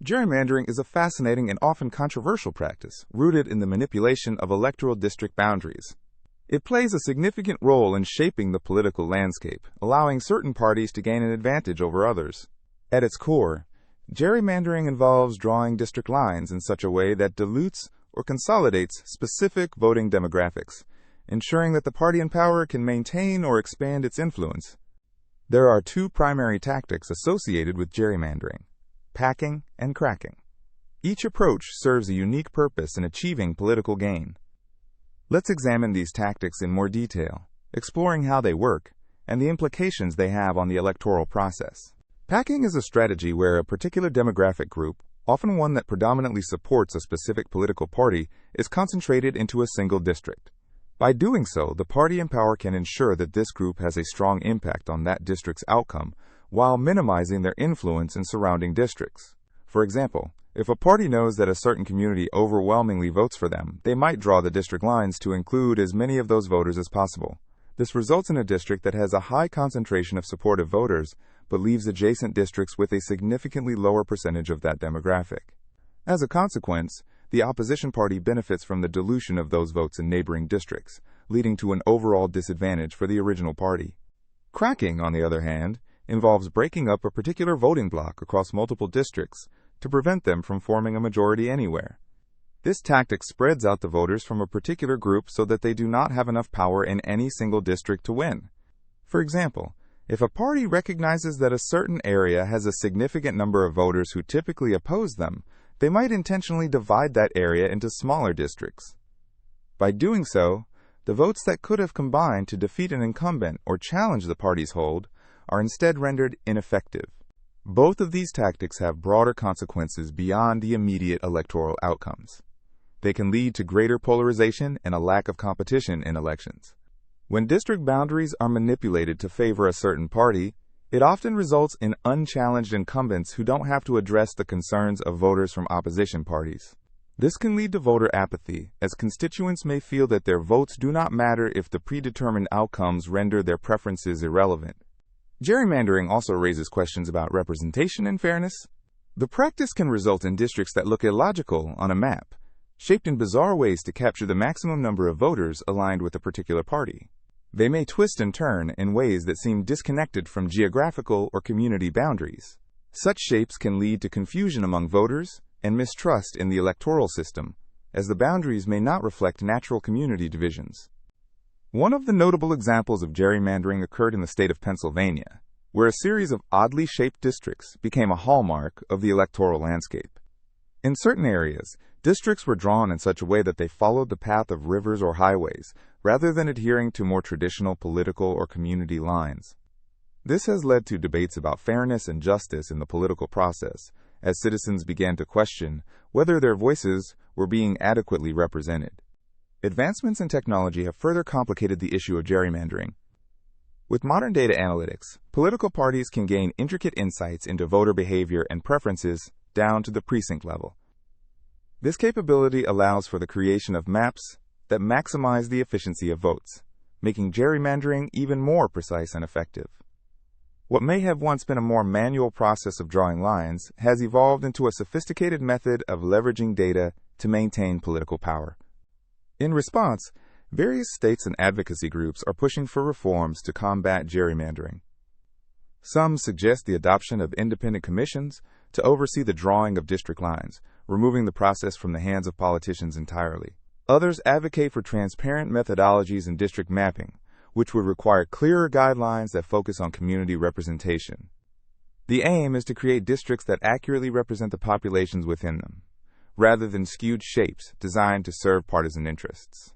Gerrymandering is a fascinating and often controversial practice, rooted in the manipulation of electoral district boundaries. It plays a significant role in shaping the political landscape, allowing certain parties to gain an advantage over others. At its core, gerrymandering involves drawing district lines in such a way that dilutes or consolidates specific voting demographics, ensuring that the party in power can maintain or expand its influence. There are two primary tactics associated with gerrymandering: packing and cracking. Each approach serves a unique purpose in achieving political gain. Let's examine these tactics in more detail, exploring how they work and the implications they have on the electoral process. Packing is a strategy where a particular demographic group, often one that predominantly supports a specific political party, is concentrated into a single district. By doing so, the party in power can ensure that this group has a strong impact on that district's outcome, while minimizing their influence in surrounding districts. For example, if a party knows that a certain community overwhelmingly votes for them, they might draw the district lines to include as many of those voters as possible. This results in a district that has a high concentration of supportive voters, but leaves adjacent districts with a significantly lower percentage of that demographic. As a consequence, the opposition party benefits from the dilution of those votes in neighboring districts, leading to an overall disadvantage for the original party. Cracking, on the other hand, involves breaking up a particular voting block across multiple districts to prevent them from forming a majority anywhere. This tactic spreads out the voters from a particular group so that they do not have enough power in any single district to win. For example, if a party recognizes that a certain area has a significant number of voters who typically oppose them, they might intentionally divide that area into smaller districts. By doing so, the votes that could have combined to defeat an incumbent or challenge the party's hold are instead rendered ineffective. Both of these tactics have broader consequences beyond the immediate electoral outcomes. They can lead to greater polarization and a lack of competition in elections. When district boundaries are manipulated to favor a certain party, it often results in unchallenged incumbents who don't have to address the concerns of voters from opposition parties. This can lead to voter apathy, as constituents may feel that their votes do not matter if the predetermined outcomes render their preferences irrelevant. Gerrymandering also raises questions about representation and fairness. The practice can result in districts that look illogical on a map, shaped in bizarre ways to capture the maximum number of voters aligned with a particular party. They may twist and turn in ways that seem disconnected from geographical or community boundaries. Such shapes can lead to confusion among voters and mistrust in the electoral system, as the boundaries may not reflect natural community divisions. One of the notable examples of gerrymandering occurred in the state of Pennsylvania, where a series of oddly shaped districts became a hallmark of the electoral landscape. In certain areas, districts were drawn in such a way that they followed the path of rivers or highways, rather than adhering to more traditional political or community lines. This has led to debates about fairness and justice in the political process, as citizens began to question whether their voices were being adequately represented. Advancements in technology have further complicated the issue of gerrymandering. With modern data analytics, political parties can gain intricate insights into voter behavior and preferences down to the precinct level. This capability allows for the creation of maps that maximize the efficiency of votes, making gerrymandering even more precise and effective. What may have once been a more manual process of drawing lines has evolved into a sophisticated method of leveraging data to maintain political power. In response, various states and advocacy groups are pushing for reforms to combat gerrymandering. Some suggest the adoption of independent commissions to oversee the drawing of district lines, removing the process from the hands of politicians entirely. Others advocate for transparent methodologies in district mapping, which would require clearer guidelines that focus on community representation. The aim is to create districts that accurately represent the populations within them, rather than skewed shapes designed to serve partisan interests.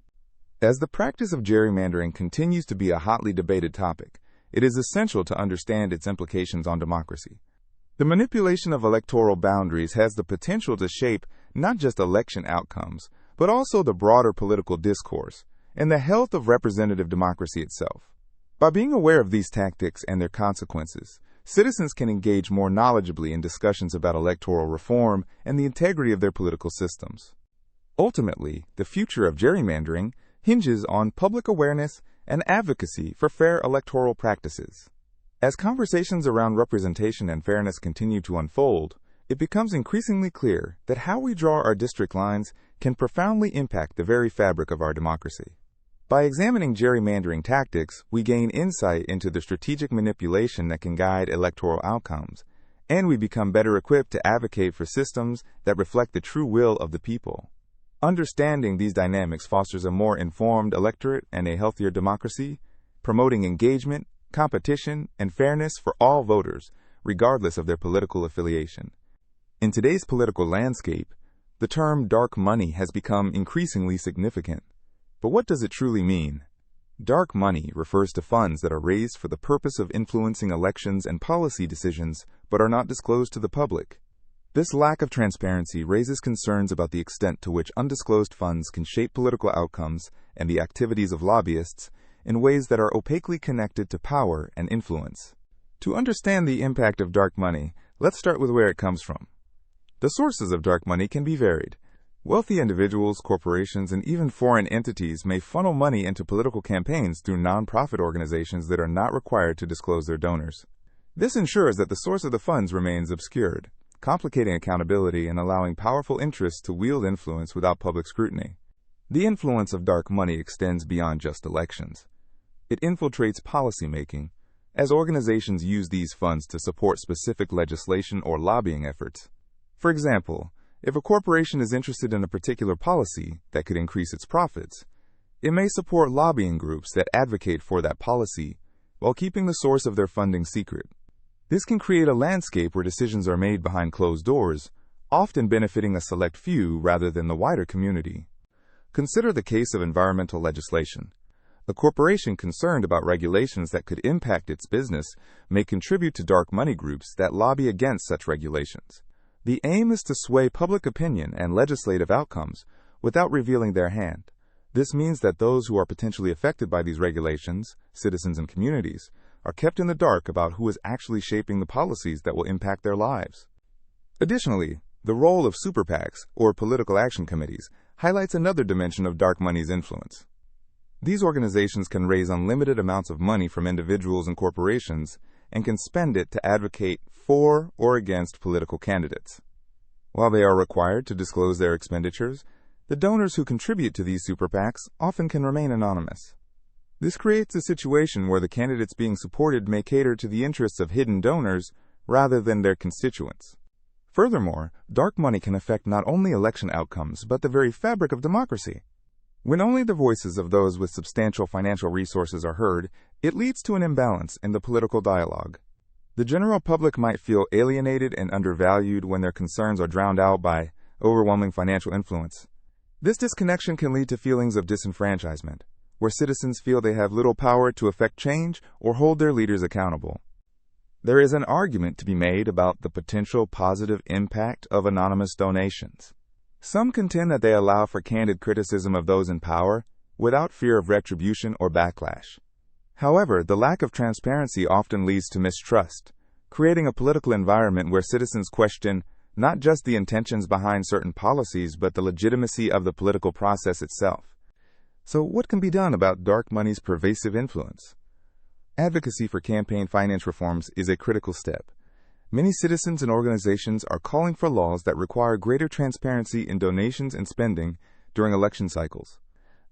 As the practice of gerrymandering continues to be a hotly debated topic, it is essential to understand its implications on democracy. The manipulation of electoral boundaries has the potential to shape not just election outcomes, but also the broader political discourse and the health of representative democracy itself. By being aware of these tactics and their consequences, citizens can engage more knowledgeably in discussions about electoral reform and the integrity of their political systems. Ultimately, the future of gerrymandering hinges on public awareness and advocacy for fair electoral practices. As conversations around representation and fairness continue to unfold, it becomes increasingly clear that how we draw our district lines can profoundly impact the very fabric of our democracy. By examining gerrymandering tactics, we gain insight into the strategic manipulation that can guide electoral outcomes, and we become better equipped to advocate for systems that reflect the true will of the people. Understanding these dynamics fosters a more informed electorate and a healthier democracy, promoting engagement, competition, and fairness for all voters, regardless of their political affiliation. In today's political landscape, the term dark money has become increasingly significant. But what does it truly mean? Dark money refers to funds that are raised for the purpose of influencing elections and policy decisions, but are not disclosed to the public. This lack of transparency raises concerns about the extent to which undisclosed funds can shape political outcomes and the activities of lobbyists in ways that are opaquely connected to power and influence. To understand the impact of dark money, let's start with where it comes from. The sources of dark money can be varied. Wealthy individuals, corporations, and even foreign entities may funnel money into political campaigns through nonprofit organizations that are not required to disclose their donors. This ensures that the source of the funds remains obscured, complicating accountability and allowing powerful interests to wield influence without public scrutiny. The influence of dark money extends beyond just elections. It infiltrates policymaking, as organizations use these funds to support specific legislation or lobbying efforts. For example, if a corporation is interested in a particular policy that could increase its profits, it may support lobbying groups that advocate for that policy while keeping the source of their funding secret. This can create a landscape where decisions are made behind closed doors, often benefiting a select few rather than the wider community. Consider the case of environmental legislation. A corporation concerned about regulations that could impact its business may contribute to dark money groups that lobby against such regulations. The aim is to sway public opinion and legislative outcomes without revealing their hand. This means that those who are potentially affected by these regulations, citizens and communities, are kept in the dark about who is actually shaping the policies that will impact their lives. Additionally, the role of super PACs, or political action committees, highlights another dimension of dark money's influence. These organizations can raise unlimited amounts of money from individuals and corporations and can spend it to advocate for or against political candidates. While they are required to disclose their expenditures, the donors who contribute to these super PACs often can remain anonymous. This creates a situation where the candidates being supported may cater to the interests of hidden donors rather than their constituents. Furthermore, dark money can affect not only election outcomes but the very fabric of democracy. When only the voices of those with substantial financial resources are heard, it leads to an imbalance in the political dialogue. The general public might feel alienated and undervalued when their concerns are drowned out by overwhelming financial influence. This disconnection can lead to feelings of disenfranchisement, where citizens feel they have little power to affect change or hold their leaders accountable. There is an argument to be made about the potential positive impact of anonymous donations. Some contend that they allow for candid criticism of those in power without fear of retribution or backlash. However, the lack of transparency often leads to mistrust, creating a political environment where citizens question not just the intentions behind certain policies, but the legitimacy of the political process itself. So, what can be done about dark money's pervasive influence? Advocacy for campaign finance reforms is a critical step. Many citizens and organizations are calling for laws that require greater transparency in donations and spending during election cycles.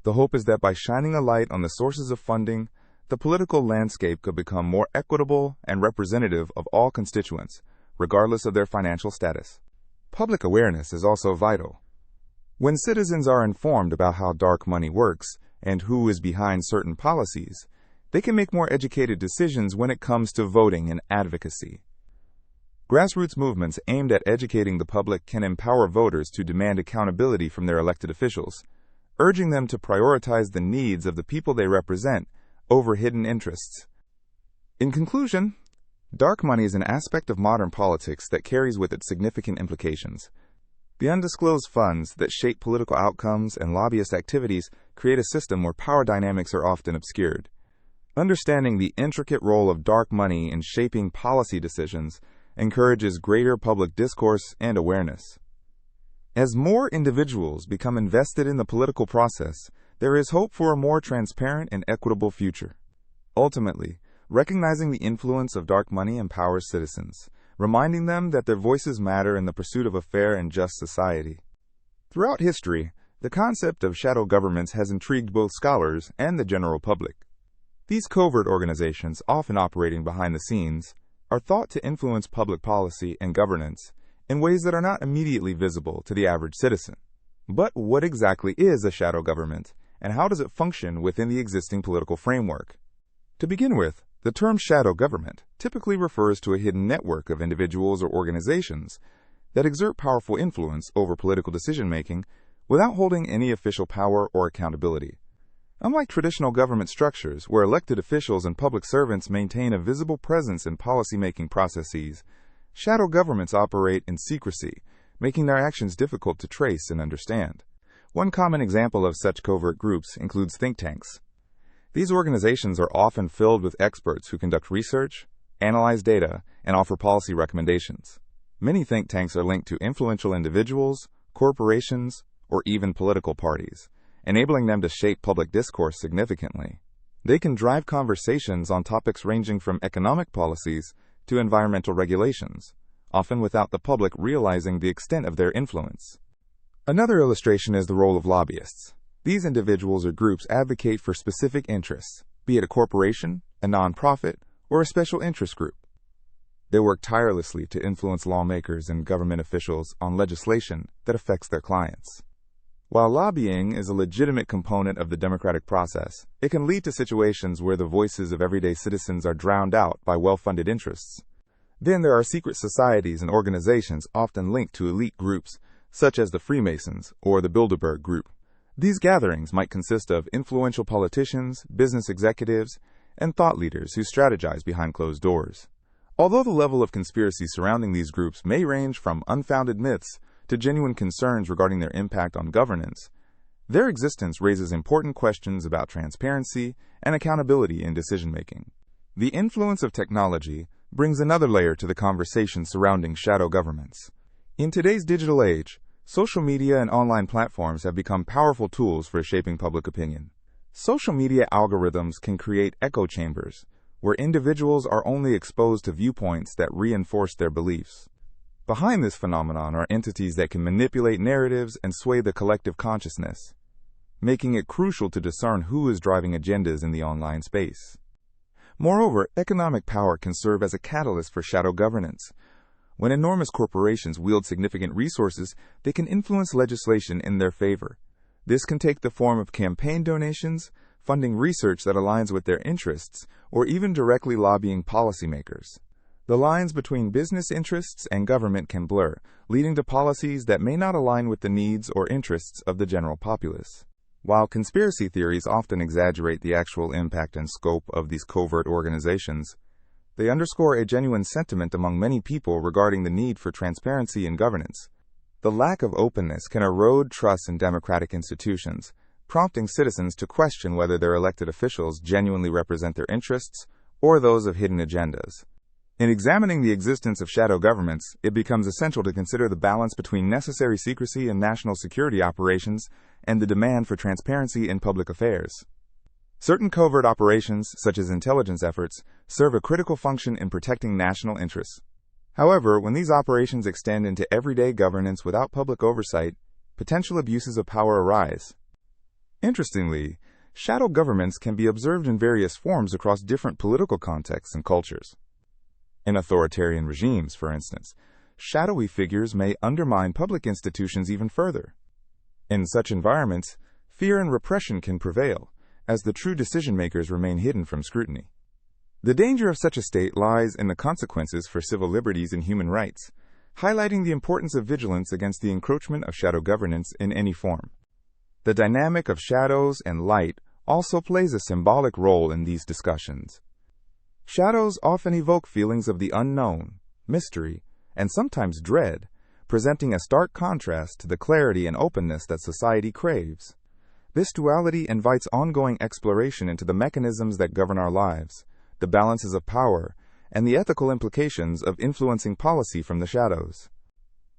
The hope is that by shining a light on the sources of funding, the political landscape could become more equitable and representative of all constituents, regardless of their financial status. Public awareness is also vital. When citizens are informed about how dark money works and who is behind certain policies, they can make more educated decisions when it comes to voting and advocacy. Grassroots movements aimed at educating the public can empower voters to demand accountability from their elected officials, urging them to prioritize the needs of the people they represent over hidden interests. In conclusion, dark money is an aspect of modern politics that carries with it significant implications. The undisclosed funds that shape political outcomes and lobbyist activities create a system where power dynamics are often obscured. Understanding the intricate role of dark money in shaping policy decisions encourages greater public discourse and awareness. As more individuals become invested in the political process, there is hope for a more transparent and equitable future. Ultimately, recognizing the influence of dark money empowers citizens, reminding them that their voices matter in the pursuit of a fair and just society. Throughout history, the concept of shadow governments has intrigued both scholars and the general public. These covert organizations, often operating behind the scenes, are thought to influence public policy and governance in ways that are not immediately visible to the average citizen. But what exactly is a shadow government, and how does it function within the existing political framework? To begin with, the term shadow government typically refers to a hidden network of individuals or organizations that exert powerful influence over political decision-making without holding any official power or accountability. Unlike traditional government structures, where elected officials and public servants maintain a visible presence in policy-making processes, shadow governments operate in secrecy, making their actions difficult to trace and understand. One common example of such covert groups includes think tanks. These organizations are often filled with experts who conduct research, analyze data, and offer policy recommendations. Many think tanks are linked to influential individuals, corporations, or even political parties, enabling them to shape public discourse significantly. They can drive conversations on topics ranging from economic policies to environmental regulations, often without the public realizing the extent of their influence. Another illustration is the role of lobbyists. These individuals or groups advocate for specific interests, be it a corporation, a nonprofit, or a special interest group. They work tirelessly to influence lawmakers and government officials on legislation that affects their clients. While lobbying is a legitimate component of the democratic process, it can lead to situations where the voices of everyday citizens are drowned out by well-funded interests. Then there are secret societies and organizations often linked to elite groups, such as the Freemasons or the Bilderberg Group. These gatherings might consist of influential politicians, business executives, and thought leaders who strategize behind closed doors. Although the level of conspiracy surrounding these groups may range from unfounded myths to genuine concerns regarding their impact on governance, their existence raises important questions about transparency and accountability in decision-making. The influence of technology brings another layer to the conversation surrounding shadow governments. In today's digital age, social media and online platforms have become powerful tools for shaping public opinion. Social media algorithms can create echo chambers, where individuals are only exposed to viewpoints that reinforce their beliefs. Behind this phenomenon are entities that can manipulate narratives and sway the collective consciousness, making it crucial to discern who is driving agendas in the online space. Moreover, economic power can serve as a catalyst for shadow governance. When enormous corporations wield significant resources, they can influence legislation in their favor. This can take the form of campaign donations, funding research that aligns with their interests, or even directly lobbying policymakers. The lines between business interests and government can blur, leading to policies that may not align with the needs or interests of the general populace. While conspiracy theories often exaggerate the actual impact and scope of these covert organizations, they underscore a genuine sentiment among many people regarding the need for transparency in governance. The lack of openness can erode trust in democratic institutions, prompting citizens to question whether their elected officials genuinely represent their interests or those of hidden agendas. In examining the existence of shadow governments, it becomes essential to consider the balance between necessary secrecy in national security operations and the demand for transparency in public affairs. Certain covert operations, such as intelligence efforts, serve a critical function in protecting national interests. However, when these operations extend into everyday governance without public oversight, potential abuses of power arise. Interestingly, shadow governments can be observed in various forms across different political contexts and cultures. In authoritarian regimes, for instance, shadowy figures may undermine public institutions even further. In such environments, fear and repression can prevail, as the true decision-makers remain hidden from scrutiny. The danger of such a state lies in the consequences for civil liberties and human rights, highlighting the importance of vigilance against the encroachment of shadow governance in any form. The dynamic of shadows and light also plays a symbolic role in these discussions. Shadows often evoke feelings of the unknown, mystery, and sometimes dread, presenting a stark contrast to the clarity and openness that society craves. This duality invites ongoing exploration into the mechanisms that govern our lives, the balances of power, and the ethical implications of influencing policy from the shadows.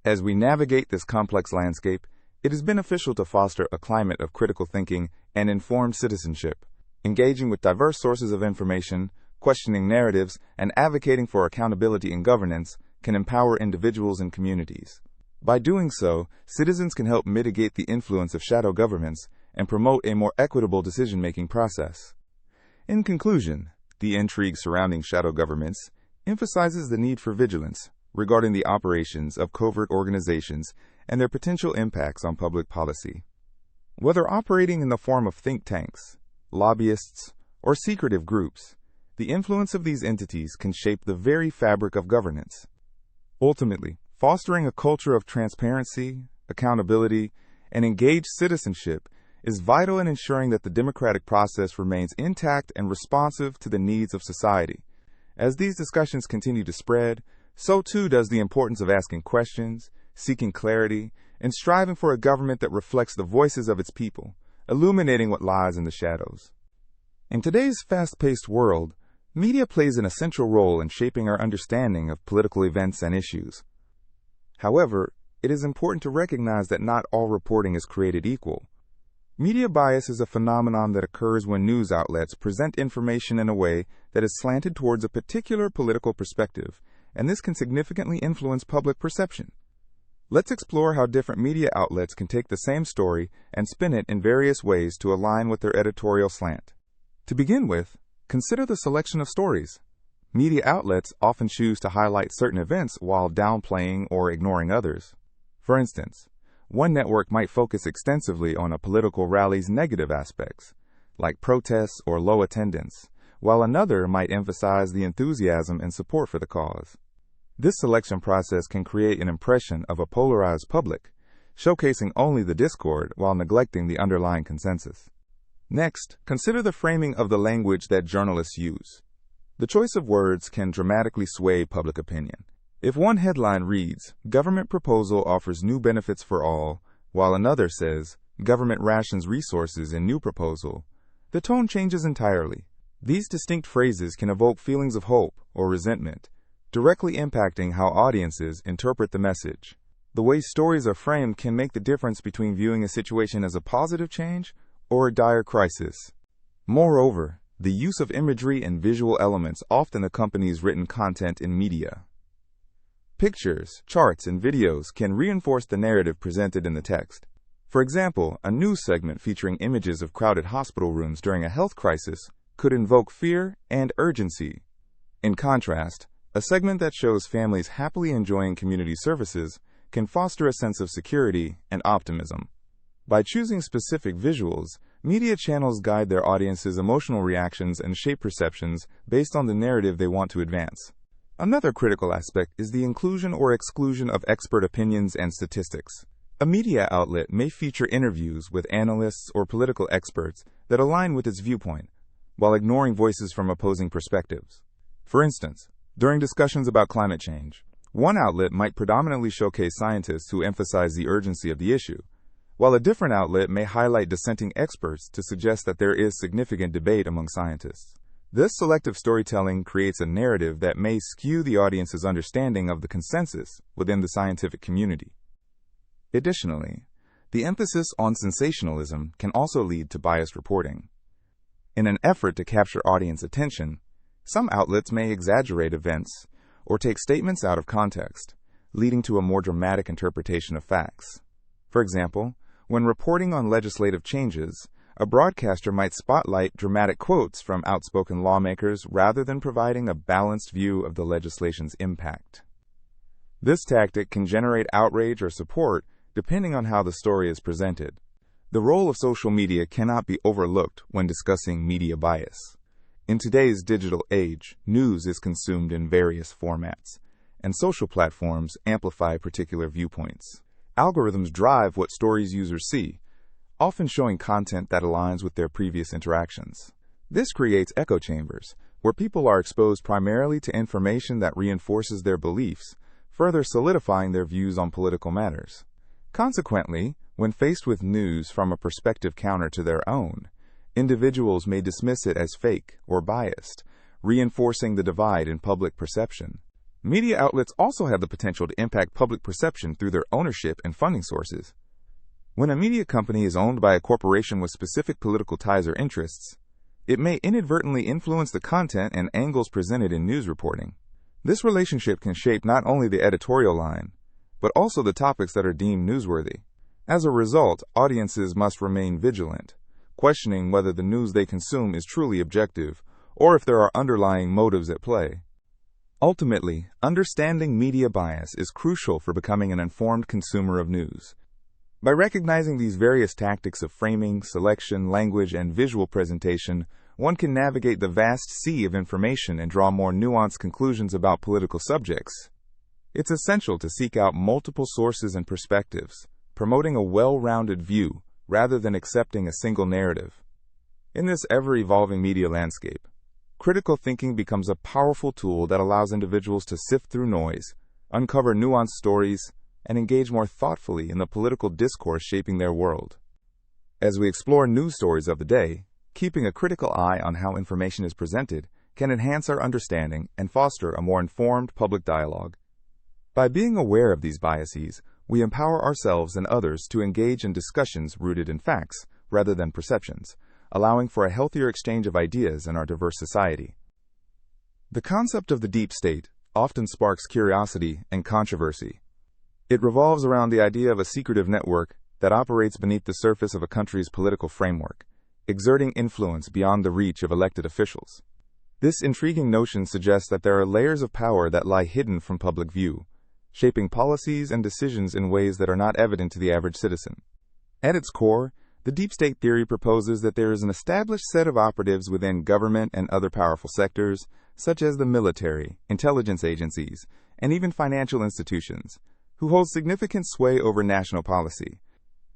As we navigate this complex landscape, it is beneficial to foster a climate of critical thinking and informed citizenship, engaging with diverse sources of information, questioning narratives, and advocating for accountability in governance can empower individuals and communities. By doing so, citizens can help mitigate the influence of shadow governments and promote a more equitable decision-making process. In conclusion, the intrigue surrounding shadow governments emphasizes the need for vigilance regarding the operations of covert organizations and their potential impacts on public policy. Whether operating in the form of think tanks, lobbyists, or secretive groups, the influence of these entities can shape the very fabric of governance. Ultimately, fostering a culture of transparency, accountability, and engaged citizenship is vital in ensuring that the democratic process remains intact and responsive to the needs of society. As these discussions continue to spread, so too does the importance of asking questions, seeking clarity, and striving for a government that reflects the voices of its people, illuminating what lies in the shadows. In today's fast-paced world, media plays an essential role in shaping our understanding of political events and issues. However, it is important to recognize that not all reporting is created equal. Media bias is a phenomenon that occurs when news outlets present information in a way that is slanted towards a particular political perspective, and this can significantly influence public perception. Let's explore how different media outlets can take the same story and spin it in various ways to align with their editorial slant. To begin with, consider the selection of stories. Media outlets often choose to highlight certain events while downplaying or ignoring others. For instance, one network might focus extensively on a political rally's negative aspects, like protests or low attendance, while another might emphasize the enthusiasm and support for the cause. This selection process can create an impression of a polarized public, showcasing only the discord while neglecting the underlying consensus. Next, consider the framing of the language that journalists use. The choice of words can dramatically sway public opinion. If one headline reads, "Government proposal offers new benefits for all," while another says, "Government rations resources in new proposal," the tone changes entirely. These distinct phrases can evoke feelings of hope or resentment, directly impacting how audiences interpret the message. The way stories are framed can make the difference between viewing a situation as a positive change or a dire crisis. Moreover, the use of imagery and visual elements often accompanies written content in media. Pictures, charts, and videos can reinforce the narrative presented in the text. For example, a news segment featuring images of crowded hospital rooms during a health crisis could invoke fear and urgency. In contrast, a segment that shows families happily enjoying community services can foster a sense of security and optimism. By choosing specific visuals, media channels guide their audience's emotional reactions and shape perceptions based on the narrative they want to advance. Another critical aspect is the inclusion or exclusion of expert opinions and statistics. A media outlet may feature interviews with analysts or political experts that align with its viewpoint, while ignoring voices from opposing perspectives. For instance, during discussions about climate change, one outlet might predominantly showcase scientists who emphasize the urgency of the issue, while a different outlet may highlight dissenting experts to suggest that there is significant debate among scientists. This selective storytelling creates a narrative that may skew the audience's understanding of the consensus within the scientific community. Additionally, the emphasis on sensationalism can also lead to biased reporting. In an effort to capture audience attention, some outlets may exaggerate events or take statements out of context, leading to a more dramatic interpretation of facts. For example, when reporting on legislative changes, a broadcaster might spotlight dramatic quotes from outspoken lawmakers rather than providing a balanced view of the legislation's impact. This tactic can generate outrage or support depending on how the story is presented. The role of social media cannot be overlooked when discussing media bias. In today's digital age, news is consumed in various formats, and social platforms amplify particular viewpoints. Algorithms drive what stories users see, often showing content that aligns with their previous interactions. This creates echo chambers, where people are exposed primarily to information that reinforces their beliefs, further solidifying their views on political matters. Consequently, when faced with news from a perspective counter to their own, individuals may dismiss it as fake or biased, reinforcing the divide in public perception. Media outlets also have the potential to impact public perception through their ownership and funding sources. When a media company is owned by a corporation with specific political ties or interests, it may inadvertently influence the content and angles presented in news reporting. This relationship can shape not only the editorial line, but also the topics that are deemed newsworthy. As a result, audiences must remain vigilant, questioning whether the news they consume is truly objective or if there are underlying motives at play. Ultimately, understanding media bias is crucial for becoming an informed consumer of news. By recognizing these various tactics of framing, selection, language, and visual presentation, one can navigate the vast sea of information and draw more nuanced conclusions about political subjects. It's essential to seek out multiple sources and perspectives, promoting a well-rounded view rather than accepting a single narrative. In this ever-evolving media landscape, critical thinking becomes a powerful tool that allows individuals to sift through noise, uncover nuanced stories, and engage more thoughtfully in the political discourse shaping their world. As we explore news stories of the day, keeping a critical eye on how information is presented can enhance our understanding and foster a more informed public dialogue. By being aware of these biases, we empower ourselves and others to engage in discussions rooted in facts rather than perceptions, allowing for a healthier exchange of ideas in our diverse society. The concept of the deep state often sparks curiosity and controversy. It revolves around the idea of a secretive network that operates beneath the surface of a country's political framework, exerting influence beyond the reach of elected officials. This intriguing notion suggests that there are layers of power that lie hidden from public view, shaping policies and decisions in ways that are not evident to the average citizen. At its core, the deep state theory proposes that there is an established set of operatives within government and other powerful sectors, such as the military, intelligence agencies, and even financial institutions, who hold significant sway over national policy.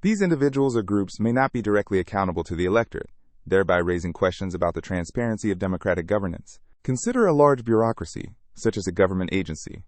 These individuals or groups may not be directly accountable to the electorate, thereby raising questions about the transparency of democratic governance. Consider a large bureaucracy, such as a government agency.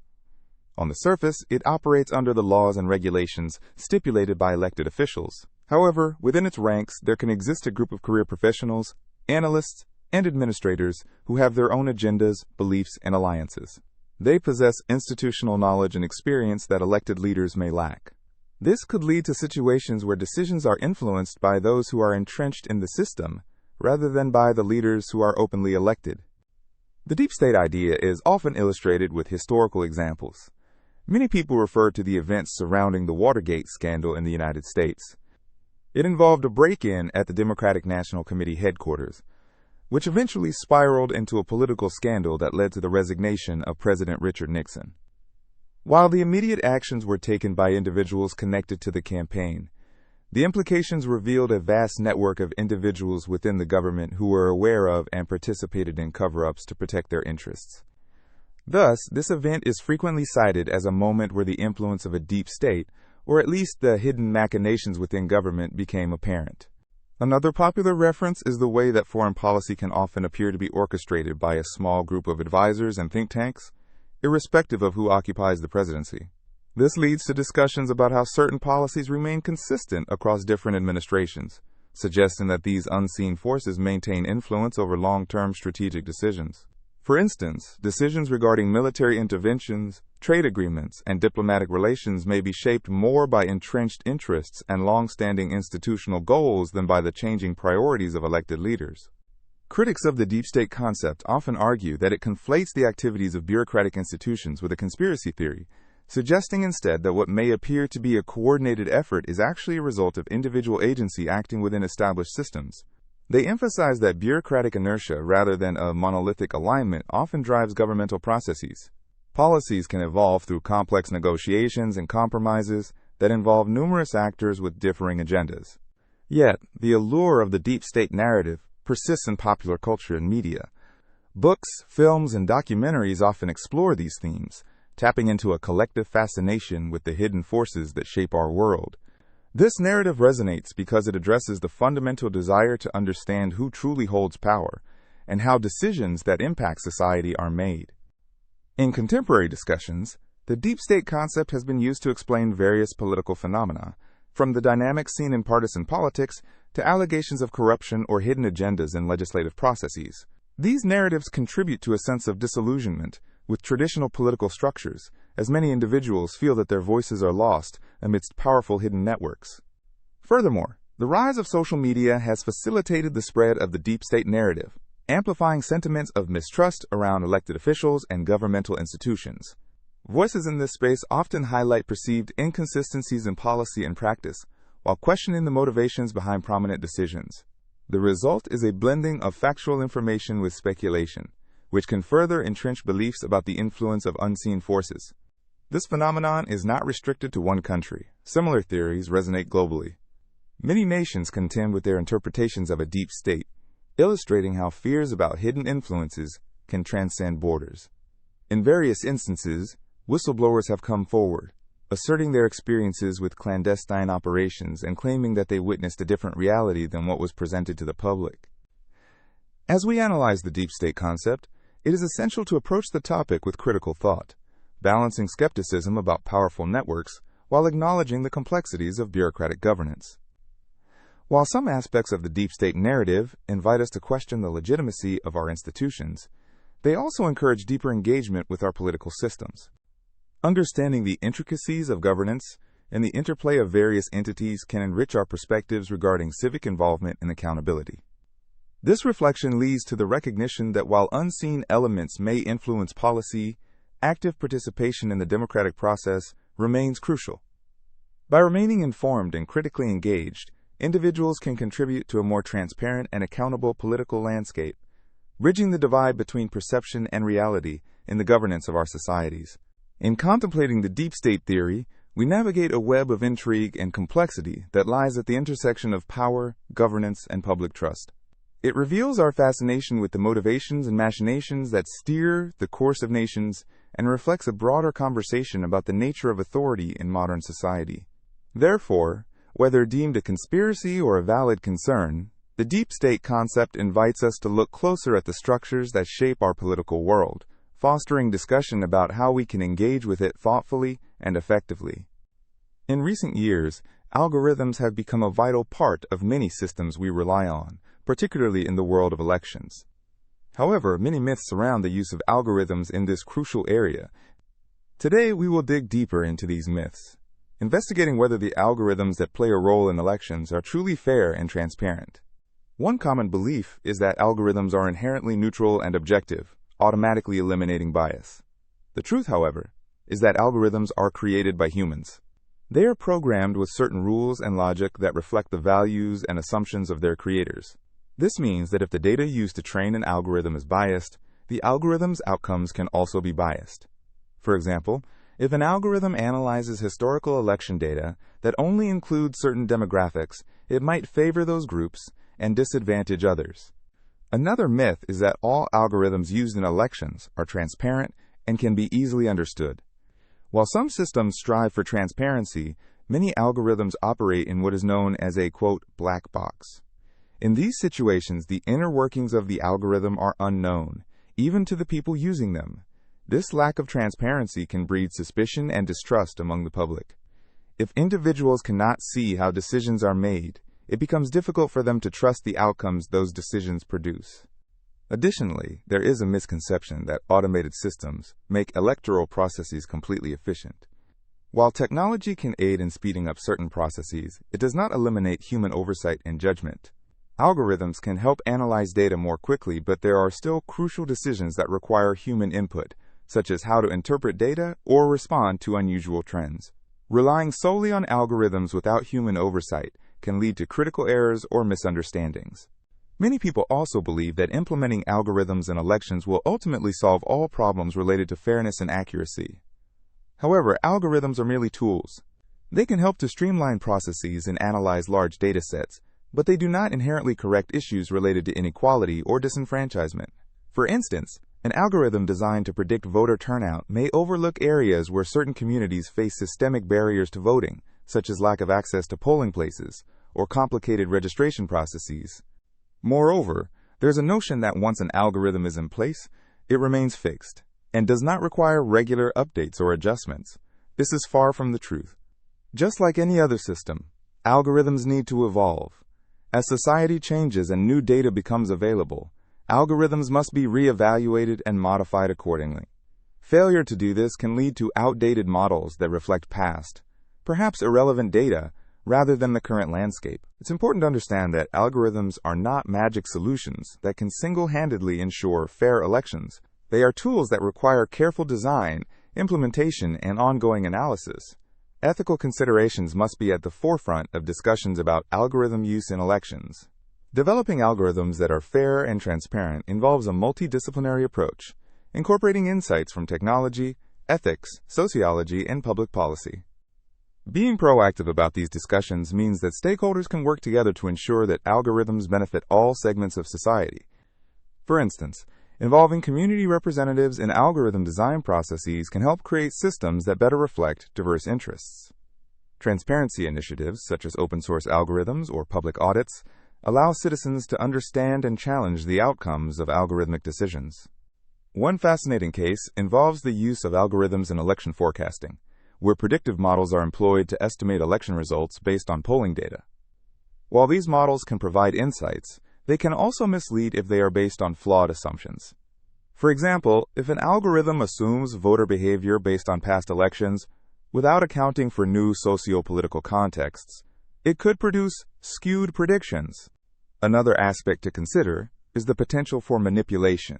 On the surface, it operates under the laws and regulations stipulated by elected officials. However, within its ranks, there can exist a group of career professionals, analysts, and administrators who have their own agendas, beliefs, and alliances. They possess institutional knowledge and experience that elected leaders may lack. This could lead to situations where decisions are influenced by those who are entrenched in the system, rather than by the leaders who are openly elected. The deep state idea is often illustrated with historical examples. Many people refer to the events surrounding the Watergate scandal in the United States. It involved a break-in at the Democratic National Committee headquarters, which eventually spiraled into a political scandal that led to the resignation of President Richard Nixon. While the immediate actions were taken by individuals connected to the campaign, the implications revealed a vast network of individuals within the government who were aware of and participated in cover-ups to protect their interests. Thus, this event is frequently cited as a moment where the influence of a deep state, or at least the hidden machinations within government, became apparent. Another popular reference is the way that foreign policy can often appear to be orchestrated by a small group of advisors and think tanks, irrespective of who occupies the presidency. This leads to discussions about how certain policies remain consistent across different administrations, suggesting that these unseen forces maintain influence over long-term strategic decisions. For instance, decisions regarding military interventions, trade agreements, and diplomatic relations may be shaped more by entrenched interests and long-standing institutional goals than by the changing priorities of elected leaders. Critics of the deep state concept often argue that it conflates the activities of bureaucratic institutions with a conspiracy theory, suggesting instead that what may appear to be a coordinated effort is actually a result of individual agency acting within established systems. They emphasize that bureaucratic inertia rather than a monolithic alignment often drives governmental processes. Policies can evolve through complex negotiations and compromises that involve numerous actors with differing agendas. Yet, the allure of the deep state narrative persists in popular culture and media. Books, films, and documentaries often explore these themes, tapping into a collective fascination with the hidden forces that shape our world. This narrative resonates because it addresses the fundamental desire to understand who truly holds power and how decisions that impact society are made. In contemporary discussions, the deep state concept has been used to explain various political phenomena, from the dynamics seen in partisan politics to allegations of corruption or hidden agendas in legislative processes. These narratives contribute to a sense of disillusionment with traditional political structures, as many individuals feel that their voices are lost amidst powerful hidden networks. Furthermore, the rise of social media has facilitated the spread of the deep state narrative, amplifying sentiments of mistrust around elected officials and governmental institutions. Voices in this space often highlight perceived inconsistencies in policy and practice, while questioning the motivations behind prominent decisions. The result is a blending of factual information with speculation, which can further entrench beliefs about the influence of unseen forces. This phenomenon is not restricted to one country. Similar theories resonate globally. Many nations contend with their interpretations of a deep state, illustrating how fears about hidden influences can transcend borders. In various instances, whistleblowers have come forward, asserting their experiences with clandestine operations and claiming that they witnessed a different reality than what was presented to the public. As we analyze the deep state concept, it is essential to approach the topic with critical thought, balancing skepticism about powerful networks while acknowledging the complexities of bureaucratic governance. While some aspects of the deep state narrative invite us to question the legitimacy of our institutions, they also encourage deeper engagement with our political systems. Understanding the intricacies of governance and the interplay of various entities can enrich our perspectives regarding civic involvement and accountability. This reflection leads to the recognition that while unseen elements may influence policy, active participation in the democratic process remains crucial. By remaining informed and critically engaged, individuals can contribute to a more transparent and accountable political landscape, bridging the divide between perception and reality in the governance of our societies. In contemplating the deep state theory, we navigate a web of intrigue and complexity that lies at the intersection of power, governance, and public trust. It reveals our fascination with the motivations and machinations that steer the course of nations and reflects a broader conversation about the nature of authority in modern society. Therefore, whether deemed a conspiracy or a valid concern, the deep state concept invites us to look closer at the structures that shape our political world, fostering discussion about how we can engage with it thoughtfully and effectively. In recent years, algorithms have become a vital part of many systems we rely on, particularly in the world of elections. However, many myths surround the use of algorithms in this crucial area. Today, we will dig deeper into these myths, investigating whether the algorithms that play a role in elections are truly fair and transparent. One common belief is that algorithms are inherently neutral and objective, automatically eliminating bias. The truth, however, is that algorithms are created by humans. They are programmed with certain rules and logic that reflect the values and assumptions of their creators. This means that if the data used to train an algorithm is biased, the algorithm's outcomes can also be biased. For example, if an algorithm analyzes historical election data that only includes certain demographics, it might favor those groups and disadvantage others. Another myth is that all algorithms used in elections are transparent and can be easily understood. While some systems strive for transparency, many algorithms operate in what is known as a, quote, black box. In these situations, the inner workings of the algorithm are unknown, even to the people using them. This lack of transparency can breed suspicion and distrust among the public. If individuals cannot see how decisions are made, it becomes difficult for them to trust the outcomes those decisions produce. Additionally, there is a misconception that automated systems make electoral processes completely efficient. While technology can aid in speeding up certain processes, it does not eliminate human oversight and judgment. Algorithms can help analyze data more quickly, but there are still crucial decisions that require human input, such as how to interpret data or respond to unusual trends. Relying solely on algorithms without human oversight can lead to critical errors or misunderstandings. Many people also believe that implementing algorithms in elections will ultimately solve all problems related to fairness and accuracy. However, algorithms are merely tools. They can help to streamline processes and analyze large data sets, but they do not inherently correct issues related to inequality or disenfranchisement. For instance, an algorithm designed to predict voter turnout may overlook areas where certain communities face systemic barriers to voting, such as lack of access to polling places or complicated registration processes. Moreover, there's a notion that once an algorithm is in place, it remains fixed and does not require regular updates or adjustments. This is far from the truth. Just like any other system, algorithms need to evolve. As society changes and new data becomes available, algorithms must be reevaluated and modified accordingly. Failure to do this can lead to outdated models that reflect past, perhaps irrelevant data, rather than the current landscape. It's important to understand that algorithms are not magic solutions that can single-handedly ensure fair elections. They are tools that require careful design, implementation, and ongoing analysis. Ethical considerations must be at the forefront of discussions about algorithm use in elections. Developing algorithms that are fair and transparent involves a multidisciplinary approach, incorporating insights from technology, ethics, sociology, and public policy. Being proactive about these discussions means that stakeholders can work together to ensure that algorithms benefit all segments of society. For instance, involving community representatives in algorithm design processes can help create systems that better reflect diverse interests. Transparency initiatives, such as open-source algorithms or public audits, allow citizens to understand and challenge the outcomes of algorithmic decisions. One fascinating case involves the use of algorithms in election forecasting, where predictive models are employed to estimate election results based on polling data. While these models can provide insights, they can also mislead if they are based on flawed assumptions. For example, if an algorithm assumes voter behavior based on past elections without accounting for new socio-political contexts, it could produce skewed predictions. Another aspect to consider is the potential for manipulation.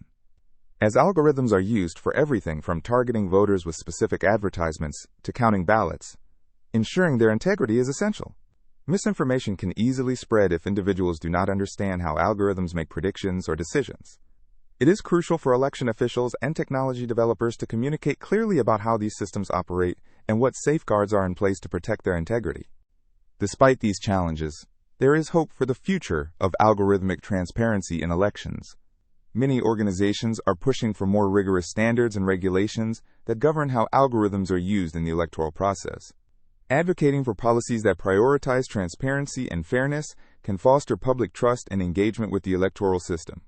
As algorithms are used for everything from targeting voters with specific advertisements to counting ballots, ensuring their integrity is essential. Misinformation can easily spread if individuals do not understand how algorithms make predictions or decisions. It is crucial for election officials and technology developers to communicate clearly about how these systems operate and what safeguards are in place to protect their integrity. Despite these challenges, there is hope for the future of algorithmic transparency in elections. Many organizations are pushing for more rigorous standards and regulations that govern how algorithms are used in the electoral process. Advocating for policies that prioritize transparency and fairness can foster public trust and engagement with the electoral system.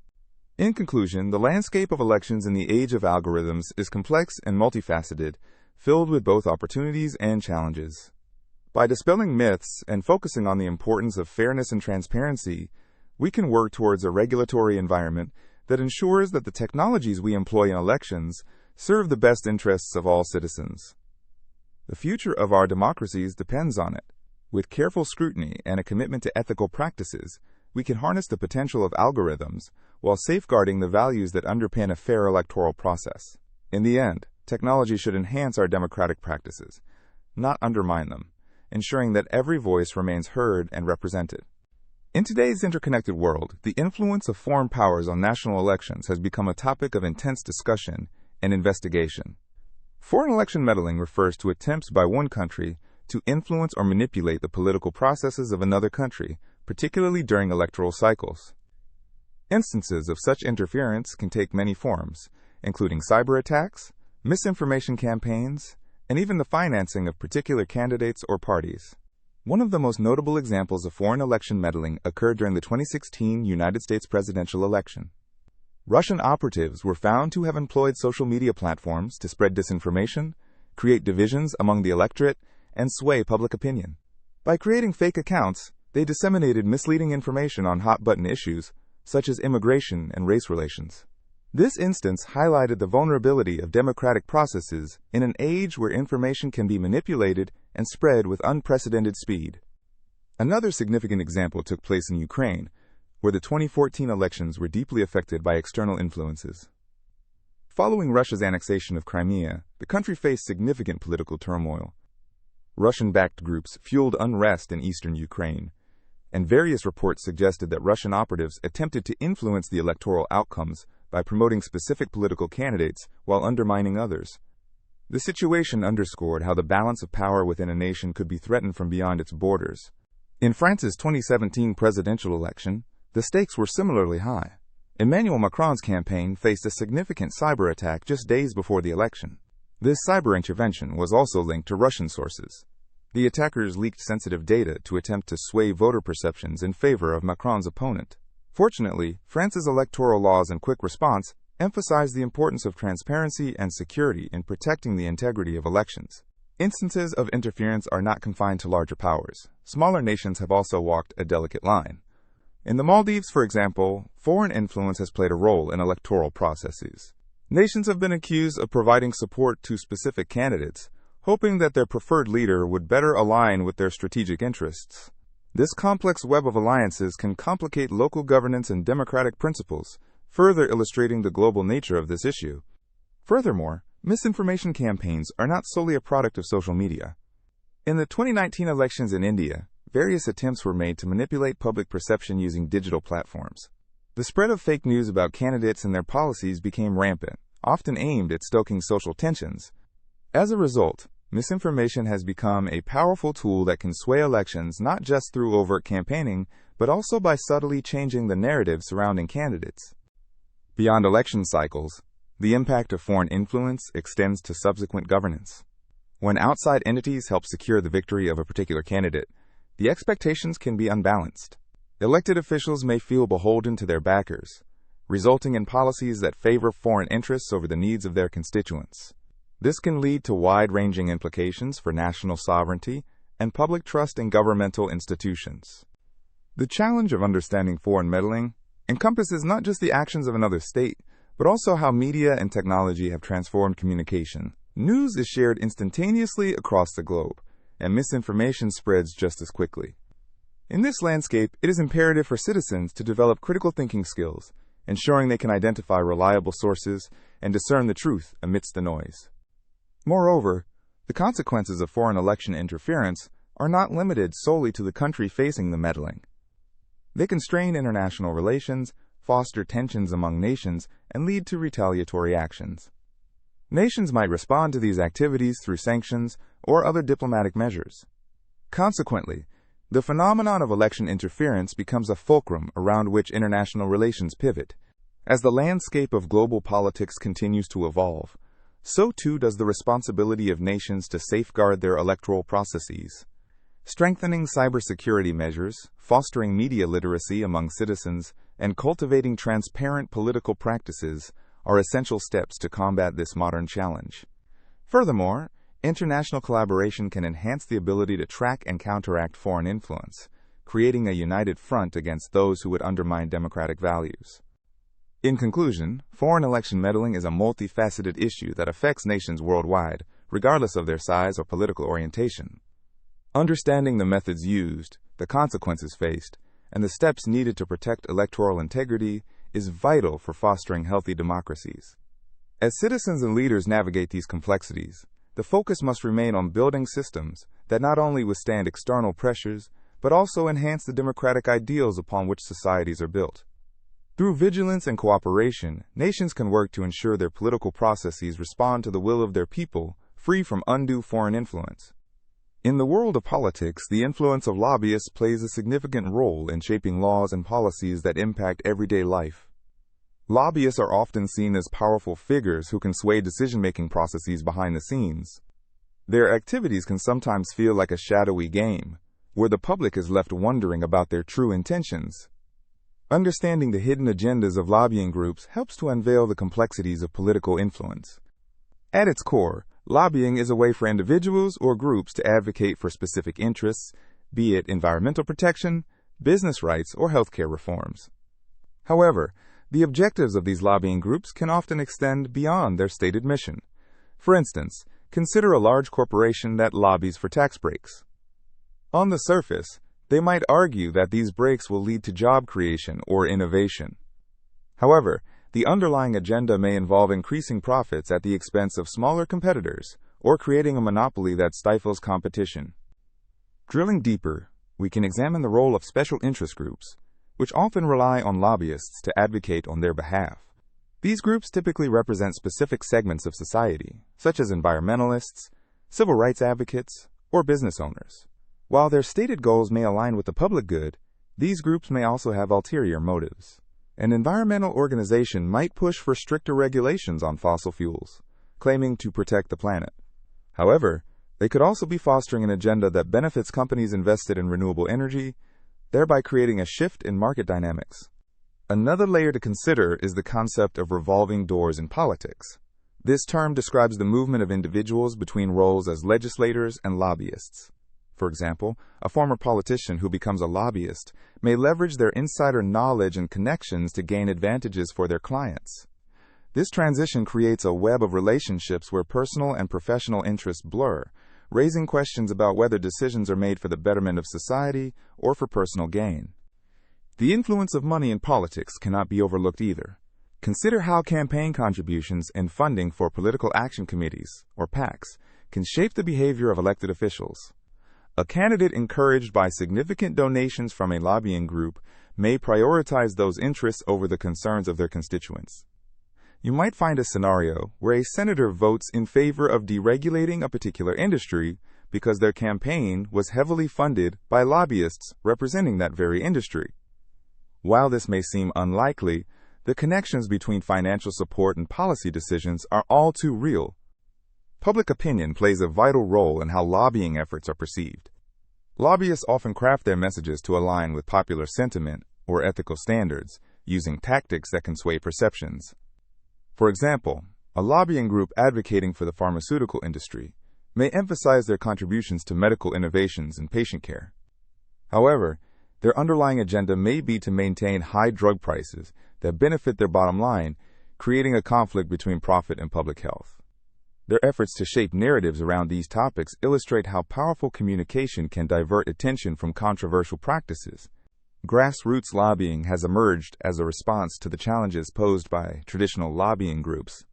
In conclusion, the landscape of elections in the age of algorithms is complex and multifaceted, filled with both opportunities and challenges. By dispelling myths and focusing on the importance of fairness and transparency, we can work towards a regulatory environment that ensures that the technologies we employ in elections serve the best interests of all citizens. The future of our democracies depends on it. With careful scrutiny and a commitment to ethical practices, we can harness the potential of algorithms while safeguarding the values that underpin a fair electoral process. In the end, technology should enhance our democratic practices, not undermine them, ensuring that every voice remains heard and represented. In today's interconnected world, the influence of foreign powers on national elections has become a topic of intense discussion and investigation. Foreign election meddling refers to attempts by one country to influence or manipulate the political processes of another country, particularly during electoral cycles. Instances of such interference can take many forms, including cyber attacks, misinformation campaigns, and even the financing of particular candidates or parties. One of the most notable examples of foreign election meddling occurred during the 2016 United States presidential election. Russian operatives were found to have employed social media platforms to spread disinformation, create divisions among the electorate, and sway public opinion. By creating fake accounts, they disseminated misleading information on hot-button issues, such as immigration and race relations. This instance highlighted the vulnerability of democratic processes in an age where information can be manipulated and spread with unprecedented speed. Another significant example took place in Ukraine, where the 2014 elections were deeply affected by external influences. Following Russia's annexation of Crimea, the country faced significant political turmoil. Russian-backed groups fueled unrest in eastern Ukraine, and various reports suggested that Russian operatives attempted to influence the electoral outcomes by promoting specific political candidates while undermining others. The situation underscored how the balance of power within a nation could be threatened from beyond its borders. In France's 2017 presidential election, the stakes were similarly high. Emmanuel Macron's campaign faced a significant cyber attack just days before the election. This cyber intervention was also linked to Russian sources. The attackers leaked sensitive data to attempt to sway voter perceptions in favor of Macron's opponent. Fortunately, France's electoral laws and quick response emphasized the importance of transparency and security in protecting the integrity of elections. Instances of interference are not confined to larger powers. Smaller nations have also walked a delicate line. In the Maldives, for example, foreign influence has played a role in electoral processes. Nations have been accused of providing support to specific candidates hoping that their preferred leader would better align with their strategic interests. This complex web of alliances can complicate local governance and democratic principles, further illustrating the global nature of this issue. Furthermore, misinformation campaigns are not solely a product of social media. In the 2019 elections in India, various attempts were made to manipulate public perception using digital platforms. The spread of fake news about candidates and their policies became rampant, often aimed at stoking social tensions. As a result, misinformation has become a powerful tool that can sway elections not just through overt campaigning, but also by subtly changing the narrative surrounding candidates. Beyond election cycles, the impact of foreign influence extends to subsequent governance. When outside entities help secure the victory of a particular candidate, the expectations can be unbalanced. Elected officials may feel beholden to their backers, resulting in policies that favor foreign interests over the needs of their constituents. This can lead to wide-ranging implications for national sovereignty and public trust in governmental institutions. The challenge of understanding foreign meddling encompasses not just the actions of another state, but also how media and technology have transformed communication. News is shared instantaneously across the globe, and misinformation spreads just as quickly. In this landscape, it is imperative for citizens to develop critical thinking skills, ensuring they can identify reliable sources and discern the truth amidst the noise. Moreover, the consequences of foreign election interference are not limited solely to the country facing the meddling. They can strain international relations, foster tensions among nations, and lead to retaliatory actions. Nations might respond to these activities through sanctions or other diplomatic measures. Consequently, the phenomenon of election interference becomes a fulcrum around which international relations pivot. As the landscape of global politics continues to evolve, so too does the responsibility of nations to safeguard their electoral processes. Strengthening cybersecurity measures, fostering media literacy among citizens, and cultivating transparent political practices are essential steps to combat this modern challenge. Furthermore, international collaboration can enhance the ability to track and counteract foreign influence, creating a united front against those who would undermine democratic values. In conclusion, foreign election meddling is a multifaceted issue that affects nations worldwide, regardless of their size or political orientation. Understanding the methods used, the consequences faced, and the steps needed to protect electoral integrity is vital for fostering healthy democracies. As citizens and leaders navigate these complexities, the focus must remain on building systems that not only withstand external pressures, but also enhance the democratic ideals upon which societies are built. Through vigilance and cooperation, nations can work to ensure their political processes respond to the will of their people, free from undue foreign influence. In the world of politics, the influence of lobbyists plays a significant role in shaping laws and policies that impact everyday life. Lobbyists are often seen as powerful figures who can sway decision-making processes behind the scenes. Their activities can sometimes feel like a shadowy game, where the public is left wondering about their true intentions. Understanding the hidden agendas of lobbying groups helps to unveil the complexities of political influence. At its core, lobbying is a way for individuals or groups to advocate for specific interests, be it environmental protection, business rights, or healthcare reforms. However, the objectives of these lobbying groups can often extend beyond their stated mission. For instance, consider a large corporation that lobbies for tax breaks. On the surface, they might argue that these breaks will lead to job creation or innovation. However, the underlying agenda may involve increasing profits at the expense of smaller competitors or creating a monopoly that stifles competition. Drilling deeper, we can examine the role of special interest groups, which often rely on lobbyists to advocate on their behalf. These groups typically represent specific segments of society, such as environmentalists, civil rights advocates, or business owners. While their stated goals may align with the public good, these groups may also have ulterior motives. An environmental organization might push for stricter regulations on fossil fuels, claiming to protect the planet. However, they could also be fostering an agenda that benefits companies invested in renewable energy, thereby creating a shift in market dynamics. Another layer to consider is the concept of revolving doors in politics. This term describes the movement of individuals between roles as legislators and lobbyists. For example, a former politician who becomes a lobbyist may leverage their insider knowledge and connections to gain advantages for their clients. This transition creates a web of relationships where personal and professional interests blur, raising questions about whether decisions are made for the betterment of society or for personal gain. The influence of money in politics cannot be overlooked either. Consider how campaign contributions and funding for political action committees, or PACs, can shape the behavior of elected officials. A candidate encouraged by significant donations from a lobbying group may prioritize those interests over the concerns of their constituents. You might find a scenario where a senator votes in favor of deregulating a particular industry because their campaign was heavily funded by lobbyists representing that very industry. While this may seem unlikely, the connections between financial support and policy decisions are all too real. Public opinion plays a vital role in how lobbying efforts are perceived. Lobbyists often craft their messages to align with popular sentiment or ethical standards, using tactics that can sway perceptions. For example, a lobbying group advocating for the pharmaceutical industry may emphasize their contributions to medical innovations and patient care. However, their underlying agenda may be to maintain high drug prices that benefit their bottom line, creating a conflict between profit and public health. Their efforts to shape narratives around these topics illustrate how powerful communication can divert attention from controversial practices. Grassroots lobbying has emerged as a response to the challenges posed by traditional lobbying groups.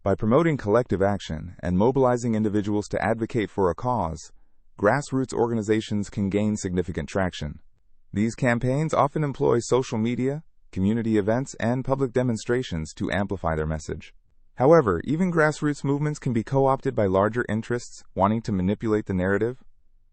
By promoting collective action and mobilizing individuals to advocate for a cause, grassroots organizations can gain significant traction. These campaigns often employ social media, community events, and public demonstrations to amplify their message. However, even grassroots movements can be co-opted by larger interests wanting to manipulate the narrative.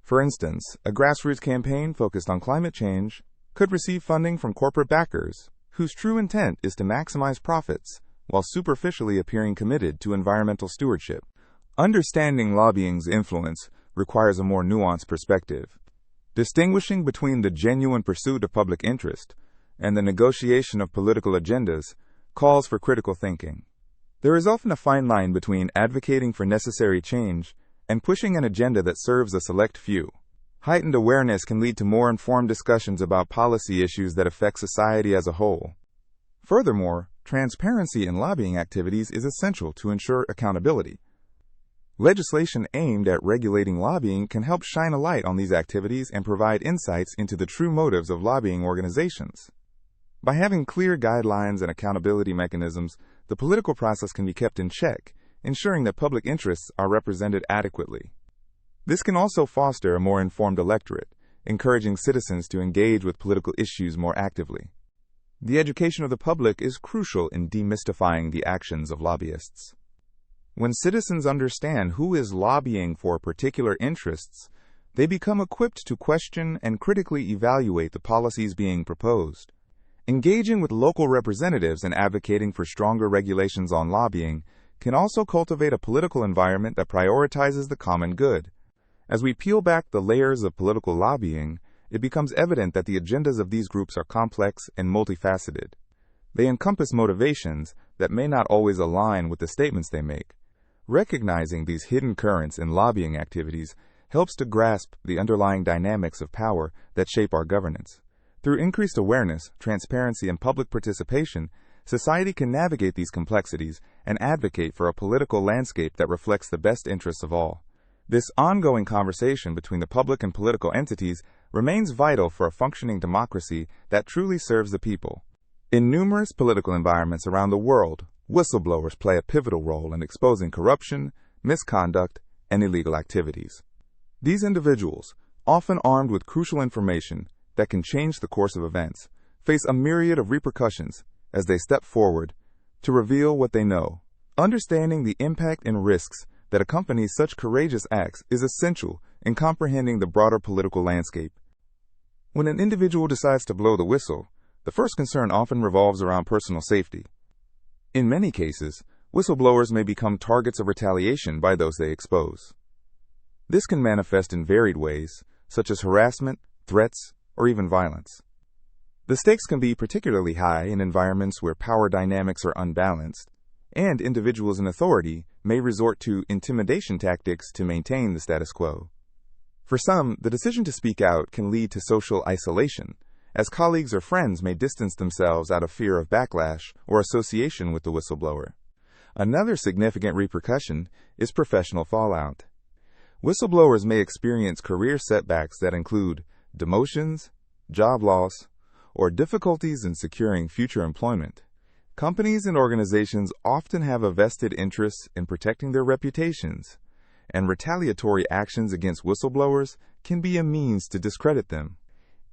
For instance, a grassroots campaign focused on climate change could receive funding from corporate backers whose true intent is to maximize profits while superficially appearing committed to environmental stewardship. Understanding lobbying's influence requires a more nuanced perspective. Distinguishing between the genuine pursuit of public interest and the negotiation of political agendas calls for critical thinking. There is often a fine line between advocating for necessary change and pushing an agenda that serves a select few. Heightened awareness can lead to more informed discussions about policy issues that affect society as a whole. Furthermore, transparency in lobbying activities is essential to ensure accountability. Legislation aimed at regulating lobbying can help shine a light on these activities and provide insights into the true motives of lobbying organizations. By having clear guidelines and accountability mechanisms, the political process can be kept in check, ensuring that public interests are represented adequately. This can also foster a more informed electorate, encouraging citizens to engage with political issues more actively. The education of the public is crucial in demystifying the actions of lobbyists. When citizens understand who is lobbying for particular interests, they become equipped to question and critically evaluate the policies being proposed. Engaging with local representatives and advocating for stronger regulations on lobbying can also cultivate a political environment that prioritizes the common good. As we peel back the layers of political lobbying, it becomes evident that the agendas of these groups are complex and multifaceted. They encompass motivations that may not always align with the statements they make. Recognizing these hidden currents in lobbying activities helps to grasp the underlying dynamics of power that shape our governance. Through increased awareness, transparency, and public participation, society can navigate these complexities and advocate for a political landscape that reflects the best interests of all. This ongoing conversation between the public and political entities remains vital for a functioning democracy that truly serves the people. In numerous political environments around the world, whistleblowers play a pivotal role in exposing corruption, misconduct, and illegal activities. These individuals, often armed with crucial information that can change the course of events, face a myriad of repercussions as they step forward to reveal what they know. Understanding the impact and risks that accompany such courageous acts is essential in comprehending the broader political landscape. When an individual decides to blow the whistle, the first concern often revolves around personal safety. In many cases, whistleblowers may become targets of retaliation by those they expose. This can manifest in varied ways, such as harassment, threats, or even violence. The stakes can be particularly high in environments where power dynamics are unbalanced, and individuals in authority may resort to intimidation tactics to maintain the status quo. For some, the decision to speak out can lead to social isolation, as colleagues or friends may distance themselves out of fear of backlash or association with the whistleblower. Another significant repercussion is professional fallout. Whistleblowers may experience career setbacks that include demotions, job loss, or difficulties in securing future employment. Companies and organizations often have a vested interest in protecting their reputations, and retaliatory actions against whistleblowers can be a means to discredit them.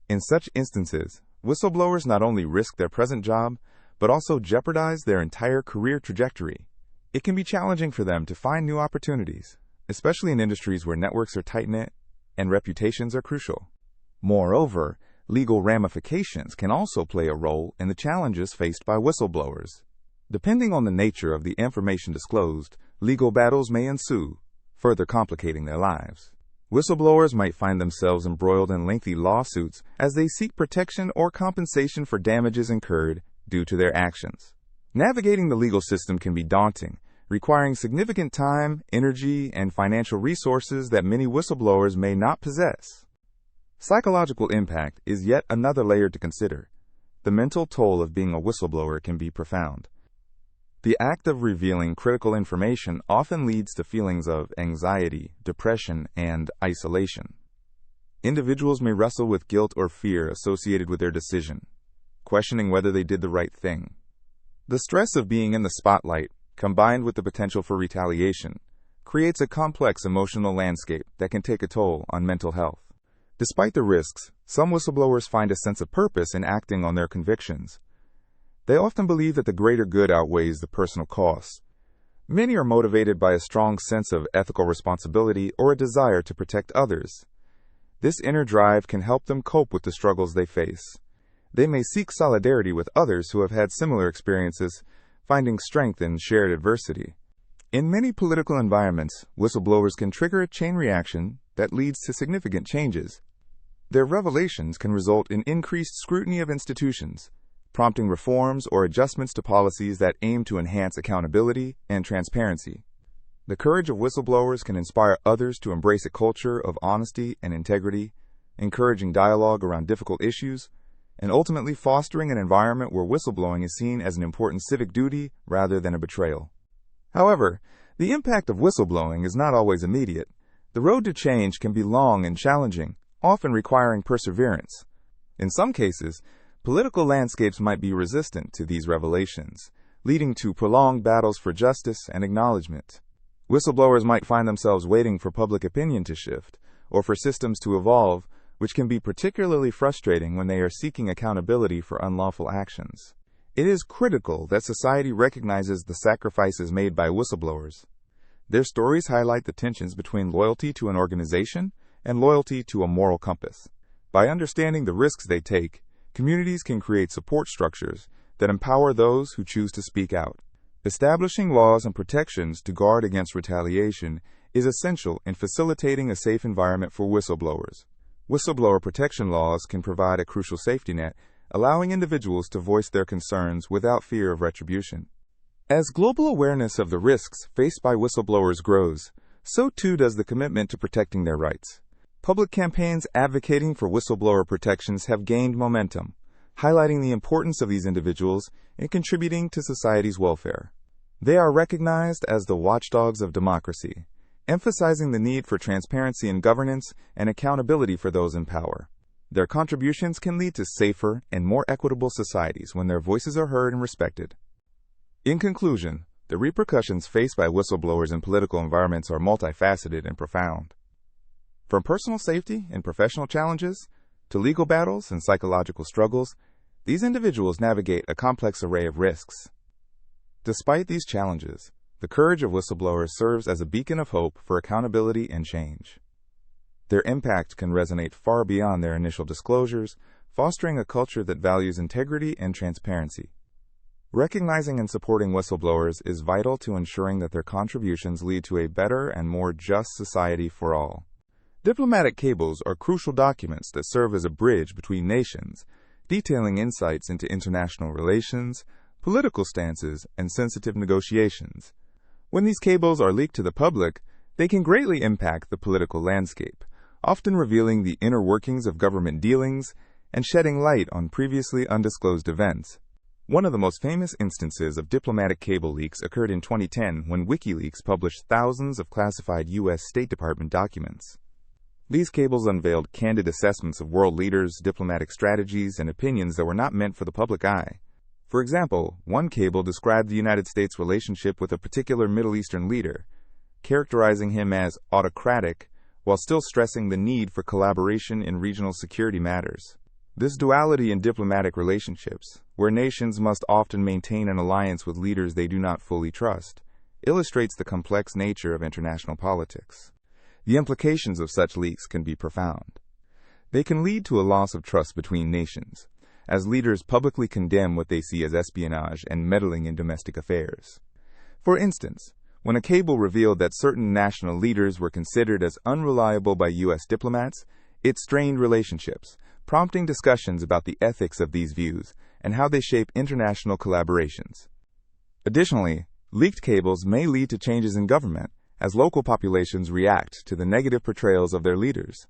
In such instances, whistleblowers not only risk their present job, but also jeopardize their entire career trajectory. It can be challenging for them to find new opportunities, especially in industries where networks are tight-knit and reputations are crucial. Moreover, legal ramifications can also play a role in the challenges faced by whistleblowers. Depending on the nature of the information disclosed, legal battles may ensue, further complicating their lives. Whistleblowers might find themselves embroiled in lengthy lawsuits as they seek protection or compensation for damages incurred due to their actions. Navigating the legal system can be daunting, requiring significant time, energy, and financial resources that many whistleblowers may not possess. Psychological impact is yet another layer to consider. The mental toll of being a whistleblower can be profound. The act of revealing critical information often leads to feelings of anxiety, depression, and isolation. Individuals may wrestle with guilt or fear associated with their decision, questioning whether they did the right thing. The stress of being in the spotlight, combined with the potential for retaliation, creates a complex emotional landscape that can take a toll on mental health. Despite the risks, some whistleblowers find a sense of purpose in acting on their convictions. They often believe that the greater good outweighs the personal costs. Many are motivated by a strong sense of ethical responsibility or a desire to protect others. This inner drive can help them cope with the struggles they face. They may seek solidarity with others who have had similar experiences, finding strength in shared adversity. In many political environments, whistleblowers can trigger a chain reaction that leads to significant changes. Their revelations can result in increased scrutiny of institutions, prompting reforms or adjustments to policies that aim to enhance accountability and transparency. The courage of whistleblowers can inspire others to embrace a culture of honesty and integrity, encouraging dialogue around difficult issues, and ultimately fostering an environment where whistleblowing is seen as an important civic duty rather than a betrayal. However, the impact of whistleblowing is not always immediate. The road to change can be long and challenging, often requiring perseverance. In some cases, political landscapes might be resistant to these revelations, leading to prolonged battles for justice and acknowledgement. Whistleblowers might find themselves waiting for public opinion to shift, or for systems to evolve, which can be particularly frustrating when they are seeking accountability for unlawful actions. It is critical that society recognizes the sacrifices made by whistleblowers. Their stories highlight the tensions between loyalty to an organization and loyalty to a moral compass. By understanding the risks they take, communities can create support structures that empower those who choose to speak out. Establishing laws and protections to guard against retaliation is essential in facilitating a safe environment for whistleblowers. Whistleblower protection laws can provide a crucial safety net, allowing individuals to voice their concerns without fear of retribution. As global awareness of the risks faced by whistleblowers grows, so too does the commitment to protecting their rights. Public campaigns advocating for whistleblower protections have gained momentum, highlighting the importance of these individuals in contributing to society's welfare. They are recognized as the watchdogs of democracy, emphasizing the need for transparency in governance and accountability for those in power. Their contributions can lead to safer and more equitable societies when their voices are heard and respected. In conclusion, the repercussions faced by whistleblowers in political environments are multifaceted and profound. From personal safety and professional challenges to legal battles and psychological struggles, these individuals navigate a complex array of risks. Despite these challenges, the courage of whistleblowers serves as a beacon of hope for accountability and change. Their impact can resonate far beyond their initial disclosures, fostering a culture that values integrity and transparency. Recognizing and supporting whistleblowers is vital to ensuring that their contributions lead to a better and more just society for all. Diplomatic cables are crucial documents that serve as a bridge between nations, detailing insights into international relations, political stances, and sensitive negotiations. When these cables are leaked to the public, they can greatly impact the political landscape, often revealing the inner workings of government dealings and shedding light on previously undisclosed events. One of the most famous instances of diplomatic cable leaks occurred in 2010 when WikiLeaks published thousands of classified U.S. State Department documents. These cables unveiled candid assessments of world leaders, diplomatic strategies, and opinions that were not meant for the public eye. For example, one cable described the United States' relationship with a particular Middle Eastern leader, characterizing him as autocratic, while still stressing the need for collaboration in regional security matters. This duality in diplomatic relationships, where nations must often maintain an alliance with leaders they do not fully trust, illustrates the complex nature of international politics. The implications of such leaks can be profound. They can lead to a loss of trust between nations, as leaders publicly condemn what they see as espionage and meddling in domestic affairs. For instance, when a cable revealed that certain national leaders were considered as unreliable by U.S. diplomats, it strained relationships, prompting discussions about the ethics of these views and how they shape international collaborations. Additionally, leaked cables may lead to changes in government as local populations react to the negative portrayals of their leaders.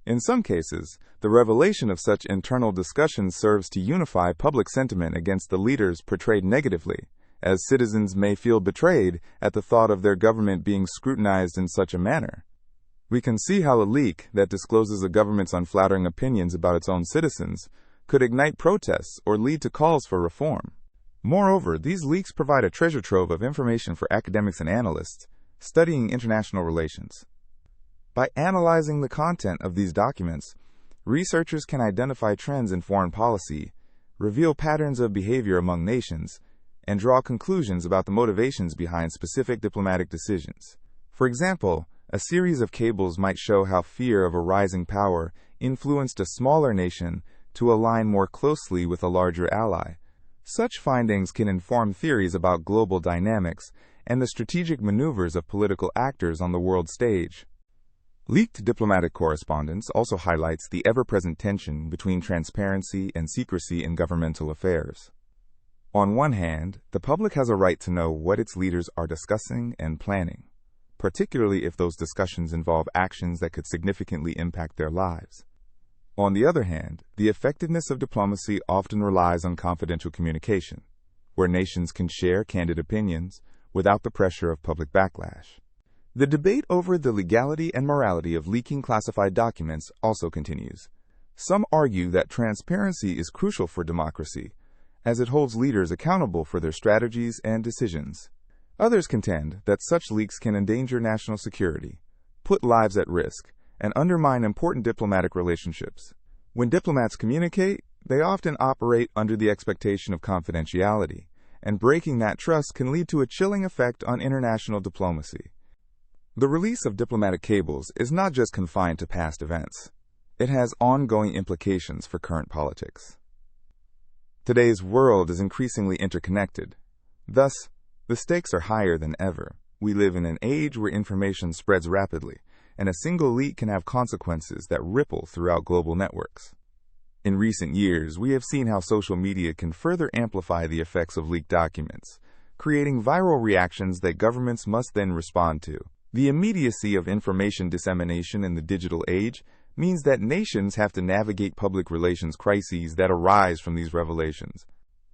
In some cases, the revelation of such internal discussions serves to unify public sentiment against the leaders portrayed negatively, as citizens may feel betrayed at the thought of their government being scrutinized in such a manner. We can see how a leak that discloses a government's unflattering opinions about its own citizens could ignite protests or lead to calls for reform. Moreover, these leaks provide a treasure trove of information for academics and analysts studying international relations. By analyzing the content of these documents, researchers can identify trends in foreign policy, reveal patterns of behavior among nations, and draw conclusions about the motivations behind specific diplomatic decisions. For example, a series of cables might show how fear of a rising power influenced a smaller nation to align more closely with a larger ally. Such findings can inform theories about global dynamics and the strategic maneuvers of political actors on the world stage. Leaked diplomatic correspondence also highlights the ever-present tension between transparency and secrecy in governmental affairs. On one hand, the public has a right to know what its leaders are discussing and planning, particularly if those discussions involve actions that could significantly impact their lives. On the other hand, the effectiveness of diplomacy often relies on confidential communication, where nations can share candid opinions without the pressure of public backlash. The debate over the legality and morality of leaking classified documents also continues. Some argue that transparency is crucial for democracy, as it holds leaders accountable for their strategies and decisions. Others contend that such leaks can endanger national security, put lives at risk, and undermine important diplomatic relationships. When diplomats communicate, they often operate under the expectation of confidentiality, and breaking that trust can lead to a chilling effect on international diplomacy. The release of diplomatic cables is not just confined to past events. It has ongoing implications for current politics. Today's world is increasingly interconnected. Thus, the stakes are higher than ever. We live in an age where information spreads rapidly, and a single leak can have consequences that ripple throughout global networks. In recent years, we have seen how social media can further amplify the effects of leaked documents, creating viral reactions that governments must then respond to. The immediacy of information dissemination in the digital age means that nations have to navigate public relations crises that arise from these revelations.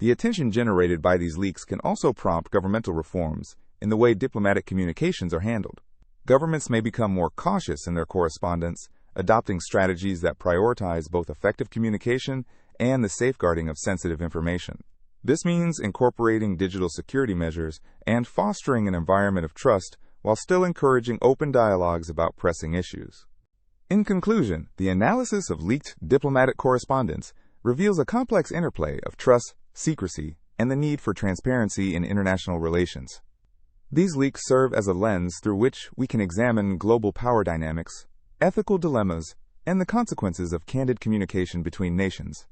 The attention generated by these leaks can also prompt governmental reforms in the way diplomatic communications are handled. Governments may become more cautious in their correspondence, adopting strategies that prioritize both effective communication and the safeguarding of sensitive information. This means incorporating digital security measures and fostering an environment of trust while still encouraging open dialogues about pressing issues. In conclusion, the analysis of leaked diplomatic correspondence reveals a complex interplay of trust, secrecy, and the need for transparency in international relations. These leaks serve as a lens through which we can examine global power dynamics, ethical dilemmas, and the consequences of candid communication between nations.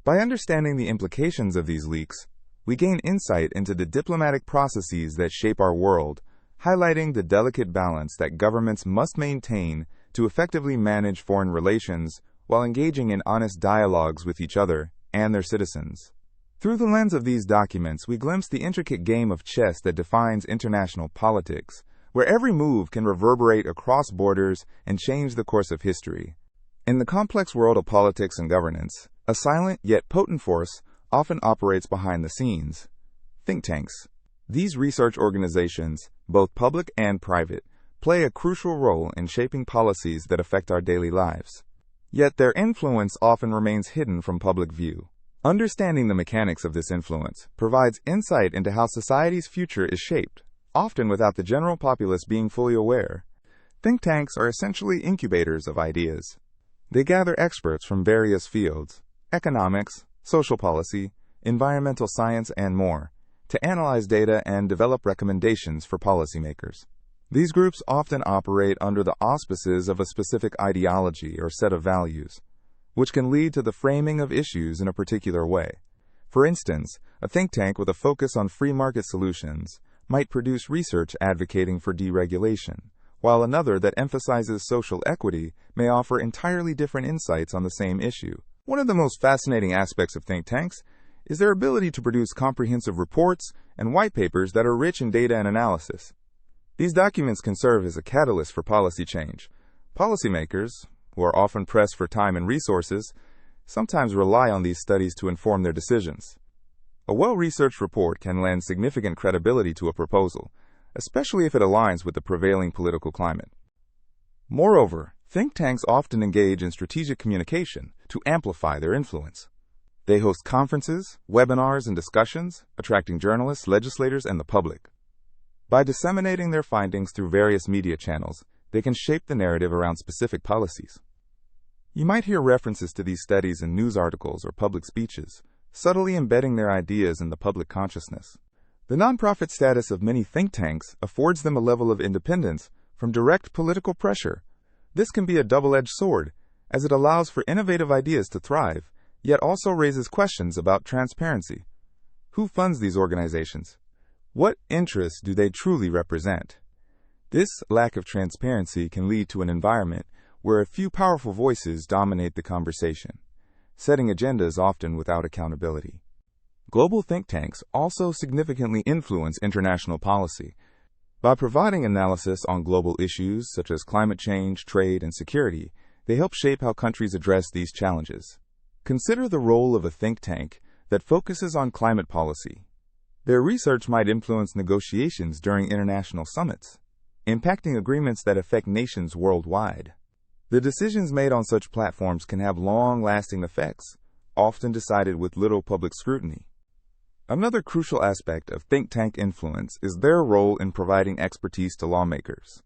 By understanding the implications of these leaks, we gain insight into the diplomatic processes that shape our world, highlighting the delicate balance that governments must maintain to effectively manage foreign relations while engaging in honest dialogues with each other and their citizens. Through the lens of these documents, we glimpse the intricate game of chess that defines international politics, where every move can reverberate across borders and change the course of history. In the complex world of politics and governance, a silent yet potent force often operates behind the scenes. Think tanks. These research organizations, both public and private, play a crucial role in shaping policies that affect our daily lives. Yet their influence often remains hidden from public view. Understanding the mechanics of this influence provides insight into how society's future is shaped, often without the general populace being fully aware. Think tanks are essentially incubators of ideas. They gather experts from various fields, economics, social policy, environmental science, and more, to analyze data and develop recommendations for policymakers. These groups often operate under the auspices of a specific ideology or set of values, which can lead to the framing of issues in a particular way. For instance, a think tank with a focus on free market solutions might produce research advocating for deregulation, while another that emphasizes social equity may offer entirely different insights on the same issue. One of the most fascinating aspects of think tanks is their ability to produce comprehensive reports and white papers that are rich in data and analysis. These documents can serve as a catalyst for policy change. Policymakers, who are often pressed for time and resources, sometimes rely on these studies to inform their decisions. A well-researched report can lend significant credibility to a proposal, especially if it aligns with the prevailing political climate. Moreover, think tanks often engage in strategic communication to amplify their influence. They host conferences, webinars, and discussions, attracting journalists, legislators, and the public. By disseminating their findings through various media channels, they can shape the narrative around specific policies. You might hear references to these studies in news articles or public speeches, subtly embedding their ideas in the public consciousness. The nonprofit status of many think tanks affords them a level of independence from direct political pressure. This can be a double-edged sword, as it allows for innovative ideas to thrive, yet also raises questions about transparency. Who funds these organizations? What interests do they truly represent? This lack of transparency can lead to an environment where a few powerful voices dominate the conversation, setting agendas often without accountability. Global think tanks also significantly influence international policy. By providing analysis on global issues such as climate change, trade, and security, they help shape how countries address these challenges. Consider the role of a think tank that focuses on climate policy. Their research might influence negotiations during international summits, impacting agreements that affect nations worldwide. The decisions made on such platforms can have long-lasting effects, often decided with little public scrutiny. Another crucial aspect of think tank influence is their role in providing expertise to lawmakers.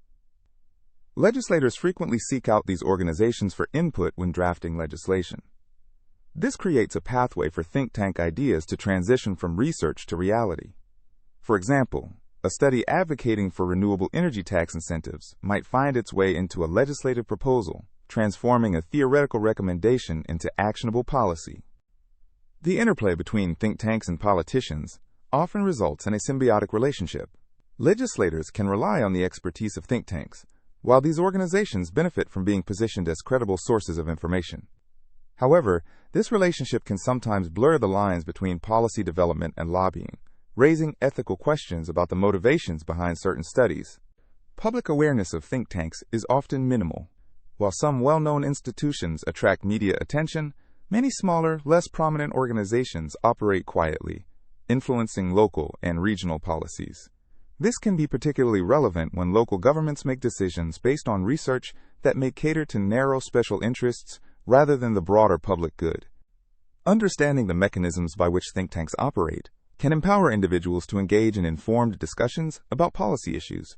Legislators frequently seek out these organizations for input when drafting legislation. This creates a pathway for think tank ideas to transition from research to reality. For example, a study advocating for renewable energy tax incentives might find its way into a legislative proposal, transforming a theoretical recommendation into actionable policy. The interplay between think tanks and politicians often results in a symbiotic relationship. Legislators can rely on the expertise of think tanks, while these organizations benefit from being positioned as credible sources of information. However, this relationship can sometimes blur the lines between policy development and lobbying, raising ethical questions about the motivations behind certain studies. Public awareness of think tanks is often minimal. While some well-known institutions attract media attention, many smaller, less prominent organizations operate quietly, influencing local and regional policies. This can be particularly relevant when local governments make decisions based on research that may cater to narrow special interests rather than the broader public good. Understanding the mechanisms by which think tanks operate can empower individuals to engage in informed discussions about policy issues.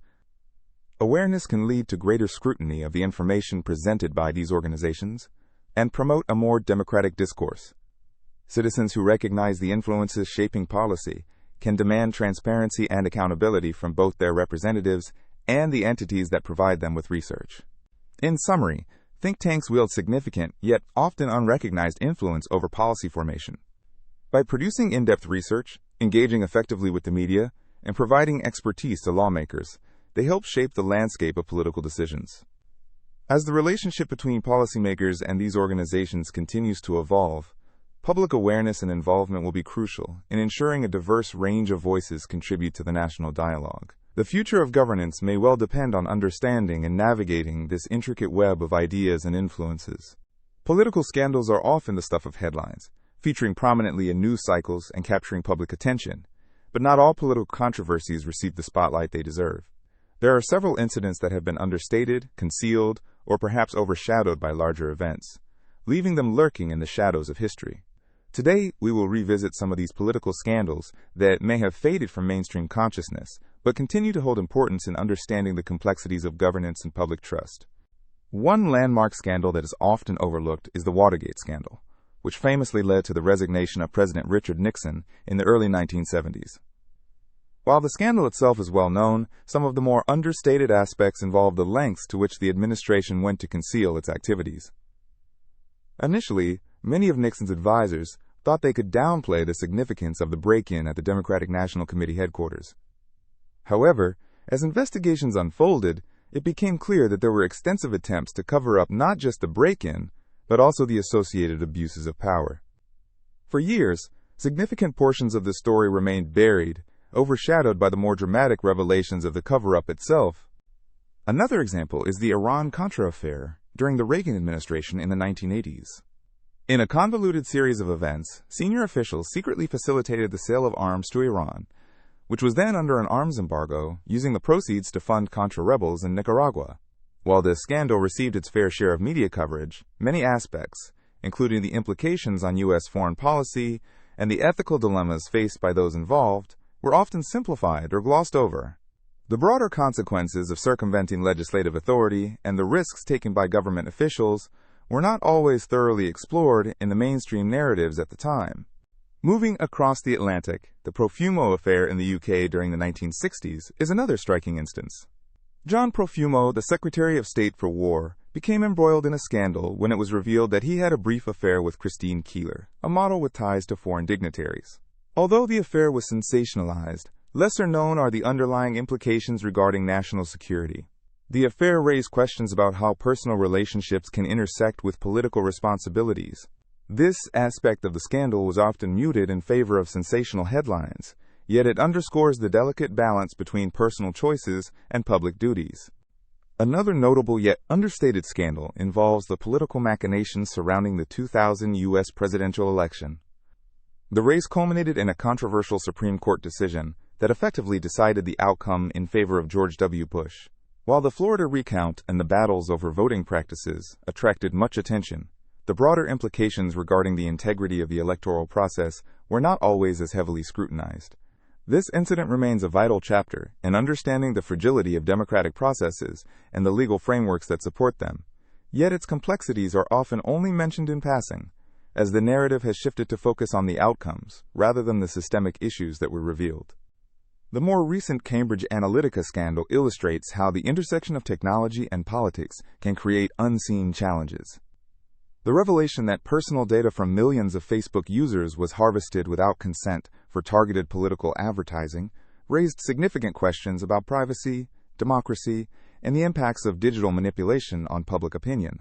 Awareness can lead to greater scrutiny of the information presented by these organizations and promote a more democratic discourse. Citizens who recognize the influences shaping policy can demand transparency and accountability from both their representatives and the entities that provide them with research. In summary, think tanks wield significant, yet often unrecognized influence over policy formation. By producing in-depth research, engaging effectively with the media, and providing expertise to lawmakers, they help shape the landscape of political decisions. As the relationship between policymakers and these organizations continues to evolve, public awareness and involvement will be crucial in ensuring a diverse range of voices contribute to the national dialogue. The future of governance may well depend on understanding and navigating this intricate web of ideas and influences. Political scandals are often the stuff of headlines, featuring prominently in news cycles and capturing public attention. But not all political controversies receive the spotlight they deserve. There are several incidents that have been understated, concealed, or perhaps overshadowed by larger events, leaving them lurking in the shadows of history. Today, we will revisit some of these political scandals that may have faded from mainstream consciousness, but continue to hold importance in understanding the complexities of governance and public trust. One landmark scandal that is often overlooked is the Watergate scandal, which famously led to the resignation of President Richard Nixon in the early 1970s. While the scandal itself is well known, some of the more understated aspects involve the lengths to which the administration went to conceal its activities. Initially, many of Nixon's advisors thought they could downplay the significance of the break-in at the Democratic National Committee headquarters. However, as investigations unfolded, it became clear that there were extensive attempts to cover up not just the break-in, but also the associated abuses of power. For years, significant portions of the story remained buried, overshadowed by the more dramatic revelations of the cover-up itself. Another example is the Iran-Contra affair during the Reagan administration in the 1980s. In a convoluted series of events, senior officials secretly facilitated the sale of arms to Iran, which was then under an arms embargo, using the proceeds to fund Contra rebels in Nicaragua. While this scandal received its fair share of media coverage, many aspects, including the implications on U.S. foreign policy and the ethical dilemmas faced by those involved, were often simplified or glossed over. The broader consequences of circumventing legislative authority and the risks taken by government officials were not always thoroughly explored in the mainstream narratives at the time. Moving across the Atlantic, the Profumo affair in the UK during the 1960s is another striking instance. John Profumo, the Secretary of State for War, became embroiled in a scandal when it was revealed that he had a brief affair with Christine Keeler, a model with ties to foreign dignitaries. Although the affair was sensationalized, lesser known are the underlying implications regarding national security. The affair raised questions about how personal relationships can intersect with political responsibilities. This aspect of the scandal was often muted in favor of sensational headlines, yet it underscores the delicate balance between personal choices and public duties. Another notable yet understated scandal involves the political machinations surrounding the 2000 U.S. presidential election. The race culminated in a controversial Supreme Court decision that effectively decided the outcome in favor of George W. Bush. While the Florida recount and the battles over voting practices attracted much attention, the broader implications regarding the integrity of the electoral process were not always as heavily scrutinized. This incident remains a vital chapter in understanding the fragility of democratic processes and the legal frameworks that support them, yet its complexities are often only mentioned in passing, as the narrative has shifted to focus on the outcomes rather than the systemic issues that were revealed. The more recent Cambridge Analytica scandal illustrates how the intersection of technology and politics can create unseen challenges. The revelation that personal data from millions of Facebook users was harvested without consent for targeted political advertising raised significant questions about privacy, democracy, and the impacts of digital manipulation on public opinion.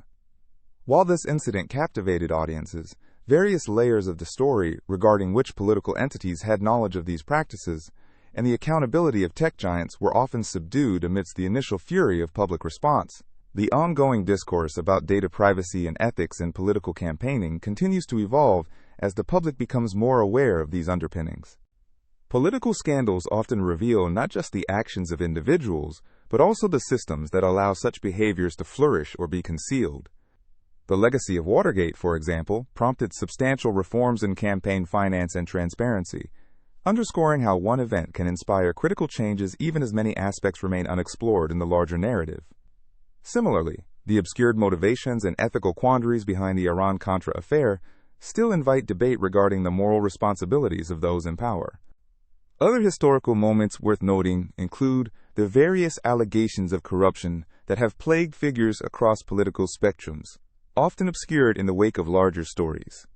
While this incident captivated audiences, various layers of the story regarding which political entities had knowledge of these practices and the accountability of tech giants were often subdued amidst the initial fury of public response. The ongoing discourse about data privacy and ethics in political campaigning continues to evolve as the public becomes more aware of these underpinnings. Political scandals often reveal not just the actions of individuals, but also the systems that allow such behaviors to flourish or be concealed. The legacy of Watergate, for example, prompted substantial reforms in campaign finance and transparency, underscoring how one event can inspire critical changes even as many aspects remain unexplored in the larger narrative. Similarly, the obscured motivations and ethical quandaries behind the Iran-Contra affair still invite debate regarding the moral responsibilities of those in power. Other historical moments worth noting include the various allegations of corruption that have plagued figures across political spectrums, often obscured in the wake of larger stories.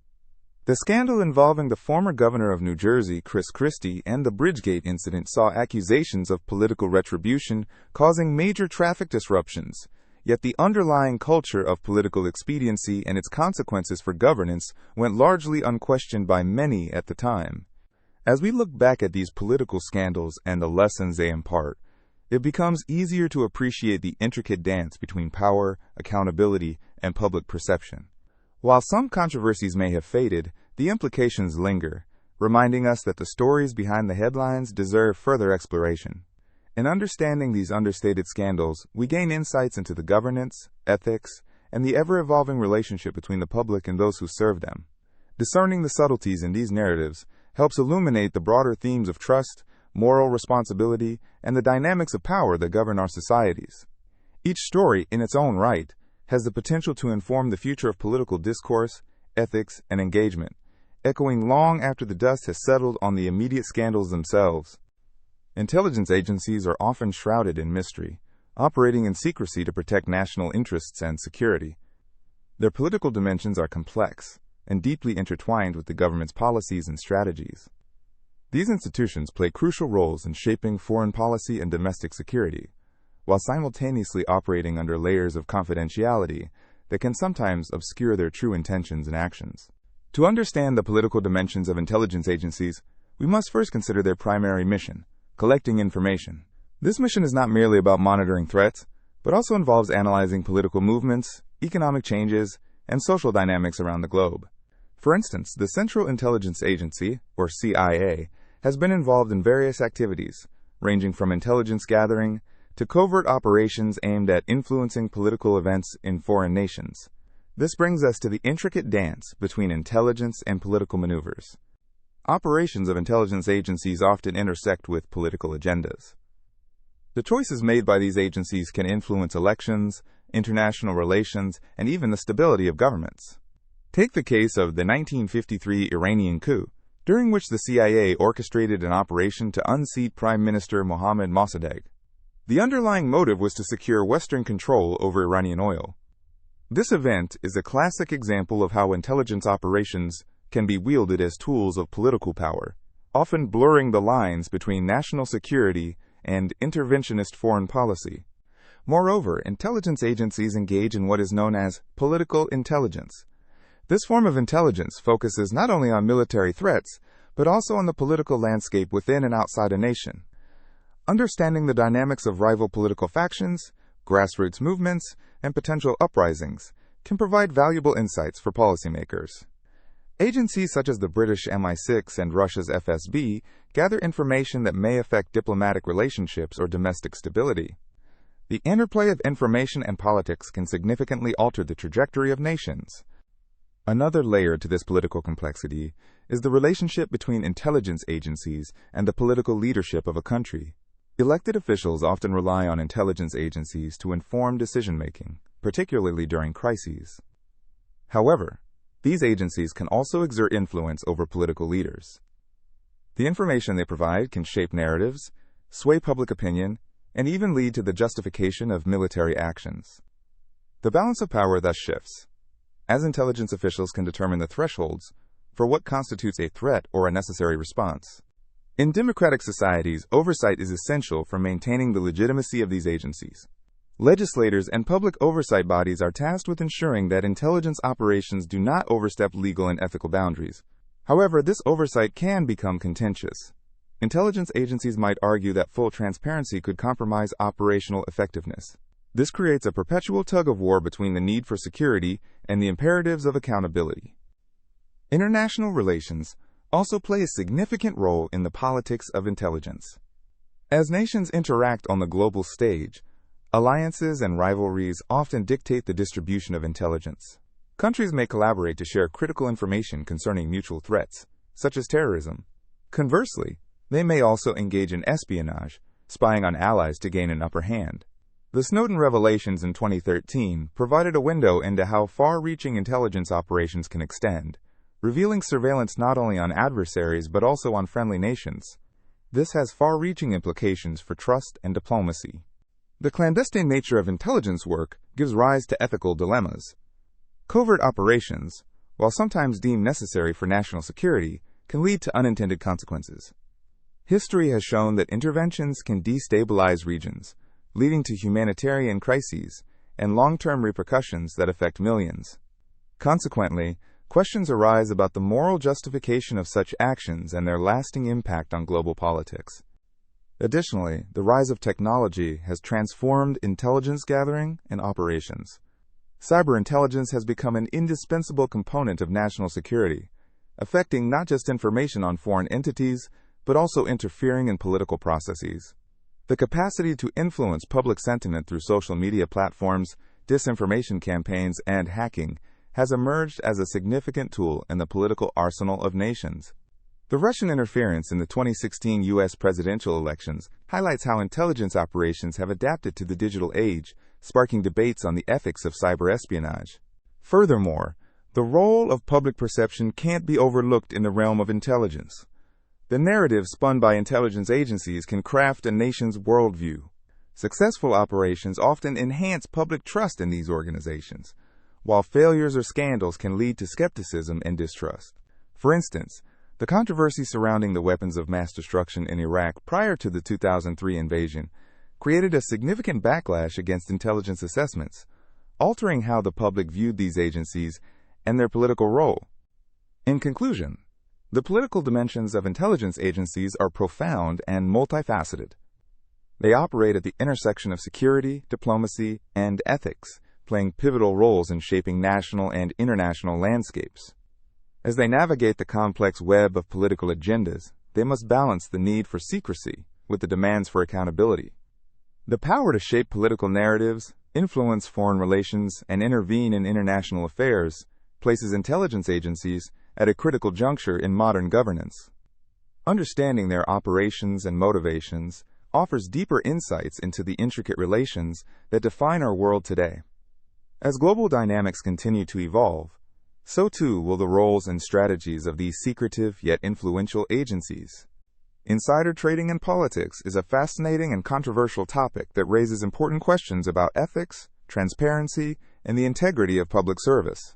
The scandal involving the former governor of New Jersey, Chris Christie, and the Bridgegate incident saw accusations of political retribution causing major traffic disruptions, yet the underlying culture of political expediency and its consequences for governance went largely unquestioned by many at the time. As we look back at these political scandals and the lessons they impart, it becomes easier to appreciate the intricate dance between power, accountability, and public perception. While some controversies may have faded, the implications linger, reminding us that the stories behind the headlines deserve further exploration. In understanding these understated scandals, we gain insights into the governance, ethics, and the ever-evolving relationship between the public and those who serve them. Discerning the subtleties in these narratives helps illuminate the broader themes of trust, moral responsibility, and the dynamics of power that govern our societies. Each story, in its own right, has the potential to inform the future of political discourse, ethics, and engagement, echoing long after the dust has settled on the immediate scandals themselves. Intelligence agencies are often shrouded in mystery, operating in secrecy to protect national interests and security. Their political dimensions are complex and deeply intertwined with the government's policies and strategies. These institutions play crucial roles in shaping foreign policy and domestic security, while simultaneously operating under layers of confidentiality that can sometimes obscure their true intentions and actions. To understand the political dimensions of intelligence agencies, we must first consider their primary mission: collecting information. This mission is not merely about monitoring threats, but also involves analyzing political movements, economic changes, and social dynamics around the globe. For instance, the Central Intelligence Agency, or CIA, has been involved in various activities, ranging from intelligence gathering to covert operations aimed at influencing political events in foreign nations. This brings us to the intricate dance between intelligence and political maneuvers. Operations of intelligence agencies often intersect with political agendas. The choices made by these agencies can influence elections, international relations, and even the stability of governments. Take the case of the 1953 Iranian coup, during which the CIA orchestrated an operation to unseat Prime Minister Mohammad Mossadegh. The underlying motive was to secure Western control over Iranian oil. This event is a classic example of how intelligence operations can be wielded as tools of political power, often blurring the lines between national security and interventionist foreign policy. Moreover, intelligence agencies engage in what is known as political intelligence. This form of intelligence focuses not only on military threats, but also on the political landscape within and outside a nation. Understanding the dynamics of rival political factions, grassroots movements, and potential uprisings can provide valuable insights for policymakers. Agencies such as the British MI6 and Russia's FSB gather information that may affect diplomatic relationships or domestic stability. The interplay of information and politics can significantly alter the trajectory of nations. Another layer to this political complexity is the relationship between intelligence agencies and the political leadership of a country. Elected officials often rely on intelligence agencies to inform decision-making, particularly during crises. However, these agencies can also exert influence over political leaders. The information they provide can shape narratives, sway public opinion, and even lead to the justification of military actions. The balance of power thus shifts, as intelligence officials can determine the thresholds for what constitutes a threat or a necessary response. In democratic societies, oversight is essential for maintaining the legitimacy of these agencies. Legislators and public oversight bodies are tasked with ensuring that intelligence operations do not overstep legal and ethical boundaries. However, this oversight can become contentious. Intelligence agencies might argue that full transparency could compromise operational effectiveness. This creates a perpetual tug-of-war between the need for security and the imperatives of accountability. International relations also play a significant role in the politics of intelligence. As nations interact on the global stage, alliances and rivalries often dictate the distribution of intelligence. Countries may collaborate to share critical information concerning mutual threats, such as terrorism. Conversely, they may also engage in espionage, spying on allies to gain an upper hand. The Snowden revelations in 2013 provided a window into how far-reaching intelligence operations can extend, revealing surveillance not only on adversaries but also on friendly nations. This has far-reaching implications for trust and diplomacy. The clandestine nature of intelligence work gives rise to ethical dilemmas. Covert operations, while sometimes deemed necessary for national security, can lead to unintended consequences. History has shown that interventions can destabilize regions, leading to humanitarian crises and long-term repercussions that affect millions. Consequently, questions arise about the moral justification of such actions and their lasting impact on global politics. Additionally, the rise of technology has transformed intelligence gathering and operations. Cyber intelligence has become an indispensable component of national security, affecting not just information on foreign entities, but also interfering in political processes. The capacity to influence public sentiment through social media platforms, disinformation campaigns, and hacking has emerged as a significant tool in the political arsenal of nations. The Russian interference in the 2016 U.S. presidential elections highlights how intelligence operations have adapted to the digital age, sparking debates on the ethics of cyber espionage. Furthermore, the role of public perception can't be overlooked in the realm of intelligence. The narrative spun by intelligence agencies can craft a nation's worldview. Successful operations often enhance public trust in these organizations, while failures or scandals can lead to skepticism and distrust. For instance, the controversy surrounding the weapons of mass destruction in Iraq prior to the 2003 invasion created a significant backlash against intelligence assessments, altering how the public viewed these agencies and their political role. In conclusion, the political dimensions of intelligence agencies are profound and multifaceted. They operate at the intersection of security, diplomacy, and ethics, playing pivotal roles in shaping national and international landscapes. As they navigate the complex web of political agendas, they must balance the need for secrecy with the demands for accountability. The power to shape political narratives, influence foreign relations, and intervene in international affairs places intelligence agencies at a critical juncture in modern governance. Understanding their operations and motivations offers deeper insights into the intricate relations that define our world today. As global dynamics continue to evolve, so too will the roles and strategies of these secretive yet influential agencies. Insider trading in politics is a fascinating and controversial topic that raises important questions about ethics, transparency, and the integrity of public service.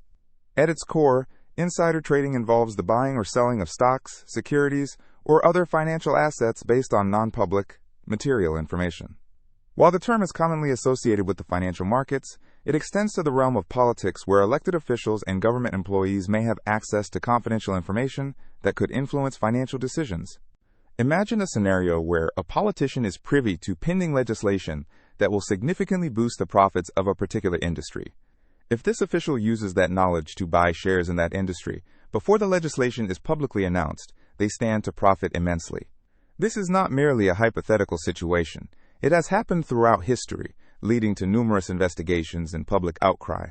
At its core, insider trading involves the buying or selling of stocks, securities, or other financial assets based on non-public, material information. While the term is commonly associated with the financial markets, it extends to the realm of politics where elected officials and government employees may have access to confidential information that could influence financial decisions. Imagine a scenario where a politician is privy to pending legislation that will significantly boost the profits of a particular industry. If this official uses that knowledge to buy shares in that industry before the legislation is publicly announced, they stand to profit immensely. This is not merely a hypothetical situation. It has happened throughout history, leading to numerous investigations and public outcry.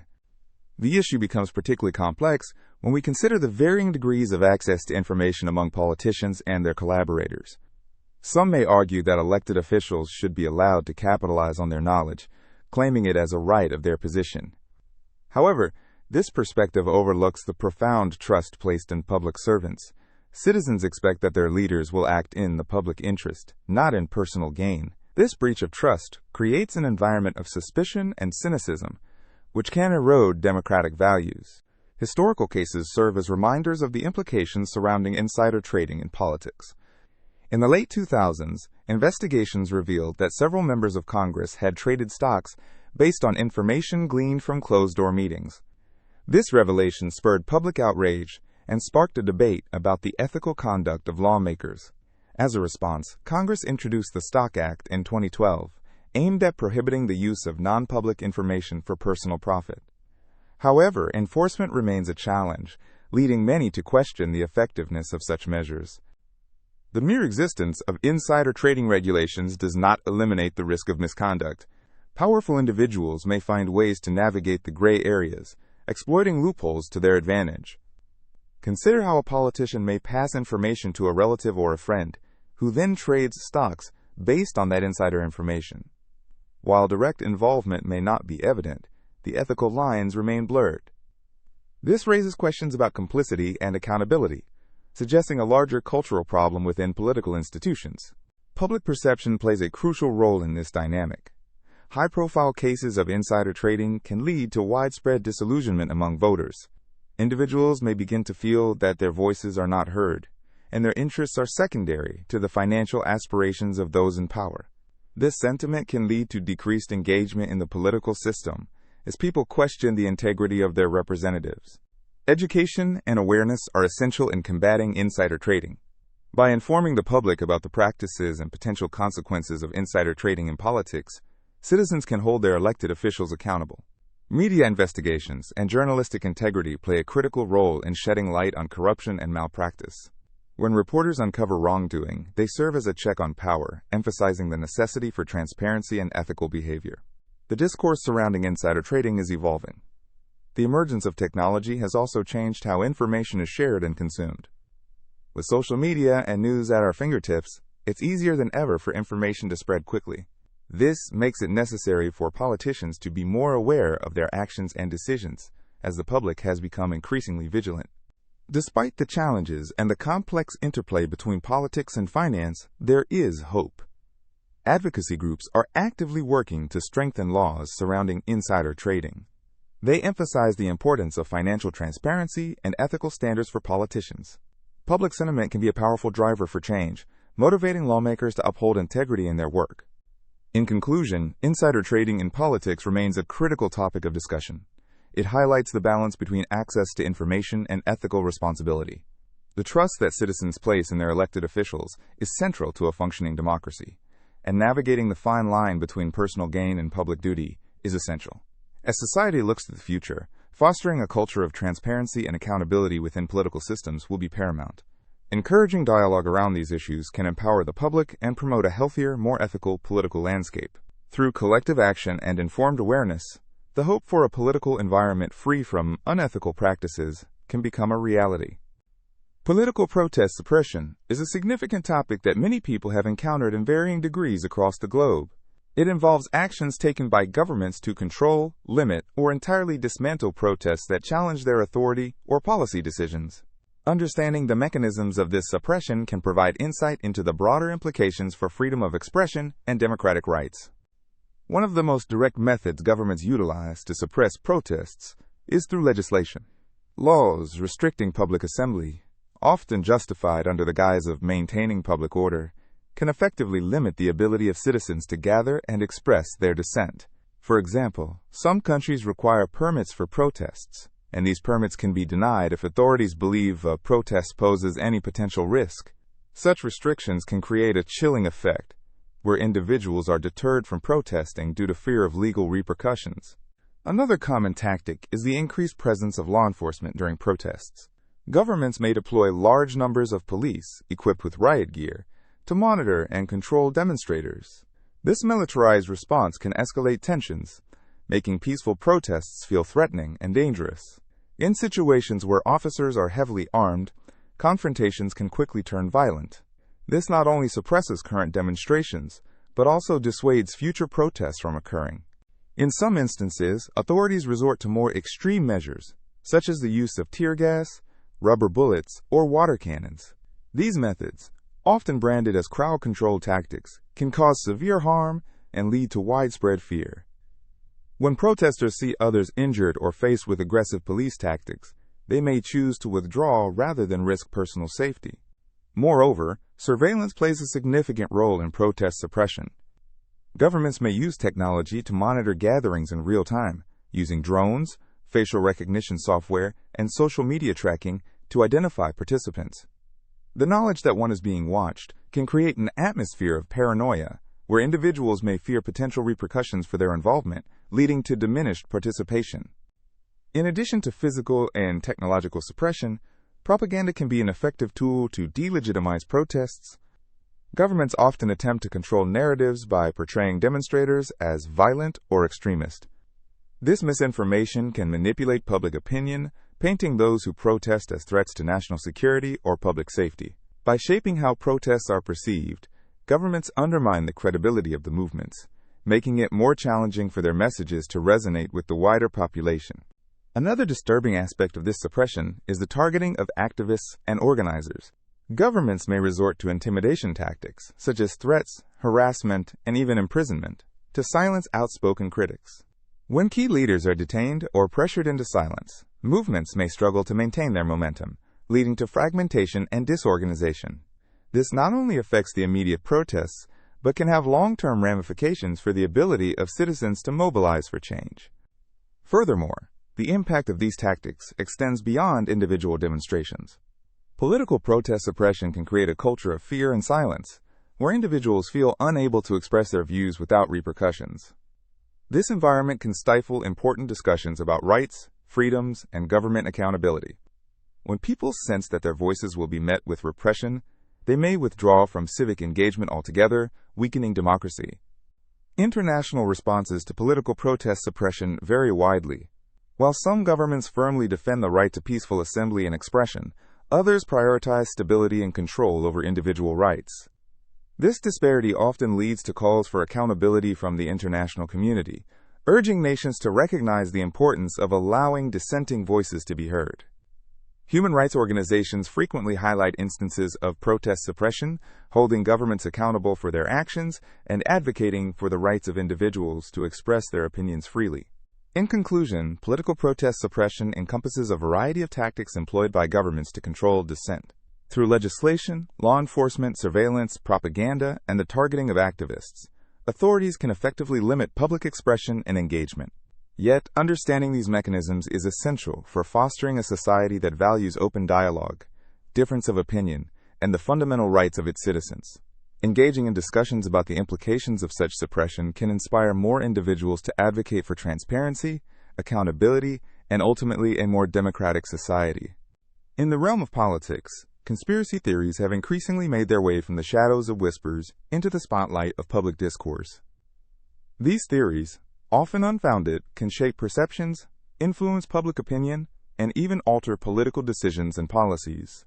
The issue becomes particularly complex when we consider the varying degrees of access to information among politicians and their collaborators. Some may argue that elected officials should be allowed to capitalize on their knowledge, claiming it as a right of their position. However, this perspective overlooks the profound trust placed in public servants. Citizens expect that their leaders will act in the public interest, not in personal gain. This breach of trust creates an environment of suspicion and cynicism, which can erode democratic values. Historical cases serve as reminders of the implications surrounding insider trading in politics. In the late 2000s, investigations revealed that several members of Congress had traded stocks based on information gleaned from closed-door meetings. This revelation spurred public outrage and sparked a debate about the ethical conduct of lawmakers. As a response, Congress introduced the Stock Act in 2012, aimed at prohibiting the use of non-public information for personal profit. However, enforcement remains a challenge, leading many to question the effectiveness of such measures. The mere existence of insider trading regulations does not eliminate the risk of misconduct. Powerful individuals may find ways to navigate the gray areas, exploiting loopholes to their advantage. Consider how a politician may pass information to a relative or a friend, who then trades stocks based on that insider information. While direct involvement may not be evident, the ethical lines remain blurred. This raises questions about complicity and accountability, suggesting a larger cultural problem within political institutions. Public perception plays a crucial role in this dynamic. High-profile cases of insider trading can lead to widespread disillusionment among voters. Individuals may begin to feel that their voices are not heard, and their interests are secondary to the financial aspirations of those in power. This sentiment can lead to decreased engagement in the political system, as people question the integrity of their representatives. Education and awareness are essential in combating insider trading. By informing the public about the practices and potential consequences of insider trading in politics, citizens can hold their elected officials accountable. Media investigations and journalistic integrity play a critical role in shedding light on corruption and malpractice. When reporters uncover wrongdoing, they serve as a check on power, emphasizing the necessity for transparency and ethical behavior. The discourse surrounding insider trading is evolving. The emergence of technology has also changed how information is shared and consumed. With social media and news at our fingertips, it's easier than ever for information to spread quickly. This makes it necessary for politicians to be more aware of their actions and decisions, as the public has become increasingly vigilant. Despite the challenges and the complex interplay between politics and finance, there is hope. Advocacy groups are actively working to strengthen laws surrounding insider trading. They emphasize the importance of financial transparency and ethical standards for politicians. Public sentiment can be a powerful driver for change, motivating lawmakers to uphold integrity in their work. In conclusion, insider trading in politics remains a critical topic of discussion. It highlights the balance between access to information and ethical responsibility. The trust that citizens place in their elected officials is central to a functioning democracy, and navigating the fine line between personal gain and public duty is essential. As society looks to the future, fostering a culture of transparency and accountability within political systems will be paramount. Encouraging dialogue around these issues can empower the public and promote a healthier, more ethical political landscape. Through collective action and informed awareness, the hope for a political environment free from unethical practices can become a reality. Political protest suppression is a significant topic that many people have encountered in varying degrees across the globe. It involves actions taken by governments to control, limit, or entirely dismantle protests that challenge their authority or policy decisions. Understanding the mechanisms of this suppression can provide insight into the broader implications for freedom of expression and democratic rights. One of the most direct methods governments utilize to suppress protests is through legislation. Laws restricting public assembly, often justified under the guise of maintaining public order, can effectively limit the ability of citizens to gather and express their dissent. For example, some countries require permits for protests, and these permits can be denied if authorities believe a protest poses any potential risk. Such restrictions can create a chilling effect, where individuals are deterred from protesting due to fear of legal repercussions. Another common tactic is the increased presence of law enforcement during protests. Governments may deploy large numbers of police, equipped with riot gear, to monitor and control demonstrators. This militarized response can escalate tensions, making peaceful protests feel threatening and dangerous. In situations where officers are heavily armed, confrontations can quickly turn violent. This not only suppresses current demonstrations, but also dissuades future protests from occurring. In some instances, authorities resort to more extreme measures, such as the use of tear gas, rubber bullets, or water cannons. These methods, often branded as crowd control tactics, can cause severe harm and lead to widespread fear. When protesters see others injured or faced with aggressive police tactics, they may choose to withdraw rather than risk personal safety. Moreover, surveillance plays a significant role in protest suppression. Governments may use technology to monitor gatherings in real time, using drones, facial recognition software, and social media tracking to identify participants. The knowledge that one is being watched can create an atmosphere of paranoia, where individuals may fear potential repercussions for their involvement, leading to diminished participation. In addition to physical and technological suppression, propaganda can be an effective tool to delegitimize protests. Governments often attempt to control narratives by portraying demonstrators as violent or extremist. This misinformation can manipulate public opinion, painting those who protest as threats to national security or public safety. By shaping how protests are perceived, governments undermine the credibility of the movements, making it more challenging for their messages to resonate with the wider population. Another disturbing aspect of this suppression is the targeting of activists and organizers. Governments may resort to intimidation tactics, such as threats, harassment, and even imprisonment, to silence outspoken critics. When key leaders are detained or pressured into silence, movements may struggle to maintain their momentum, leading to fragmentation and disorganization. This not only affects the immediate protests, but can have long-term ramifications for the ability of citizens to mobilize for change. Furthermore, the impact of these tactics extends beyond individual demonstrations. Political protest suppression can create a culture of fear and silence, where individuals feel unable to express their views without repercussions. This environment can stifle important discussions about rights, freedoms, and government accountability. When people sense that their voices will be met with repression, they may withdraw from civic engagement altogether, weakening democracy. International responses to political protest suppression vary widely. While some governments firmly defend the right to peaceful assembly and expression, others prioritize stability and control over individual rights. This disparity often leads to calls for accountability from the international community, urging nations to recognize the importance of allowing dissenting voices to be heard. Human rights organizations frequently highlight instances of protest suppression, holding governments accountable for their actions, and advocating for the rights of individuals to express their opinions freely. In conclusion, political protest suppression encompasses a variety of tactics employed by governments to control dissent. Through legislation, law enforcement, surveillance, propaganda, and the targeting of activists, authorities can effectively limit public expression and engagement. Yet, understanding these mechanisms is essential for fostering a society that values open dialogue, difference of opinion, and the fundamental rights of its citizens. Engaging in discussions about the implications of such suppression can inspire more individuals to advocate for transparency, accountability, and ultimately a more democratic society. In the realm of politics, conspiracy theories have increasingly made their way from the shadows of whispers into the spotlight of public discourse. These theories, often unfounded, can shape perceptions, influence public opinion, and even alter political decisions and policies.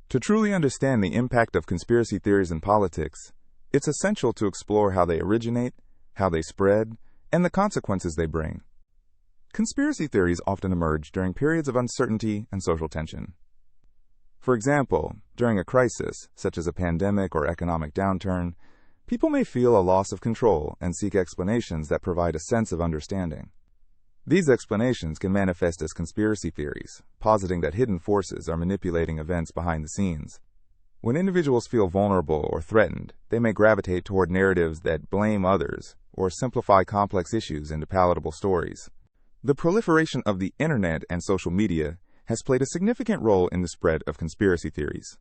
To truly understand the impact of conspiracy theories in politics, it's essential to explore how they originate, how they spread, and the consequences they bring. Conspiracy theories often emerge during periods of uncertainty and social tension. For example, during a crisis, such as a pandemic or economic downturn, people may feel a loss of control and seek explanations that provide a sense of understanding. These explanations can manifest as conspiracy theories, positing that hidden forces are manipulating events behind the scenes. When individuals feel vulnerable or threatened, they may gravitate toward narratives that blame others or simplify complex issues into palatable stories. The proliferation of the internet and social media has played a significant role in the spread of conspiracy theories.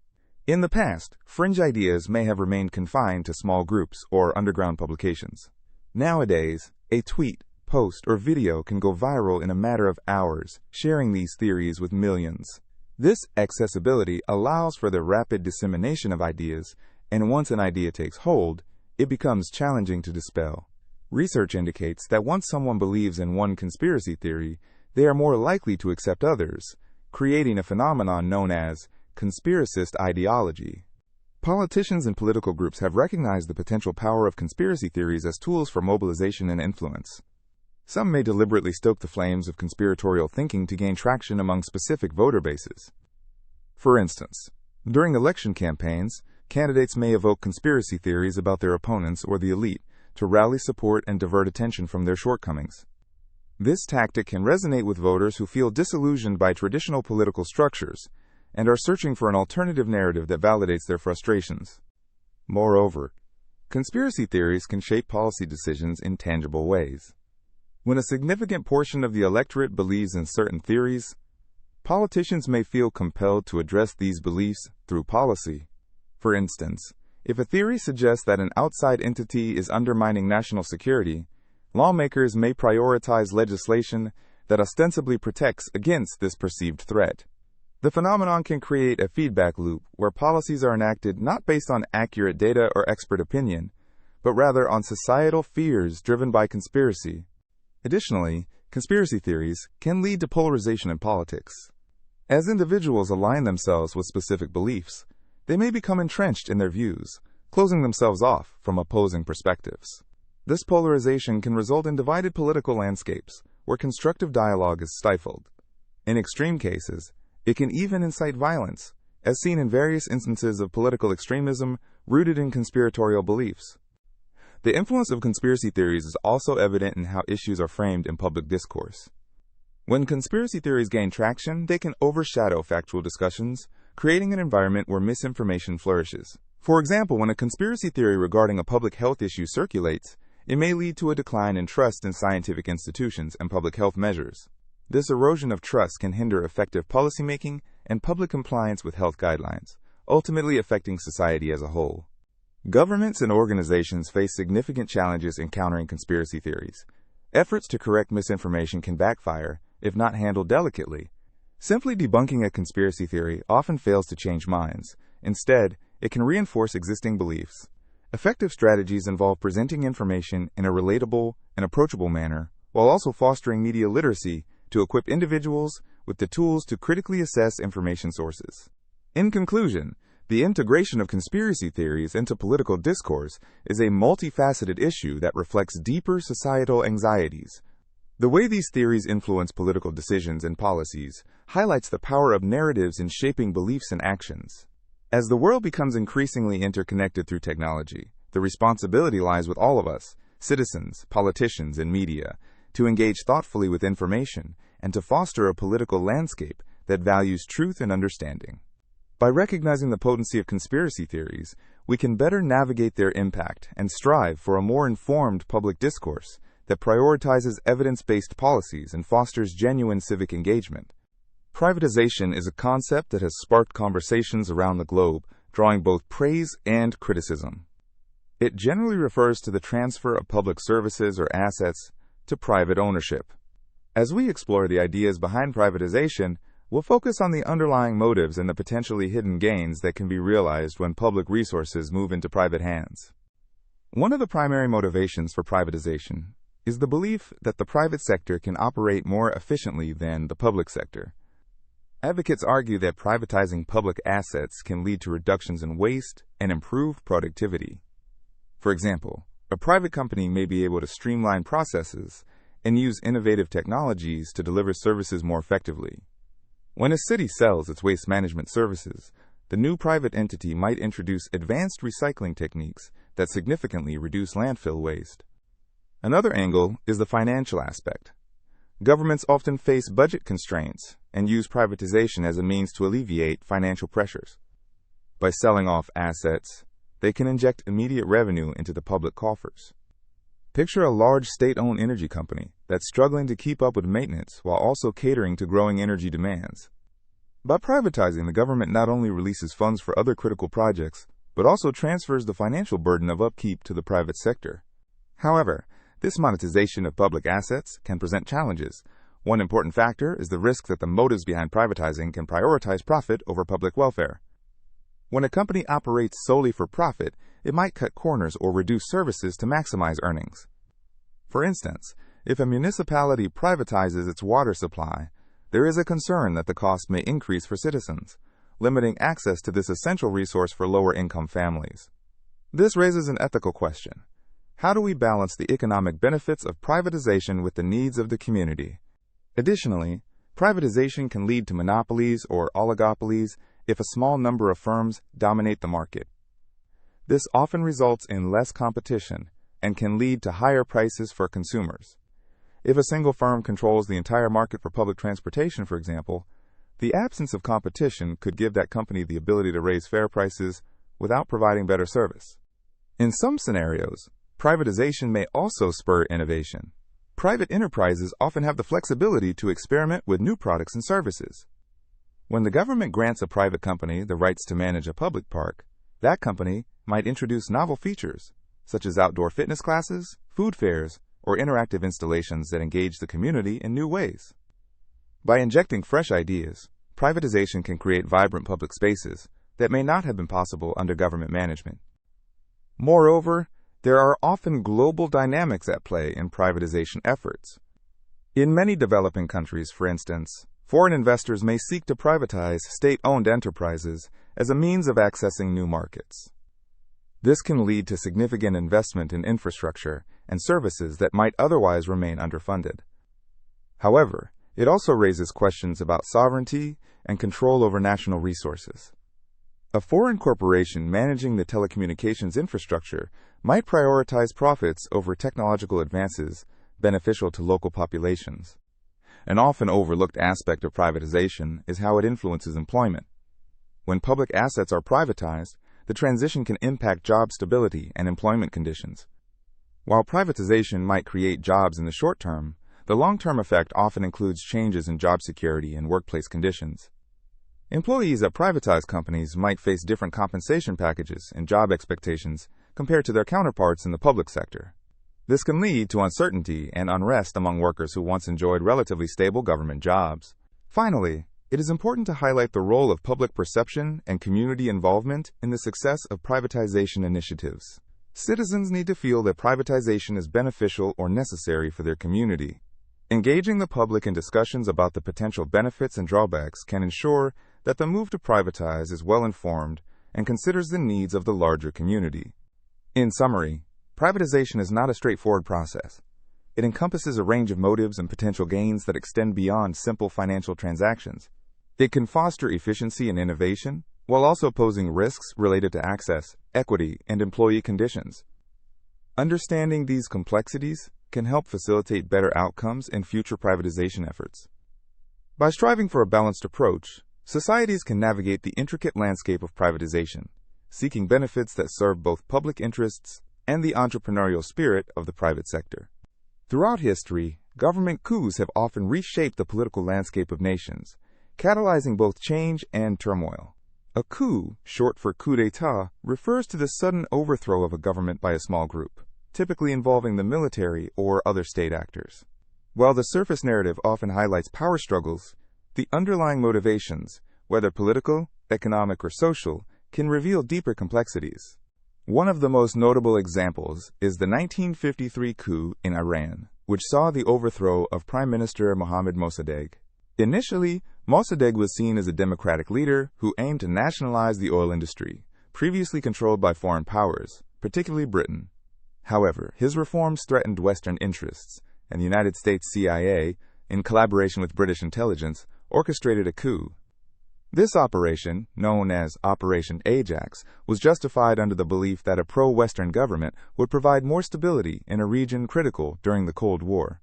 In the past, fringe ideas may have remained confined to small groups or underground publications. Nowadays, a tweet, post, or video can go viral in a matter of hours, sharing these theories with millions. This accessibility allows for the rapid dissemination of ideas, and once an idea takes hold, it becomes challenging to dispel. Research indicates that once someone believes in one conspiracy theory, they are more likely to accept others, creating a phenomenon known as conspiracist ideology. Politicians and political groups have recognized the potential power of conspiracy theories as tools for mobilization and influence. Some may deliberately stoke the flames of conspiratorial thinking to gain traction among specific voter bases. For instance, during election campaigns, candidates may evoke conspiracy theories about their opponents or the elite to rally support and divert attention from their shortcomings. This tactic can resonate with voters who feel disillusioned by traditional political structures and are searching for an alternative narrative that validates their frustrations. Moreover, conspiracy theories can shape policy decisions in tangible ways. When a significant portion of the electorate believes in certain theories, politicians may feel compelled to address these beliefs through policy. For instance, if a theory suggests that an outside entity is undermining national security, lawmakers may prioritize legislation that ostensibly protects against this perceived threat. The phenomenon can create a feedback loop where policies are enacted not based on accurate data or expert opinion, but rather on societal fears driven by conspiracy. Additionally, conspiracy theories can lead to polarization in politics. As individuals align themselves with specific beliefs, they may become entrenched in their views, closing themselves off from opposing perspectives. This polarization can result in divided political landscapes, where constructive dialogue is stifled. In extreme cases, it can even incite violence, as seen in various instances of political extremism rooted in conspiratorial beliefs. The influence of conspiracy theories is also evident in how issues are framed in public discourse. When conspiracy theories gain traction, they can overshadow factual discussions, creating an environment where misinformation flourishes. For example, when a conspiracy theory regarding a public health issue circulates, it may lead to a decline in trust in scientific institutions and public health measures. This erosion of trust can hinder effective policymaking and public compliance with health guidelines, ultimately affecting society as a whole. Governments and organizations face significant challenges in countering conspiracy theories. Efforts to correct misinformation can backfire if not handled delicately. Simply debunking a conspiracy theory often fails to change minds. Instead, it can reinforce existing beliefs. Effective strategies involve presenting information in a relatable and approachable manner, while also fostering media literacy to equip individuals with the tools to critically assess information sources. In conclusion, the integration of conspiracy theories into political discourse is a multifaceted issue that reflects deeper societal anxieties. The way these theories influence political decisions and policies highlights the power of narratives in shaping beliefs and actions. As the world becomes increasingly interconnected through technology, the responsibility lies with all of us, citizens, politicians, and media, to engage thoughtfully with information and to foster a political landscape that values truth and understanding. By recognizing the potency of conspiracy theories, we can better navigate their impact and strive for a more informed public discourse that prioritizes evidence-based policies and fosters genuine civic engagement. Privatization is a concept that has sparked conversations around the globe, drawing both praise and criticism. It generally refers to the transfer of public services or assets to private ownership. As we explore the ideas behind privatization, we'll focus on the underlying motives and the potentially hidden gains that can be realized when public resources move into private hands. One of the primary motivations for privatization is the belief that the private sector can operate more efficiently than the public sector. Advocates argue that privatizing public assets can lead to reductions in waste and improve productivity. For example, a private company may be able to streamline processes and use innovative technologies to deliver services more effectively. When a city sells its waste management services, the new private entity might introduce advanced recycling techniques that significantly reduce landfill waste. Another angle is the financial aspect. Governments often face budget constraints and use privatization as a means to alleviate financial pressures. By selling off assets, they can inject immediate revenue into the public coffers. Picture a large state-owned energy company that's struggling to keep up with maintenance while also catering to growing energy demands. By privatizing, the government not only releases funds for other critical projects, but also transfers the financial burden of upkeep to the private sector. However, this monetization of public assets can present challenges. One important factor is the risk that the motives behind privatizing can prioritize profit over public welfare. When a company operates solely for profit, it might cut corners or reduce services to maximize earnings. For instance, if a municipality privatizes its water supply, there is a concern that the cost may increase for citizens, limiting access to this essential resource for lower-income families. This raises an ethical question. How do we balance the economic benefits of privatization with the needs of the community? Additionally, privatization can lead to monopolies or oligopolies if a small number of firms dominate the market. This often results in less competition and can lead to higher prices for consumers. If a single firm controls the entire market for public transportation, for example, the absence of competition could give that company the ability to raise fare prices without providing better service. In some scenarios, privatization may also spur innovation. Private enterprises often have the flexibility to experiment with new products and services. When the government grants a private company the rights to manage a public park, that company might introduce novel features, such as outdoor fitness classes, food fairs, or interactive installations that engage the community in new ways. By injecting fresh ideas, privatization can create vibrant public spaces that may not have been possible under government management. Moreover, there are often global dynamics at play in privatization efforts. In many developing countries, for instance, foreign investors may seek to privatize state-owned enterprises as a means of accessing new markets. This can lead to significant investment in infrastructure and services that might otherwise remain underfunded. However, it also raises questions about sovereignty and control over national resources. A foreign corporation managing the telecommunications infrastructure might prioritize profits over technological advances beneficial to local populations. An often overlooked aspect of privatization is how it influences employment. When public assets are privatized, the transition can impact job stability and employment conditions. While privatization might create jobs in the short term, the long-term effect often includes changes in job security and workplace conditions. Employees at privatized companies might face different compensation packages and job expectations compared to their counterparts in the public sector. This can lead to uncertainty and unrest among workers who once enjoyed relatively stable government jobs. Finally, it is important to highlight the role of public perception and community involvement in the success of privatization initiatives. Citizens need to feel that privatization is beneficial or necessary for their community. Engaging the public in discussions about the potential benefits and drawbacks can ensure that the move to privatize is well informed and considers the needs of the larger community. In summary, privatization is not a straightforward process. It encompasses a range of motives and potential gains that extend beyond simple financial transactions. It can foster efficiency and innovation, while also posing risks related to access, equity, and employee conditions. Understanding these complexities can help facilitate better outcomes in future privatization efforts. By striving for a balanced approach, societies can navigate the intricate landscape of privatization, seeking benefits that serve both public interests and the entrepreneurial spirit of the private sector. Throughout history, government coups have often reshaped the political landscape of nations, catalyzing both change and turmoil. A coup, short for coup d'état, refers to the sudden overthrow of a government by a small group, typically involving the military or other state actors. While the surface narrative often highlights power struggles, the underlying motivations, whether political, economic, or social, can reveal deeper complexities. One of the most notable examples is the 1953 coup in Iran, which saw the overthrow of Prime Minister Mohammad Mossadegh. Initially, Mossadegh was seen as a democratic leader who aimed to nationalize the oil industry, previously controlled by foreign powers, particularly Britain. However, his reforms threatened Western interests, and the United States CIA, in collaboration with British intelligence, orchestrated a coup. This operation, known as Operation Ajax, was justified under the belief that a pro-Western government would provide more stability in a region critical during the Cold War.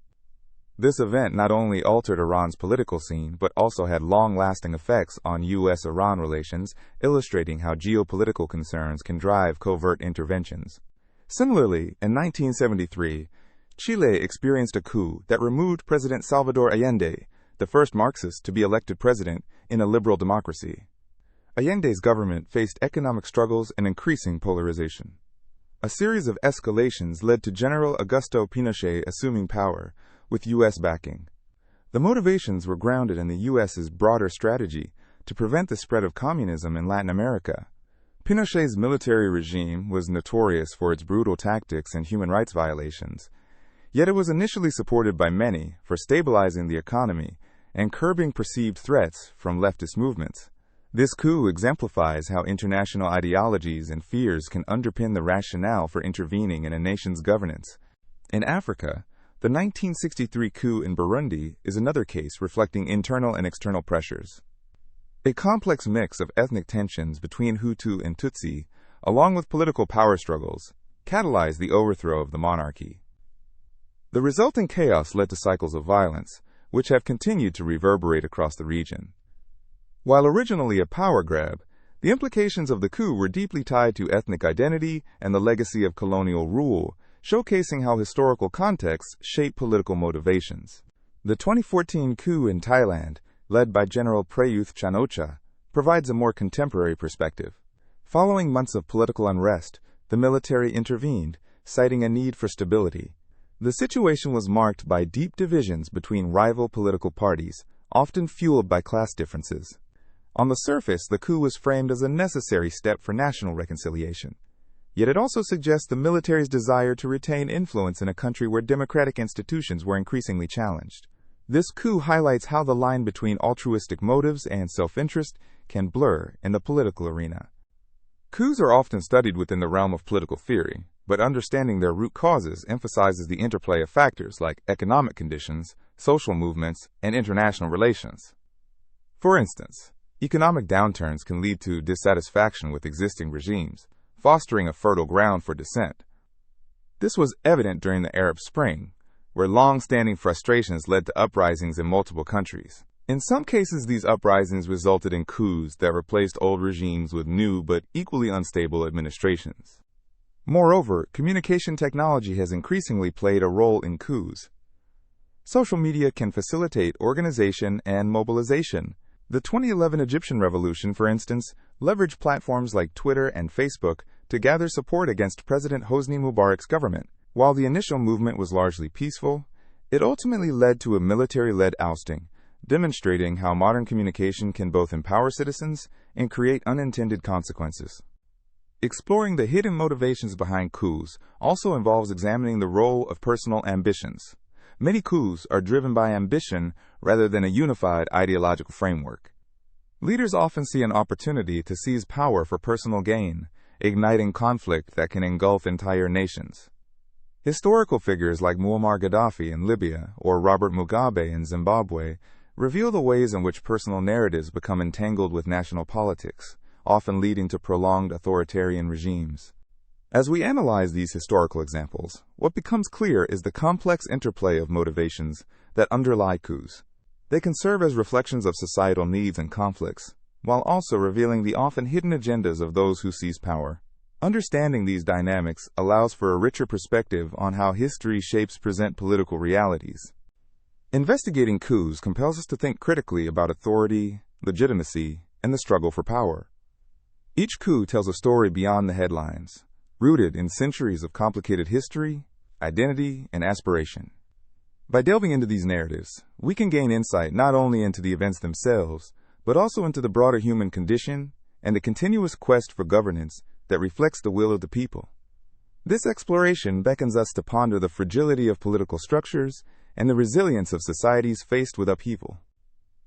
This event not only altered Iran's political scene, but also had long-lasting effects on U.S.-Iran relations, illustrating how geopolitical concerns can drive covert interventions. Similarly, in 1973, Chile experienced a coup that removed President Salvador Allende, the first Marxist to be elected president in a liberal democracy. Allende's government faced economic struggles and increasing polarization. A series of escalations led to General Augusto Pinochet assuming power, with U.S. backing. The motivations were grounded in the U.S.'s broader strategy to prevent the spread of communism in Latin America. Pinochet's military regime was notorious for its brutal tactics and human rights violations, yet it was initially supported by many for stabilizing the economy and curbing perceived threats from leftist movements. This coup exemplifies how international ideologies and fears can underpin the rationale for intervening in a nation's governance. In Africa, the 1963 coup in Burundi is another case reflecting internal and external pressures. A complex mix of ethnic tensions between Hutu and Tutsi, along with political power struggles, catalyzed the overthrow of the monarchy. The resulting chaos led to cycles of violence, which have continued to reverberate across the region. While originally a power grab, the implications of the coup were deeply tied to ethnic identity and the legacy of colonial rule, showcasing how historical contexts shape political motivations. The 2014 coup in Thailand, led by General Prayuth Chan-o-cha, provides a more contemporary perspective. Following months of political unrest, the military intervened, citing a need for stability. The situation was marked by deep divisions between rival political parties, often fueled by class differences. On the surface, the coup was framed as a necessary step for national reconciliation. Yet it also suggests the military's desire to retain influence in a country where democratic institutions were increasingly challenged. This coup highlights how the line between altruistic motives and self-interest can blur in the political arena. Coups are often studied within the realm of political theory, but understanding their root causes emphasizes the interplay of factors like economic conditions, social movements, and international relations. For instance, economic downturns can lead to dissatisfaction with existing regimes, fostering a fertile ground for dissent. This was evident during the Arab Spring, where long-standing frustrations led to uprisings in multiple countries. In some cases, these uprisings resulted in coups that replaced old regimes with new but equally unstable administrations. Moreover, communication technology has increasingly played a role in coups. Social media can facilitate organization and mobilization. The 2011 Egyptian revolution, for instance, leveraged platforms like Twitter and Facebook to gather support against President Hosni Mubarak's government. While the initial movement was largely peaceful, it ultimately led to a military-led ousting, demonstrating how modern communication can both empower citizens and create unintended consequences. Exploring the hidden motivations behind coups also involves examining the role of personal ambitions. Many coups are driven by ambition rather than a unified ideological framework. Leaders often see an opportunity to seize power for personal gain, igniting conflict that can engulf entire nations. Historical figures like Muammar Gaddafi in Libya or Robert Mugabe in Zimbabwe reveal the ways in which personal narratives become entangled with national politics, often leading to prolonged authoritarian regimes. As we analyze these historical examples, what becomes clear is the complex interplay of motivations that underlie coups. They can serve as reflections of societal needs and conflicts, while also revealing the often hidden agendas of those who seize power. Understanding these dynamics allows for a richer perspective on how history shapes present political realities. Investigating coups compels us to think critically about authority, legitimacy, and the struggle for power. Each coup tells a story beyond the headlines, rooted in centuries of complicated history, identity, and aspiration. By delving into these narratives, we can gain insight not only into the events themselves, but also into the broader human condition and the continuous quest for governance that reflects the will of the people. This exploration beckons us to ponder the fragility of political structures and the resilience of societies faced with upheaval.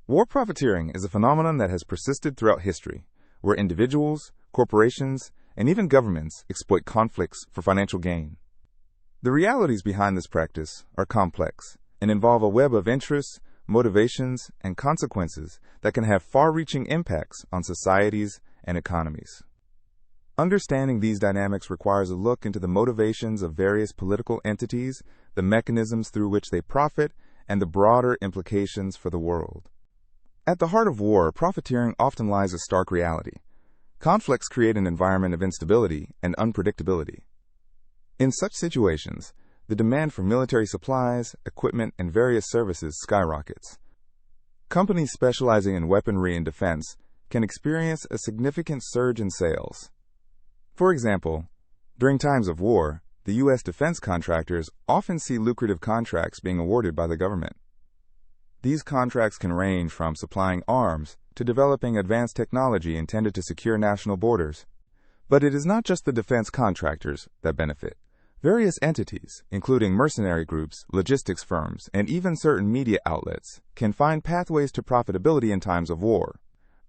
War profiteering is a phenomenon that has persisted throughout history, where individuals, corporations, and even governments exploit conflicts for financial gain. The realities behind this practice are complex and involve a web of interests, motivations, and consequences that can have far-reaching impacts on societies and economies. Understanding these dynamics requires a look into the motivations of various political entities, the mechanisms through which they profit, and the broader implications for the world. At the heart of war, profiteering often lies a stark reality. Conflicts create an environment of instability and unpredictability. In such situations, the demand for military supplies, equipment, and various services skyrockets. Companies specializing in weaponry and defense can experience a significant surge in sales. For example, during times of war, the U.S. defense contractors often see lucrative contracts being awarded by the government. These contracts can range from supplying arms to developing advanced technology intended to secure national borders. But it is not just the defense contractors that benefit. Various entities, including mercenary groups, logistics firms, and even certain media outlets, can find pathways to profitability in times of war.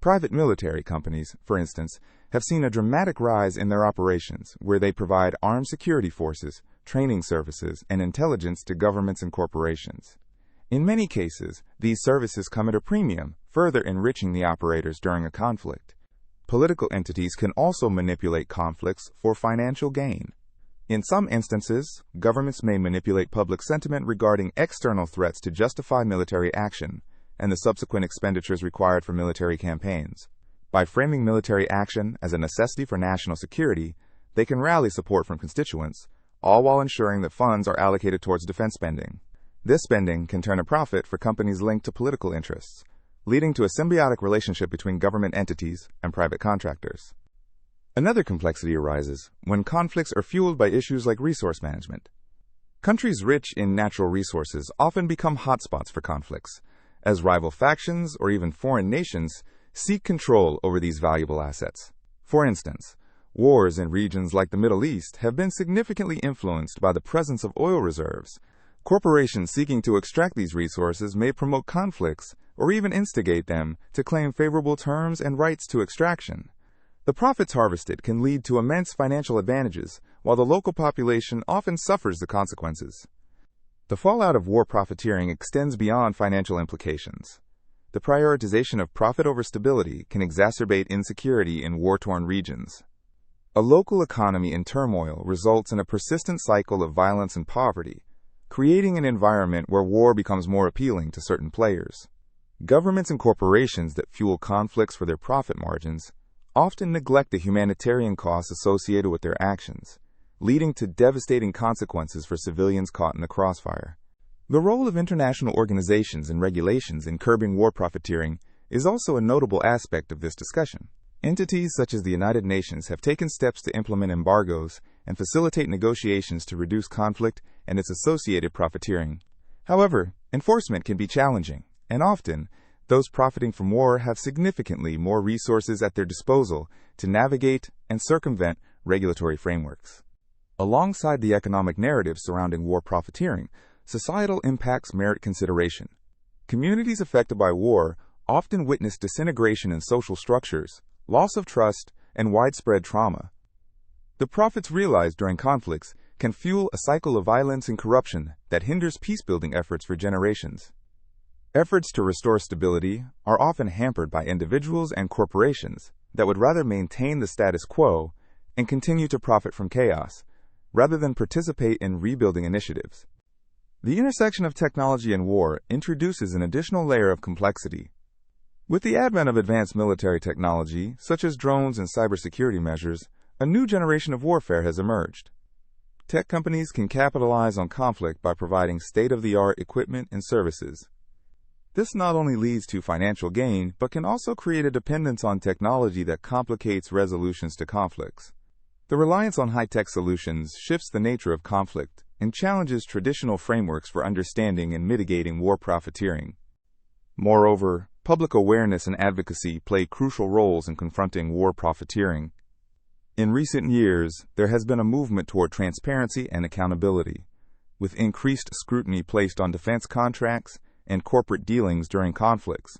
Private military companies, for instance, have seen a dramatic rise in their operations, where they provide armed security forces, training services, and intelligence to governments and corporations. In many cases, these services come at a premium, further enriching the operators during a conflict. Political entities can also manipulate conflicts for financial gain. In some instances, governments may manipulate public sentiment regarding external threats to justify military action and the subsequent expenditures required for military campaigns. By framing military action as a necessity for national security, they can rally support from constituents, all while ensuring that funds are allocated towards defense spending. This spending can turn a profit for companies linked to political interests, leading to a symbiotic relationship between government entities and private contractors. Another complexity arises when conflicts are fueled by issues like resource management. Countries rich in natural resources often become hotspots for conflicts, as rival factions or even foreign nations seek control over these valuable assets. For instance, wars in regions like the Middle East have been significantly influenced by the presence of oil reserves. Corporations seeking to extract these resources may promote conflicts or even instigate them to claim favorable terms and rights to extraction. The profits harvested can lead to immense financial advantages, while the local population often suffers the consequences. The fallout of war profiteering extends beyond financial implications. The prioritization of profit over stability can exacerbate insecurity in war-torn regions. A local economy in turmoil results in a persistent cycle of violence and poverty, creating an environment where war becomes more appealing to certain players. Governments and corporations that fuel conflicts for their profit margins often neglect the humanitarian costs associated with their actions, leading to devastating consequences for civilians caught in the crossfire. The role of international organizations and regulations in curbing war profiteering is also a notable aspect of this discussion. Entities such as the United Nations have taken steps to implement embargoes and facilitate negotiations to reduce conflict and its associated profiteering. However, enforcement can be challenging, and often, those profiting from war have significantly more resources at their disposal to navigate and circumvent regulatory frameworks. Alongside the economic narrative surrounding war profiteering, societal impacts merit consideration. Communities affected by war often witness disintegration in social structures, loss of trust, and widespread trauma. The profits realized during conflicts can fuel a cycle of violence and corruption that hinders peacebuilding efforts for generations. Efforts to restore stability are often hampered by individuals and corporations that would rather maintain the status quo and continue to profit from chaos, rather than participate in rebuilding initiatives. The intersection of technology and war introduces an additional layer of complexity. With the advent of advanced military technology, such as drones and cybersecurity measures, a new generation of warfare has emerged. Tech companies can capitalize on conflict by providing state-of-the-art equipment and services. This not only leads to financial gain, but can also create a dependence on technology that complicates resolutions to conflicts. The reliance on high-tech solutions shifts the nature of conflict and challenges traditional frameworks for understanding and mitigating war profiteering. Moreover, public awareness and advocacy play crucial roles in confronting war profiteering. In recent years, there has been a movement toward transparency and accountability, with increased scrutiny placed on defense contracts and corporate dealings during conflicts.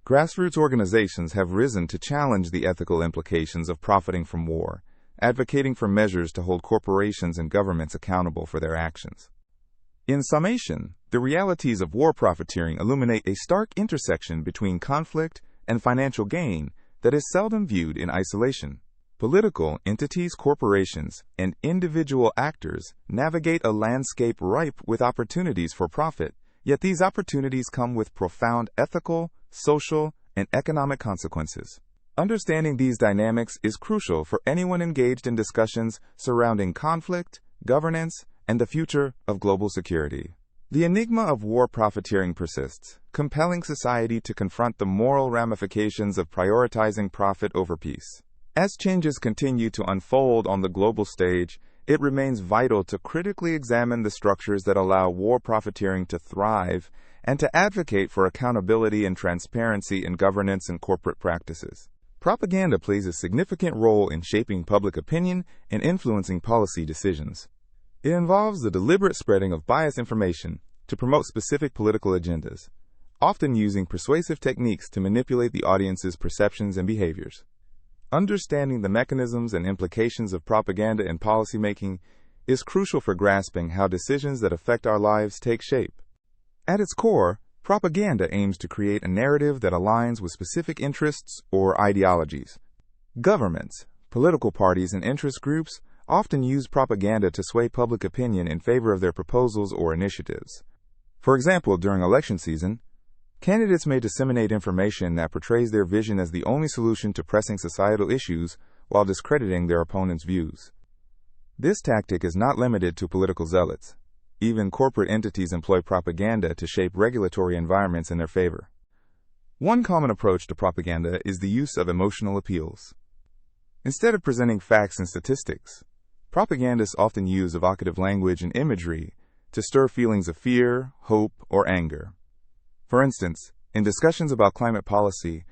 Grassroots organizations have risen to challenge the ethical implications of profiting from war, advocating for measures to hold corporations and governments accountable for their actions. In summation, the realities of war profiteering illuminate a stark intersection between conflict and financial gain that is seldom viewed in isolation. Political entities, corporations, and individual actors navigate a landscape ripe with opportunities for profit, yet these opportunities come with profound ethical, social, and economic consequences. Understanding these dynamics is crucial for anyone engaged in discussions surrounding conflict, governance, and the future of global security. The enigma of war profiteering persists, compelling society to confront the moral ramifications of prioritizing profit over peace. As changes continue to unfold on the global stage, it remains vital to critically examine the structures that allow war profiteering to thrive and to advocate for accountability and transparency in governance and corporate practices. Propaganda plays a significant role in shaping public opinion and influencing policy decisions. It involves the deliberate spreading of biased information to promote specific political agendas, often using persuasive techniques to manipulate the audience's perceptions and behaviors. Understanding the mechanisms and implications of propaganda in policymaking is crucial for grasping how decisions that affect our lives take shape. At its core, propaganda aims to create a narrative that aligns with specific interests or ideologies. Governments, political parties, and interest groups often use propaganda to sway public opinion in favor of their proposals or initiatives. For example, during election season, candidates may disseminate information that portrays their vision as the only solution to pressing societal issues while discrediting their opponents' views. This tactic is not limited to political zealots. Even corporate entities employ propaganda to shape regulatory environments in their favor. One common approach to propaganda is the use of emotional appeals. Instead of presenting facts and statistics, propagandists often use evocative language and imagery to stir feelings of fear, hope, or anger. For instance, in discussions about climate policy,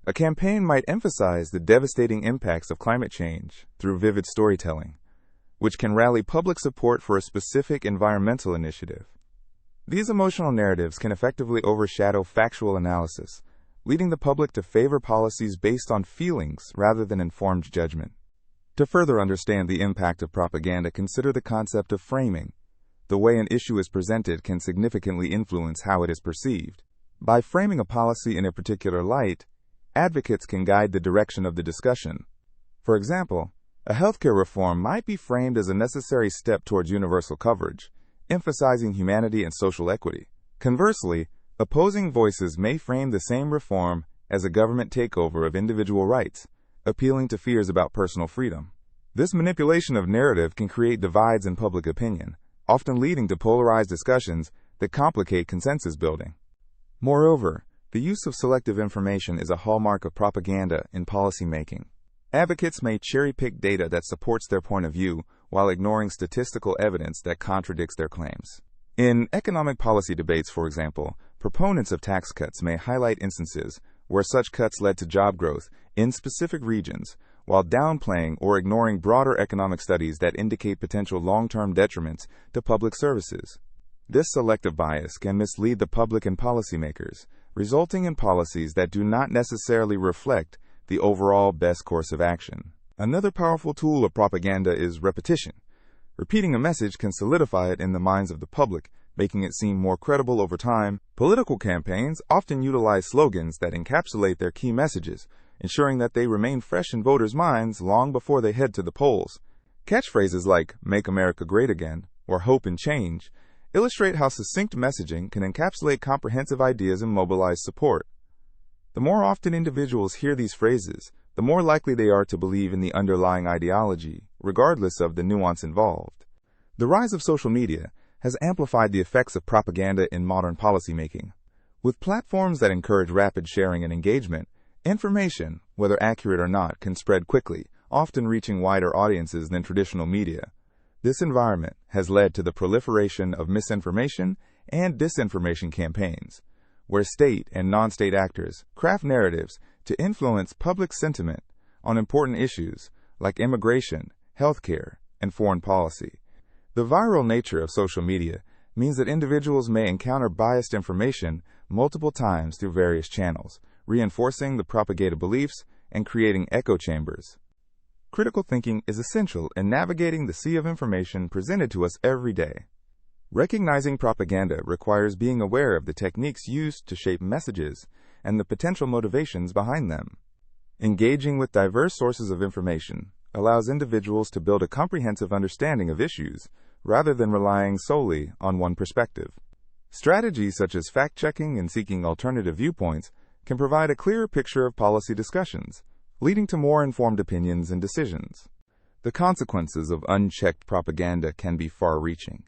a campaign might emphasize the devastating impacts of climate change through vivid storytelling, which can rally public support for a specific environmental initiative. These emotional narratives can effectively overshadow factual analysis, leading the public to favor policies based on feelings rather than informed judgment. To further understand the impact of propaganda, consider the concept of framing. The way an issue is presented can significantly influence how it is perceived. By framing a policy in a particular light, advocates can guide the direction of the discussion. For example, a healthcare reform might be framed as a necessary step towards universal coverage, emphasizing humanity and social equity. Conversely, opposing voices may frame the same reform as a government takeover of individual rights, appealing to fears about personal freedom. This manipulation of narrative can create divides in public opinion, often leading to polarized discussions that complicate consensus building. Moreover, The use of selective information is a hallmark of propaganda in policymaking. Advocates may cherry-pick data that supports their point of view while ignoring statistical evidence that contradicts their claims. In economic policy debates, for example, proponents of tax cuts may highlight instances where such cuts led to job growth in specific regions, while downplaying or ignoring broader economic studies that indicate potential long-term detriments to public services. This selective bias can mislead the public and policymakers, resulting in policies that do not necessarily reflect the overall best course of action. Another powerful tool of propaganda is repetition. Repeating a message can solidify it in the minds of the public, making it seem more credible over time. Political campaigns often utilize slogans that encapsulate their key messages, ensuring that they remain fresh in voters' minds long before they head to the polls. Catchphrases like "Make America Great Again" or "Hope and Change" illustrate how succinct messaging can encapsulate comprehensive ideas and mobilize support. The more often individuals hear these phrases, the more likely they are to believe in the underlying ideology, regardless of the nuance involved. The rise of social media has amplified the effects of propaganda in modern policymaking. With platforms that encourage rapid sharing and engagement, information, whether accurate or not, can spread quickly, often reaching wider audiences than traditional media. This environment has led to the proliferation of misinformation and disinformation campaigns, where state and non-state actors craft narratives to influence public sentiment on important issues like immigration, healthcare, and foreign policy. The viral nature of social media means that individuals may encounter biased information multiple times through various channels, reinforcing the propagated beliefs and creating echo chambers. Critical thinking is essential in navigating the sea of information presented to us every day. Recognizing propaganda requires being aware of the techniques used to shape messages and the potential motivations behind them. Engaging with diverse sources of information allows individuals to build a comprehensive understanding of issues rather than relying solely on one perspective. Strategies such as fact-checking and seeking alternative viewpoints can provide a clearer picture of policy discussions, leading to more informed opinions and decisions. The consequences of unchecked propaganda can be far-reaching.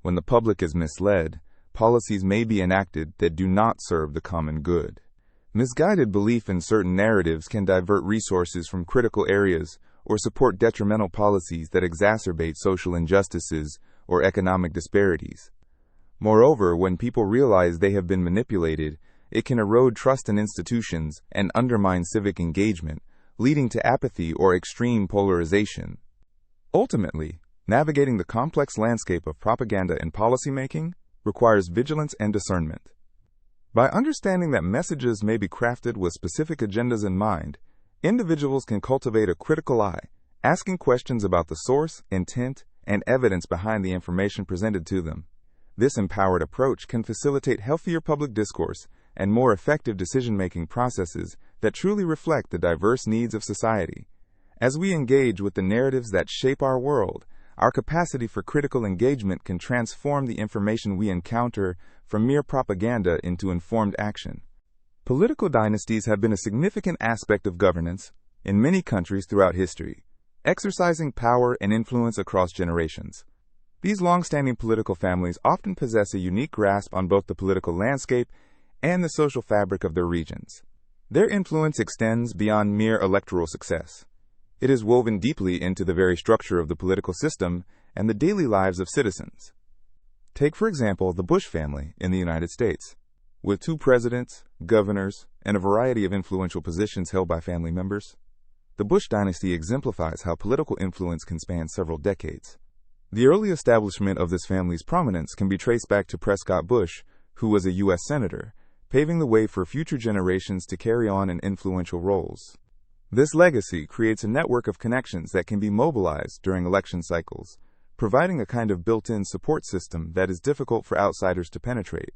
When the public is misled, policies may be enacted that do not serve the common good. Misguided belief in certain narratives can divert resources from critical areas or support detrimental policies that exacerbate social injustices or economic disparities. Moreover, when people realize they have been manipulated, it can erode trust in institutions and undermine civic engagement, leading to apathy or extreme polarization. Ultimately, navigating the complex landscape of propaganda in policymaking requires vigilance and discernment. By understanding that messages may be crafted with specific agendas in mind, individuals can cultivate a critical eye, asking questions about the source, intent, and evidence behind the information presented to them. This empowered approach can facilitate healthier public discourse and more effective decision-making processes that truly reflect the diverse needs of society. As we engage with the narratives that shape our world, our capacity for critical engagement can transform the information we encounter from mere propaganda into informed action. Political dynasties have been a significant aspect of governance in many countries throughout history, exercising power and influence across generations. These long-standing political families often possess a unique grasp on both the political landscape and the social fabric of their regions. Their influence extends beyond mere electoral success. It is woven deeply into the very structure of the political system and the daily lives of citizens. Take, for example, the Bush family in the United States. With 2 presidents, governors, and a variety of influential positions held by family members, the Bush dynasty exemplifies how political influence can span several decades. The early establishment of this family's prominence can be traced back to Prescott Bush, who was a U.S. Senator, paving the way for future generations to carry on in influential roles. This legacy creates a network of connections that can be mobilized during election cycles, providing a kind of built-in support system that is difficult for outsiders to penetrate.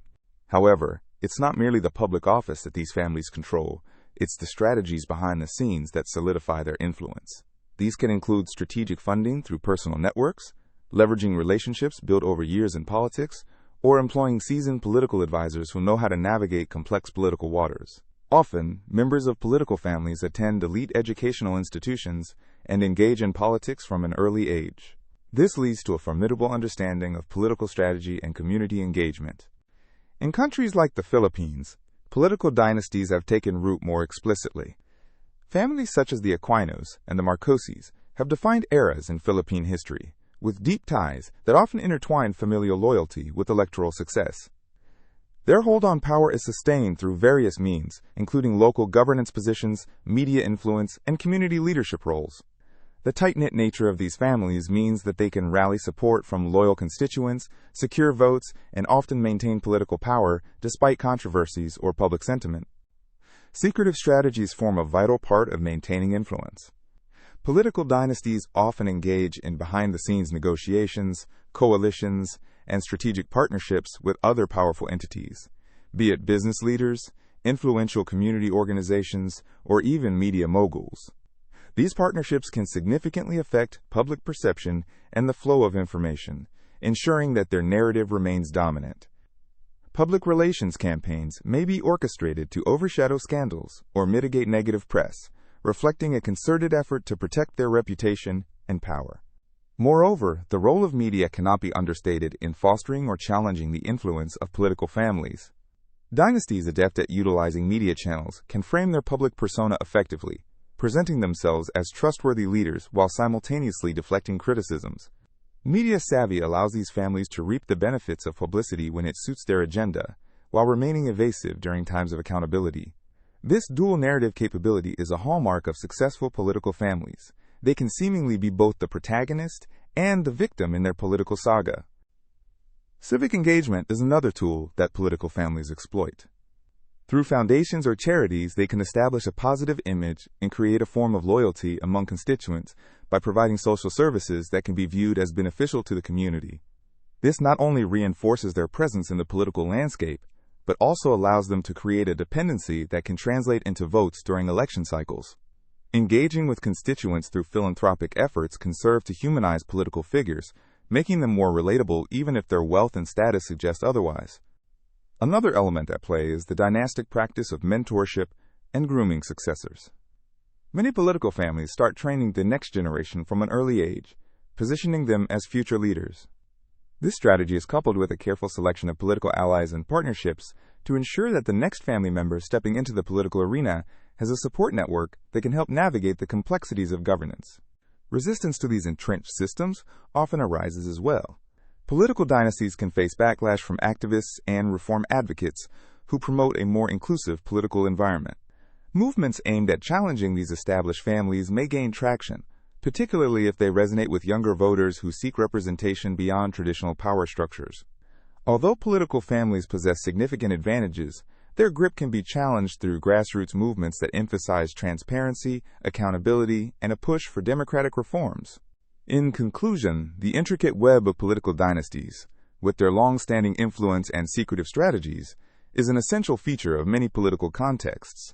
However, it's not merely the public office that these families control, it's the strategies behind the scenes that solidify their influence. These can include strategic funding through personal networks, leveraging relationships built over years in politics, or employing seasoned political advisors who know how to navigate complex political waters. Often, members of political families attend elite educational institutions and engage in politics from an early age. This leads to a formidable understanding of political strategy and community engagement. In countries like the Philippines, political dynasties have taken root more explicitly. Families such as the Aquinos and the Marcoses have defined eras in Philippine history, with deep ties that often intertwine familial loyalty with electoral success. Their hold on power is sustained through various means, including local governance positions, media influence, and community leadership roles. The tight-knit nature of these families means that they can rally support from loyal constituents, secure votes, and often maintain political power despite controversies or public sentiment. Secretive strategies form a vital part of maintaining influence. Political dynasties often engage in behind-the-scenes negotiations, coalitions, and strategic partnerships with other powerful entities, be it business leaders, influential community organizations, or even media moguls. These partnerships can significantly affect public perception and the flow of information, ensuring that their narrative remains dominant. Public relations campaigns may be orchestrated to overshadow scandals or mitigate negative press, reflecting a concerted effort to protect their reputation and power. Moreover, the role of media cannot be understated in fostering or challenging the influence of political families. Dynasties adept at utilizing media channels can frame their public persona effectively, presenting themselves as trustworthy leaders while simultaneously deflecting criticisms. Media savvy allows these families to reap the benefits of publicity when it suits their agenda, while remaining evasive during times of accountability. This dual narrative capability is a hallmark of successful political families. They can seemingly be both the protagonist and the victim in their political saga. Civic engagement is another tool that political families exploit. Through foundations or charities, they can establish a positive image and create a form of loyalty among constituents by providing social services that can be viewed as beneficial to the community. This not only reinforces their presence in the political landscape, but also allows them to create a dependency that can translate into votes during election cycles. Engaging with constituents through philanthropic efforts can serve to humanize political figures, making them more relatable even if their wealth and status suggest otherwise. Another element at play is the dynastic practice of mentorship and grooming successors. Many political families start training the next generation from an early age, positioning them as future leaders. This strategy is coupled with a careful selection of political allies and partnerships to ensure that the next family member stepping into the political arena has a support network that can help navigate the complexities of governance. Resistance to these entrenched systems often arises as well. Political dynasties can face backlash from activists and reform advocates who promote a more inclusive political environment. Movements aimed at challenging these established families may gain traction, particularly if they resonate with younger voters who seek representation beyond traditional power structures. Although political families possess significant advantages, their grip can be challenged through grassroots movements that emphasize transparency, accountability, and a push for democratic reforms. In conclusion, the intricate web of political dynasties, with their long-standing influence and secretive strategies, is an essential feature of many political contexts.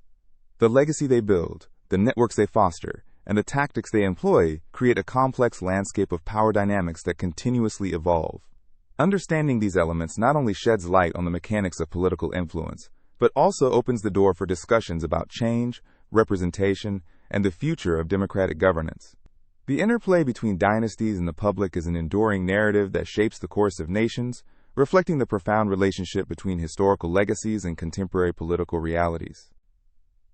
The legacy they build, the networks they foster, and the tactics they employ create a complex landscape of power dynamics that continuously evolve. Understanding these elements not only sheds light on the mechanics of political influence, but also opens the door for discussions about change, representation, and the future of democratic governance. The interplay between dynasties and the public is an enduring narrative that shapes the course of nations, reflecting the profound relationship between historical legacies and contemporary political realities.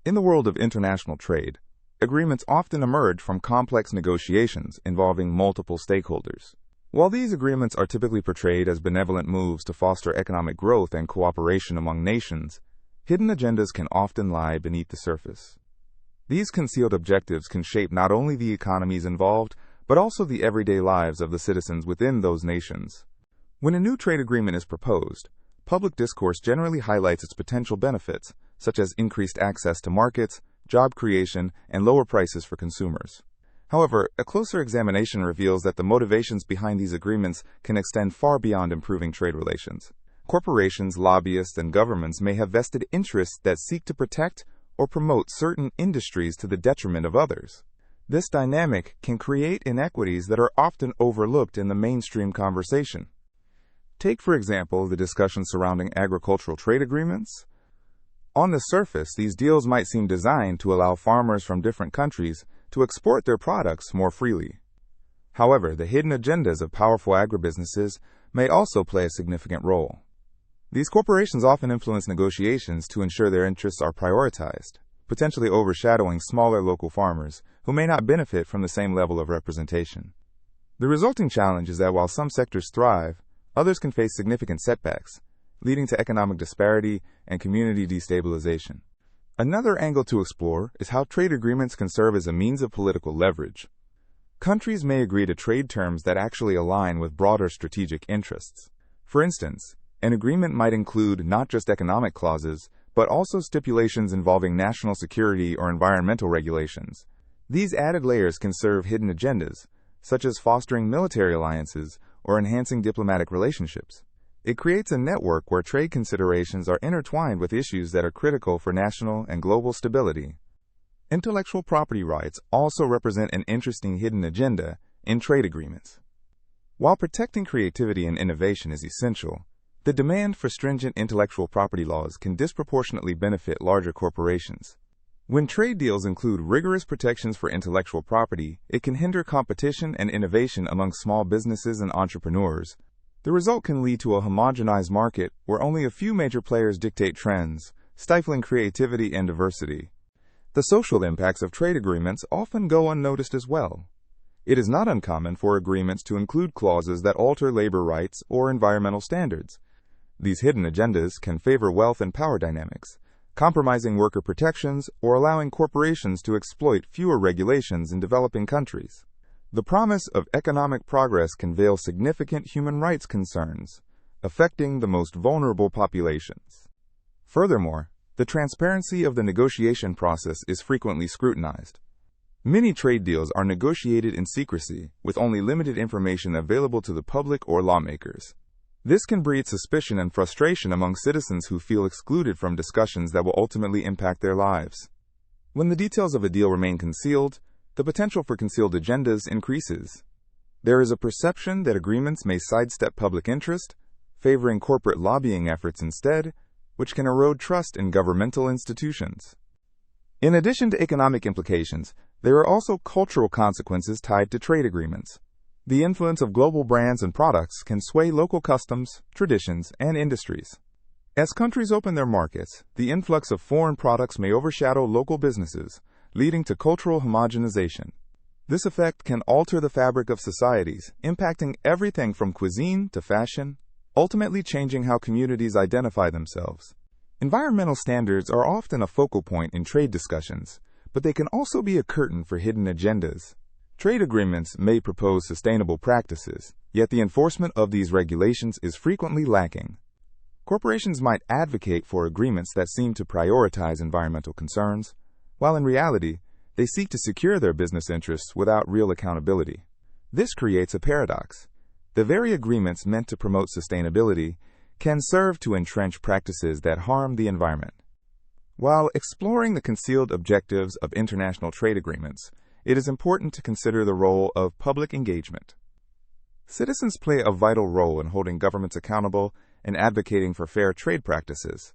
In the world of international trade, agreements often emerge from complex negotiations involving multiple stakeholders. While these agreements are typically portrayed as benevolent moves to foster economic growth and cooperation among nations, hidden agendas can often lie beneath the surface. These concealed objectives can shape not only the economies involved, but also the everyday lives of the citizens within those nations. When a new trade agreement is proposed, public discourse generally highlights its potential benefits, such as increased access to markets, job creation, and lower prices for consumers. However, a closer examination reveals that the motivations behind these agreements can extend far beyond improving trade relations. Corporations, lobbyists, and governments may have vested interests that seek to protect or promote certain industries to the detriment of others. This dynamic can create inequities that are often overlooked in the mainstream conversation. Take, for example, the discussion surrounding agricultural trade agreements. On the surface, these deals might seem designed to allow farmers from different countries to export their products more freely. However, the hidden agendas of powerful agribusinesses may also play a significant role. These corporations often influence negotiations to ensure their interests are prioritized, potentially overshadowing smaller local farmers who may not benefit from the same level of representation. The resulting challenge is that while some sectors thrive, others can face significant setbacks, leading to economic disparity and community destabilization. Another angle to explore is how trade agreements can serve as a means of political leverage. Countries may agree to trade terms that actually align with broader strategic interests. For instance, an agreement might include not just economic clauses, but also stipulations involving national security or environmental regulations. These added layers can serve hidden agendas, such as fostering military alliances or enhancing diplomatic relationships. It creates a network where trade considerations are intertwined with issues that are critical for national and global stability. Intellectual property rights also represent an interesting hidden agenda in trade agreements. While protecting creativity and innovation is essential, the demand for stringent intellectual property laws can disproportionately benefit larger corporations. When trade deals include rigorous protections for intellectual property, it can hinder competition and innovation among small businesses and entrepreneurs. The result can lead to a homogenized market where only a few major players dictate trends, stifling creativity and diversity. The social impacts of trade agreements often go unnoticed as well. It is not uncommon for agreements to include clauses that alter labor rights or environmental standards. These hidden agendas can favor wealth and power dynamics, compromising worker protections or allowing corporations to exploit fewer regulations in developing countries. The promise of economic progress can veil significant human rights concerns, affecting the most vulnerable populations. Furthermore, the transparency of the negotiation process is frequently scrutinized. Many trade deals are negotiated in secrecy, with only limited information available to the public or lawmakers. This can breed suspicion and frustration among citizens who feel excluded from discussions that will ultimately impact their lives. When the details of a deal remain concealed, the potential for concealed agendas increases. There is a perception that agreements may sidestep public interest, favoring corporate lobbying efforts instead, which can erode trust in governmental institutions. In addition to economic implications, there are also cultural consequences tied to trade agreements. The influence of global brands and products can sway local customs, traditions, and industries. As countries open their markets, the influx of foreign products may overshadow local businesses, leading to cultural homogenization. This effect can alter the fabric of societies, impacting everything from cuisine to fashion, ultimately changing how communities identify themselves. Environmental standards are often a focal point in trade discussions, but they can also be a curtain for hidden agendas. Trade agreements may propose sustainable practices, yet the enforcement of these regulations is frequently lacking. Corporations might advocate for agreements that seem to prioritize environmental concerns, while in reality, they seek to secure their business interests without real accountability. This creates a paradox. The very agreements meant to promote sustainability can serve to entrench practices that harm the environment. While exploring the concealed objectives of international trade agreements, it is important to consider the role of public engagement. Citizens play a vital role in holding governments accountable and advocating for fair trade practices.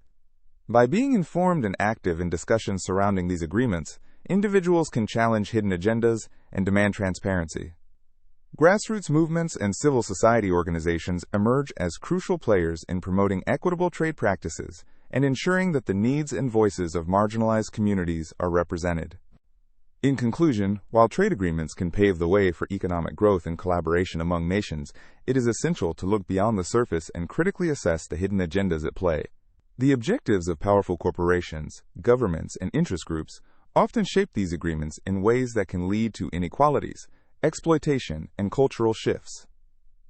By being informed and active in discussions surrounding these agreements, individuals can challenge hidden agendas and demand transparency. Grassroots movements and civil society organizations emerge as crucial players in promoting equitable trade practices and ensuring that the needs and voices of marginalized communities are represented. In conclusion, while trade agreements can pave the way for economic growth and collaboration among nations, it is essential to look beyond the surface and critically assess the hidden agendas at play. The objectives of powerful corporations, governments, and interest groups often shape these agreements in ways that can lead to inequalities, exploitation, and cultural shifts.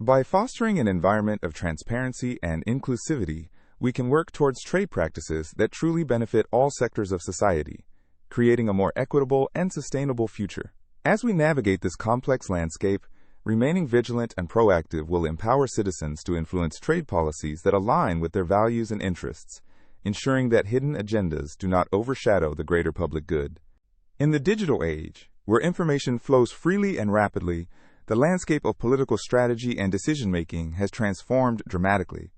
By fostering an environment of transparency and inclusivity, we can work towards trade practices that truly benefit all sectors of society, creating a more equitable and sustainable future. As we navigate this complex landscape, remaining vigilant and proactive will empower citizens to influence trade policies that align with their values and interests, ensuring that hidden agendas do not overshadow the greater public good. In the digital age, where information flows freely and rapidly, the landscape of political strategy and decision-making has transformed dramatically.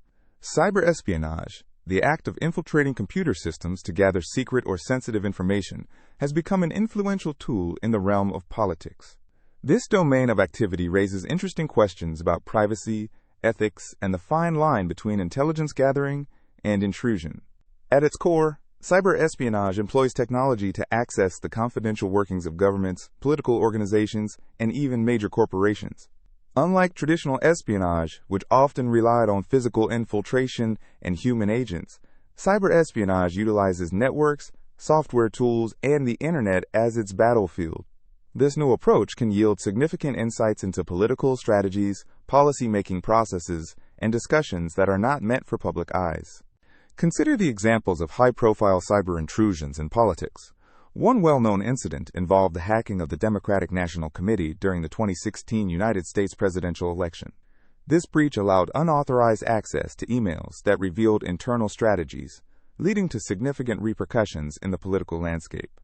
Cyber espionage, the act of infiltrating computer systems to gather secret or sensitive information, has become an influential tool in the realm of politics. This domain of activity raises interesting questions about privacy, ethics, and the fine line between intelligence gathering and intrusion. At its core, cyber espionage employs technology to access the confidential workings of governments, political organizations, and even major corporations. Unlike traditional espionage, which often relied on physical infiltration and human agents, cyber espionage utilizes networks, software tools, and the internet as its battlefield. This new approach can yield significant insights into political strategies, policy-making processes, and discussions that are not meant for public eyes. Consider the examples of high-profile cyber intrusions in politics. One well-known incident involved the hacking of the Democratic National Committee during the 2016 United States presidential election. This breach allowed unauthorized access to emails that revealed internal strategies, leading to significant repercussions in the political landscape.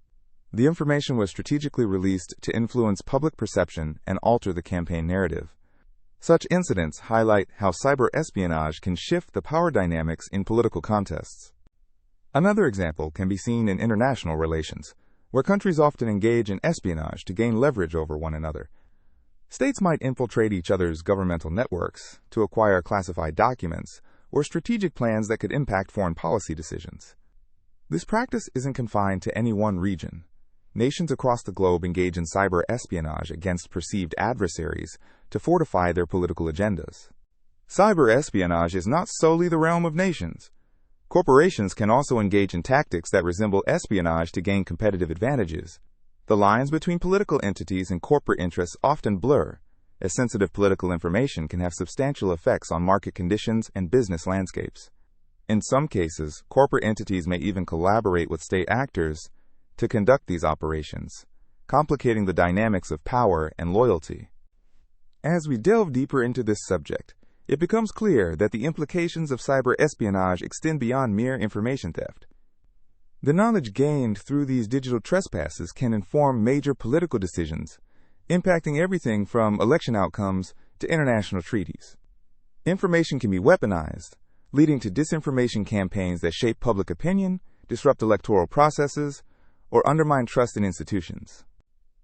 The information was strategically released to influence public perception and alter the campaign narrative. Such incidents highlight how cyber espionage can shift the power dynamics in political contests. Another example can be seen in international relations, where countries often engage in espionage to gain leverage over one another. States might infiltrate each other's governmental networks to acquire classified documents or strategic plans that could impact foreign policy decisions. This practice isn't confined to any one region. Nations across the globe engage in cyber espionage against perceived adversaries to fortify their political agendas. Cyber espionage is not solely the realm of nations. Corporations can also engage in tactics that resemble espionage to gain competitive advantages. The lines between political entities and corporate interests often blur, as sensitive political information can have substantial effects on market conditions and business landscapes. In some cases, corporate entities may even collaborate with state actors to conduct these operations, complicating the dynamics of power and loyalty. As we delve deeper into this subject, it becomes clear that the implications of cyber espionage extend beyond mere information theft. The knowledge gained through these digital trespasses can inform major political decisions, impacting everything from election outcomes to international treaties. Information can be weaponized, leading to disinformation campaigns that shape public opinion, disrupt electoral processes, or undermine trust in institutions.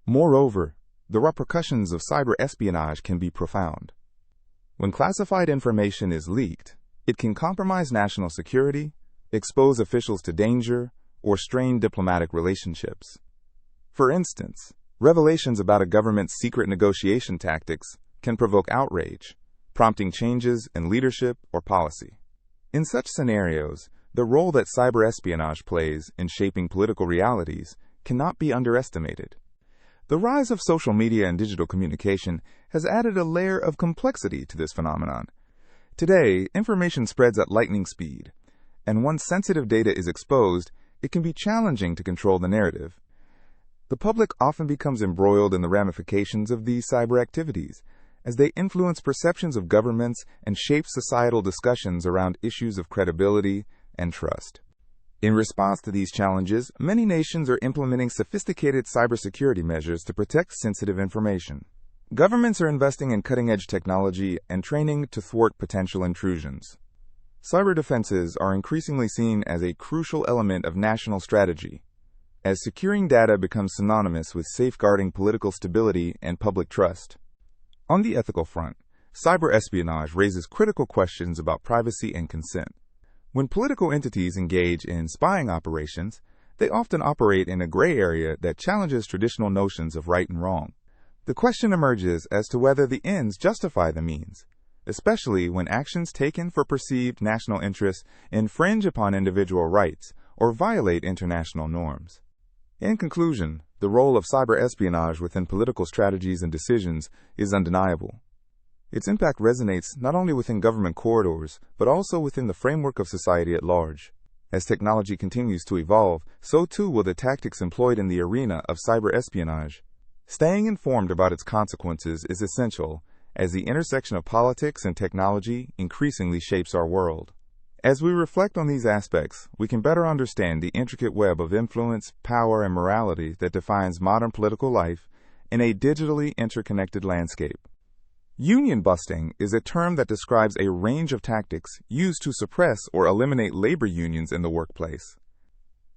Moreover, the repercussions of cyber espionage can be profound. When classified information is leaked, it can compromise national security, expose officials to danger, or strain diplomatic relationships. For instance, revelations about a government's secret negotiation tactics can provoke outrage, prompting changes in leadership or policy. In such scenarios, the role that cyber espionage plays in shaping political realities cannot be underestimated. The rise of social media and digital communication has added a layer of complexity to this phenomenon. Today, information spreads at lightning speed, and once sensitive data is exposed, it can be challenging to control the narrative. The public often becomes embroiled in the ramifications of these cyber activities, as they influence perceptions of governments and shape societal discussions around issues of credibility and trust. In response to these challenges, many nations are implementing sophisticated cybersecurity measures to protect sensitive information. Governments are investing in cutting-edge technology and training to thwart potential intrusions. Cyber defenses are increasingly seen as a crucial element of national strategy, as securing data becomes synonymous with safeguarding political stability and public trust. On the ethical front, cyber espionage raises critical questions about privacy and consent. When political entities engage in spying operations, they often operate in a gray area that challenges traditional notions of right and wrong. The question emerges as to whether the ends justify the means, especially when actions taken for perceived national interests infringe upon individual rights or violate international norms. In conclusion, the role of cyber espionage within political strategies and decisions is undeniable. Its impact resonates not only within government corridors, but also within the framework of society at large. As technology continues to evolve, so too will the tactics employed in the arena of cyber espionage. Staying informed about its consequences is essential, as the intersection of politics and technology increasingly shapes our world. As we reflect on these aspects, we can better understand the intricate web of influence, power, and morality that defines modern political life in a digitally interconnected landscape. Union busting is a term that describes a range of tactics used to suppress or eliminate labor unions in the workplace.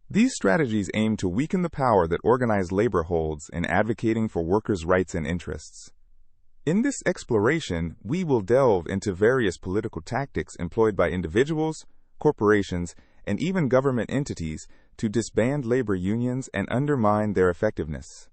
These strategies aim to weaken the power that organized labor holds in advocating for workers' rights and interests. In this exploration, we will delve into various political tactics employed by individuals, corporations, and even government entities to disband labor unions and undermine their effectiveness.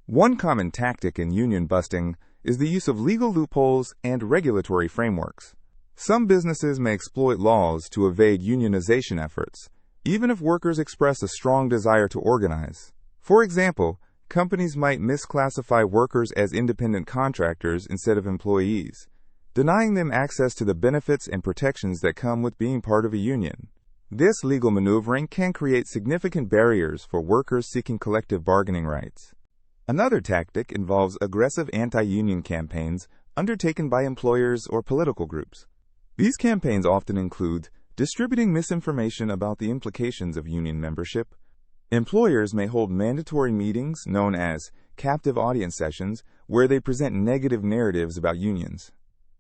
One common tactic in union busting is the use of legal loopholes and regulatory frameworks. Some businesses may exploit laws to evade unionization efforts, even if workers express a strong desire to organize. For example, companies might misclassify workers as independent contractors instead of employees, denying them access to the benefits and protections that come with being part of a union. This legal maneuvering can create significant barriers for workers seeking collective bargaining rights. Another tactic involves aggressive anti-union campaigns undertaken by employers or political groups. These campaigns often include distributing misinformation about the implications of union membership. Employers may hold mandatory meetings known as captive audience sessions where they present negative narratives about unions.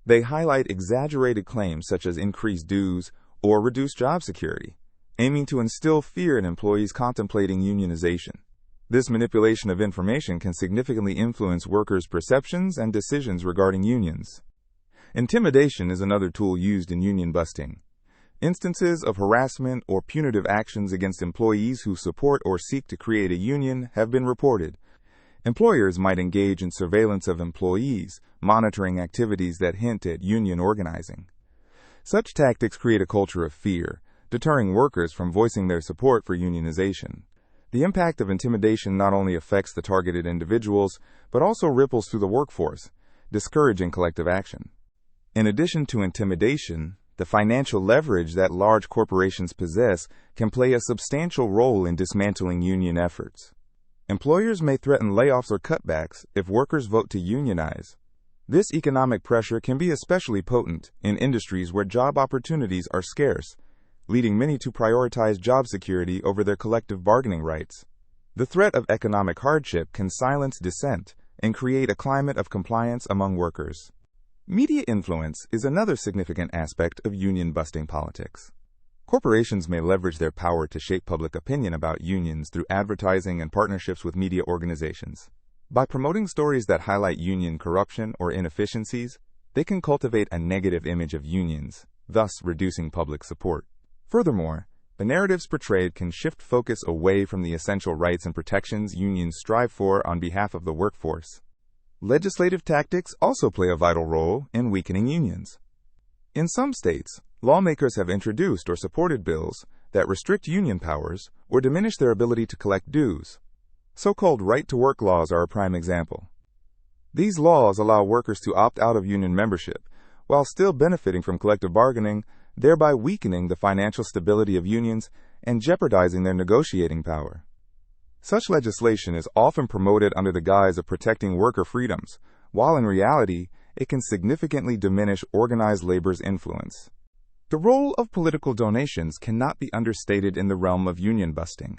They highlight exaggerated claims such as increased dues or reduced job security, aiming to instill fear in employees contemplating unionization. This manipulation of information can significantly influence workers' perceptions and decisions regarding unions. Intimidation is another tool used in union busting. Instances of harassment or punitive actions against employees who support or seek to create a union have been reported. Employers might engage in surveillance of employees, monitoring activities that hint at union organizing. Such tactics create a culture of fear, deterring workers from voicing their support for unionization. The impact of intimidation not only affects the targeted individuals, but also ripples through the workforce, discouraging collective action. In addition to intimidation, the financial leverage that large corporations possess can play a substantial role in dismantling union efforts. Employers may threaten layoffs or cutbacks if workers vote to unionize. This economic pressure can be especially potent in industries where job opportunities are scarce, leading many to prioritize job security over their collective bargaining rights. The threat of economic hardship can silence dissent and create a climate of compliance among workers. Media influence is another significant aspect of union-busting politics. Corporations may leverage their power to shape public opinion about unions through advertising and partnerships with media organizations. By promoting stories that highlight union corruption or inefficiencies, they can cultivate a negative image of unions, thus reducing public support. Furthermore, the narratives portrayed can shift focus away from the essential rights and protections unions strive for on behalf of the workforce. Legislative tactics also play a vital role in weakening unions. In some states, lawmakers have introduced or supported bills that restrict union powers or diminish their ability to collect dues. So-called right-to-work laws are a prime example. These laws allow workers to opt out of union membership while still benefiting from collective bargaining, thereby weakening the financial stability of unions and jeopardizing their negotiating power. Such legislation is often promoted under the guise of protecting worker freedoms, while in reality, it can significantly diminish organized labor's influence. The role of political donations cannot be understated in the realm of union busting.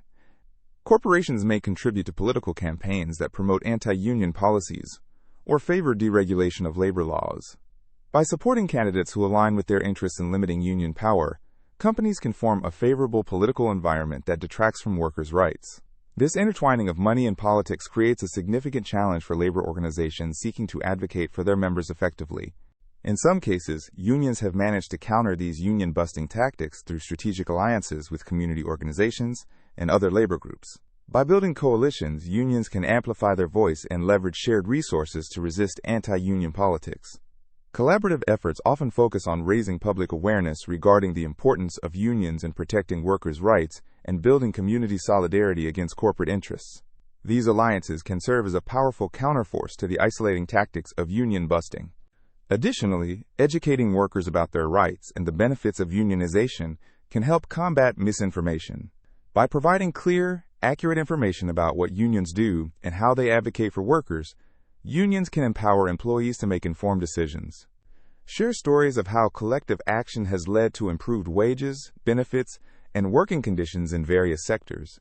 Corporations may contribute to political campaigns that promote anti-union policies or favor deregulation of labor laws. By supporting candidates who align with their interests in limiting union power, companies can form a favorable political environment that detracts from workers' rights. This intertwining of money and politics creates a significant challenge for labor organizations seeking to advocate for their members effectively. In some cases, unions have managed to counter these union-busting tactics through strategic alliances with community organizations and other labor groups. By building coalitions, unions can amplify their voice and leverage shared resources to resist anti-union politics. Collaborative efforts often focus on raising public awareness regarding the importance of unions in protecting workers' rights and building community solidarity against corporate interests. These alliances can serve as a powerful counterforce to the isolating tactics of union busting. Additionally, educating workers about their rights and the benefits of unionization can help combat misinformation. By providing clear, accurate information about what unions do and how they advocate for workers, unions can empower employees to make informed decisions. Share stories of how collective action has led to improved wages, benefits, and working conditions in various sectors.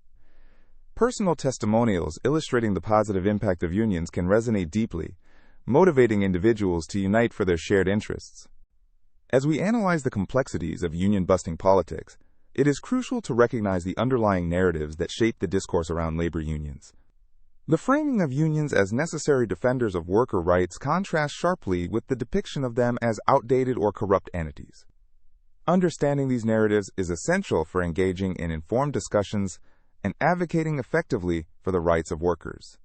Personal testimonials illustrating the positive impact of unions can resonate deeply, motivating individuals to unite for their shared interests. As we analyze the complexities of union-busting politics, it is crucial to recognize the underlying narratives that shape the discourse around labor unions. The framing of unions as necessary defenders of worker rights contrasts sharply with the depiction of them as outdated or corrupt entities. Understanding these narratives is essential for engaging in informed discussions and advocating effectively for the rights of workers.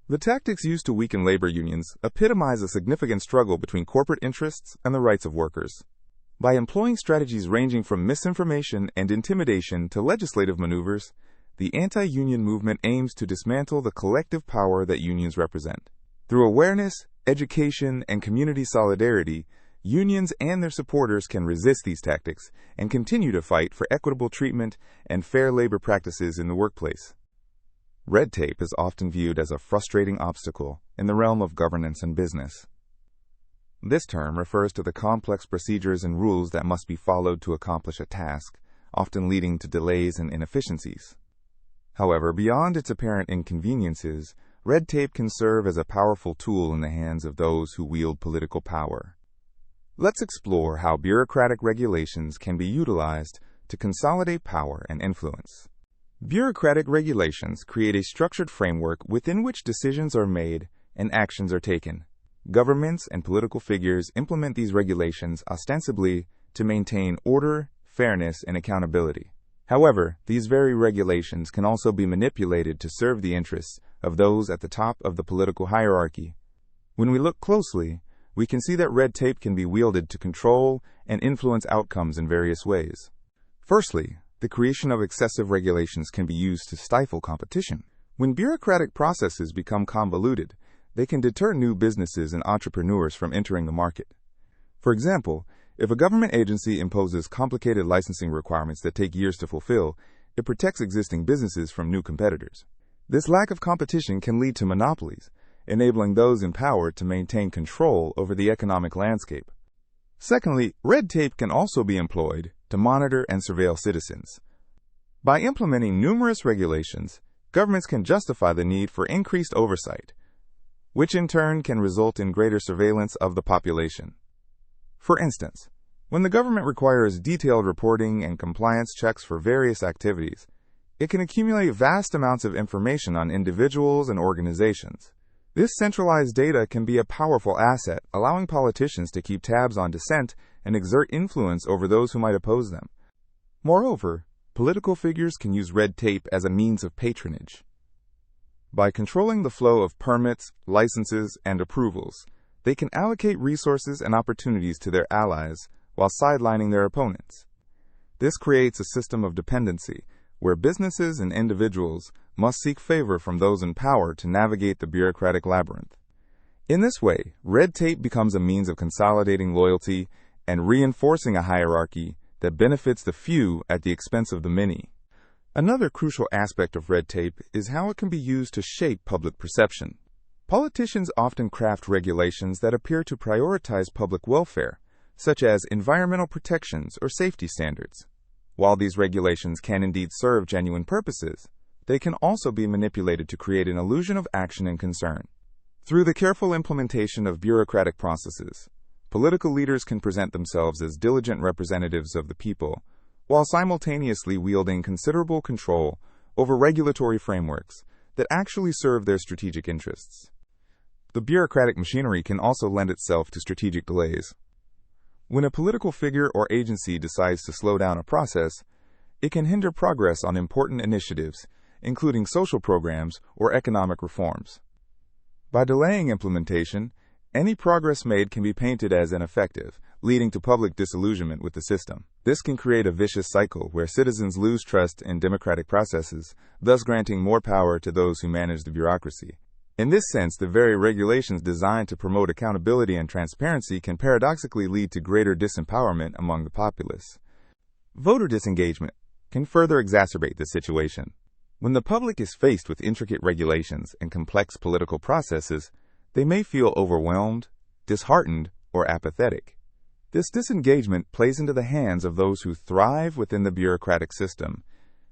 The tactics used to weaken labor unions epitomize a significant struggle between corporate interests and the rights of workers. By employing strategies ranging from misinformation and intimidation to legislative maneuvers, the anti-union movement aims to dismantle the collective power that unions represent. Through awareness, education, and community solidarity, unions and their supporters can resist these tactics and continue to fight for equitable treatment and fair labor practices in the workplace. Red tape is often viewed as a frustrating obstacle in the realm of governance and business. This term refers to the complex procedures and rules that must be followed to accomplish a task, often leading to delays and inefficiencies. However, beyond its apparent inconveniences, red tape can serve as a powerful tool in the hands of those who wield political power. Let's explore how bureaucratic regulations can be utilized to consolidate power and influence. Bureaucratic regulations create a structured framework within which decisions are made and actions are taken. Governments and political figures implement these regulations ostensibly to maintain order, fairness, and accountability. However, these very regulations can also be manipulated to serve the interests of those at the top of the political hierarchy. When we look closely, we can see that red tape can be wielded to control and influence outcomes in various ways. Firstly, the creation of excessive regulations can be used to stifle competition. When bureaucratic processes become convoluted, they can deter new businesses and entrepreneurs from entering the market. For example, if a government agency imposes complicated licensing requirements that take years to fulfill, it protects existing businesses from new competitors. This lack of competition can lead to monopolies, enabling those in power to maintain control over the economic landscape. Secondly, red tape can also be employed to monitor and surveil citizens. By implementing numerous regulations, governments can justify the need for increased oversight, which in turn can result in greater surveillance of the population. For instance, when the government requires detailed reporting and compliance checks for various activities, it can accumulate vast amounts of information on individuals and organizations. This centralized data can be a powerful asset, allowing politicians to keep tabs on dissent and exert influence over those who might oppose them. Moreover, political figures can use red tape as a means of patronage. By controlling the flow of permits, licenses, and approvals, they can allocate resources and opportunities to their allies while sidelining their opponents. This creates a system of dependency, where businesses and individuals must seek favor from those in power to navigate the bureaucratic labyrinth. In this way, red tape becomes a means of consolidating loyalty and reinforcing a hierarchy that benefits the few at the expense of the many. Another crucial aspect of red tape is how it can be used to shape public perception. Politicians often craft regulations that appear to prioritize public welfare, such as environmental protections or safety standards. While these regulations can indeed serve genuine purposes, they can also be manipulated to create an illusion of action and concern. Through the careful implementation of bureaucratic processes, political leaders can present themselves as diligent representatives of the people, while simultaneously wielding considerable control over regulatory frameworks that actually serve their strategic interests. The bureaucratic machinery can also lend itself to strategic delays. When a political figure or agency decides to slow down a process, it can hinder progress on important initiatives, including social programs or economic reforms. By delaying implementation, any progress made can be painted as ineffective, leading to public disillusionment with the system. This can create a vicious cycle where citizens lose trust in democratic processes, thus granting more power to those who manage the bureaucracy. In this sense, the very regulations designed to promote accountability and transparency can paradoxically lead to greater disempowerment among the populace. Voter disengagement can further exacerbate this situation. When the public is faced with intricate regulations and complex political processes, they may feel overwhelmed, disheartened, or apathetic. This disengagement plays into the hands of those who thrive within the bureaucratic system,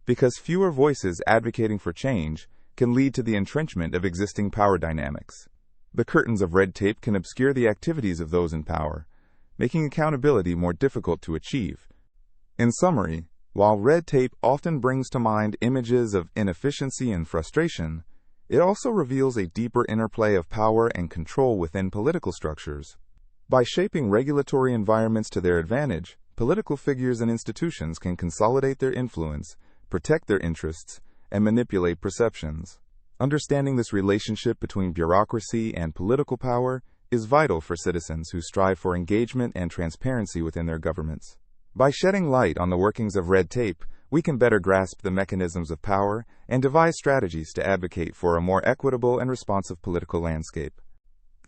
because fewer voices advocating for change can lead to the entrenchment of existing power dynamics. The curtains of red tape can obscure the activities of those in power, making accountability more difficult to achieve. In summary, while red tape often brings to mind images of inefficiency and frustration, it also reveals a deeper interplay of power and control within political structures. By shaping regulatory environments to their advantage, political figures and institutions can consolidate their influence, protect their interests, and manipulate perceptions. Understanding this relationship between bureaucracy and political power is vital for citizens who strive for engagement and transparency within their governments. By shedding light on the workings of red tape, we can better grasp the mechanisms of power and devise strategies to advocate for a more equitable and responsive political landscape.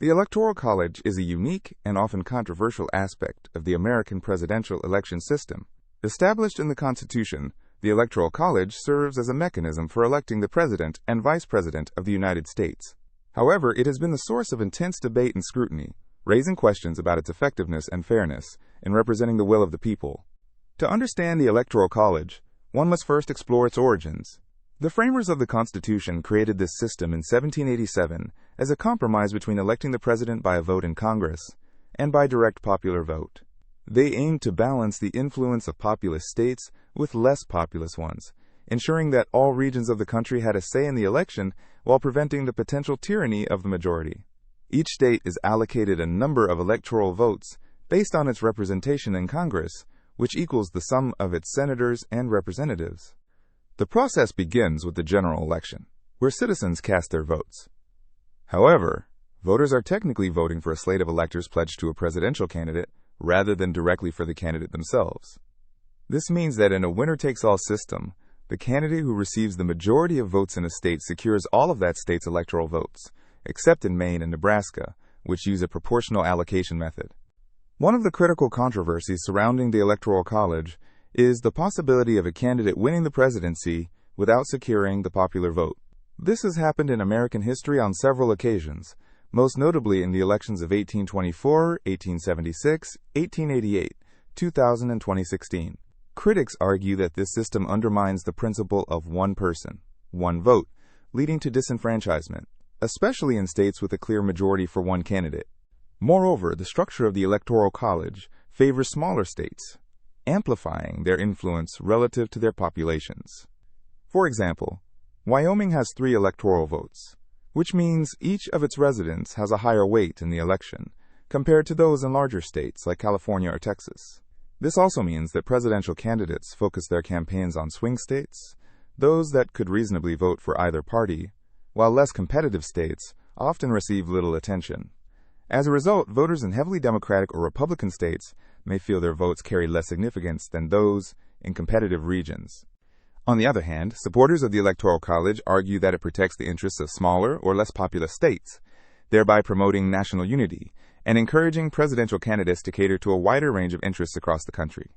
The Electoral College is a unique and often controversial aspect of the American presidential election system. Established in the Constitution, the Electoral College serves as a mechanism for electing the President and Vice President of the United States. However, it has been the source of intense debate and scrutiny, raising questions about its effectiveness and fairness in representing the will of the people. To understand the Electoral College, one must first explore its origins. The framers of the Constitution created this system in 1787 as a compromise between electing the president by a vote in Congress and by direct popular vote. They aimed to balance the influence of populous states with less populous ones, ensuring that all regions of the country had a say in the election while preventing the potential tyranny of the majority. Each state is allocated a number of electoral votes based on its representation in Congress, which equals the sum of its senators and representatives. The process begins with the general election, where citizens cast their votes. However, voters are technically voting for a slate of electors pledged to a presidential candidate rather than directly for the candidate themselves. This means that in a winner-takes-all system, the candidate who receives the majority of votes in a state secures all of that state's electoral votes, except in Maine and Nebraska, which use a proportional allocation method. One of the critical controversies surrounding the Electoral College is the possibility of a candidate winning the presidency without securing the popular vote. This has happened in American history on several occasions, most notably in the elections of 1824, 1876, 1888, 2000, and 2016. Critics argue that this system undermines the principle of one person, one vote, leading to disenfranchisement, especially in states with a clear majority for one candidate. Moreover, the structure of the Electoral College favors smaller states, amplifying their influence relative to their populations. For example, Wyoming has 3 electoral votes, which means each of its residents has a higher weight in the election compared to those in larger states like California or Texas. This also means that presidential candidates focus their campaigns on swing states, those that could reasonably vote for either party, while less competitive states often receive little attention. As a result, voters in heavily Democratic or Republican states may feel their votes carry less significance than those in competitive regions. On the other hand, supporters of the Electoral College argue that it protects the interests of smaller or less populous states, thereby promoting national unity and encouraging presidential candidates to cater to a wider range of interests across the country.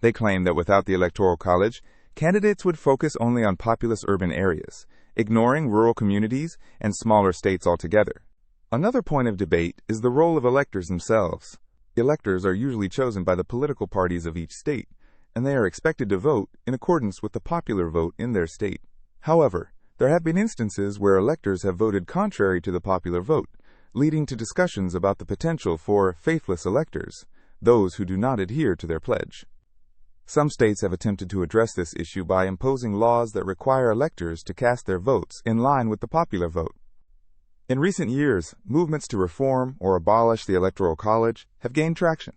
They claim that without the Electoral College, candidates would focus only on populous urban areas, ignoring rural communities and smaller states altogether. Another point of debate is the role of electors themselves. Electors are usually chosen by the political parties of each state, and they are expected to vote in accordance with the popular vote in their state. However, there have been instances where electors have voted contrary to the popular vote, leading to discussions about the potential for faithless electors, those who do not adhere to their pledge. Some states have attempted to address this issue by imposing laws that require electors to cast their votes in line with the popular vote. In recent years, movements to reform or abolish the Electoral College have gained traction.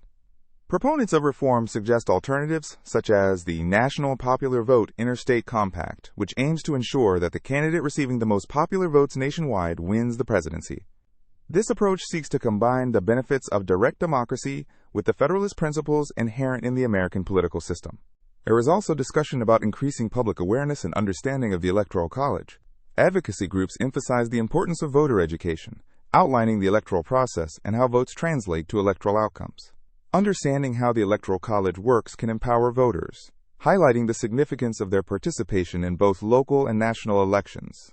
Proponents of reform suggest alternatives such as the National Popular Vote Interstate Compact, which aims to ensure that the candidate receiving the most popular votes nationwide wins the presidency. This approach seeks to combine the benefits of direct democracy with the federalist principles inherent in the American political system. There is also discussion about increasing public awareness and understanding of the Electoral College. Advocacy groups emphasize the importance of voter education, outlining the electoral process and how votes translate to electoral outcomes. Understanding how the Electoral College works can empower voters, highlighting the significance of their participation in both local and national elections.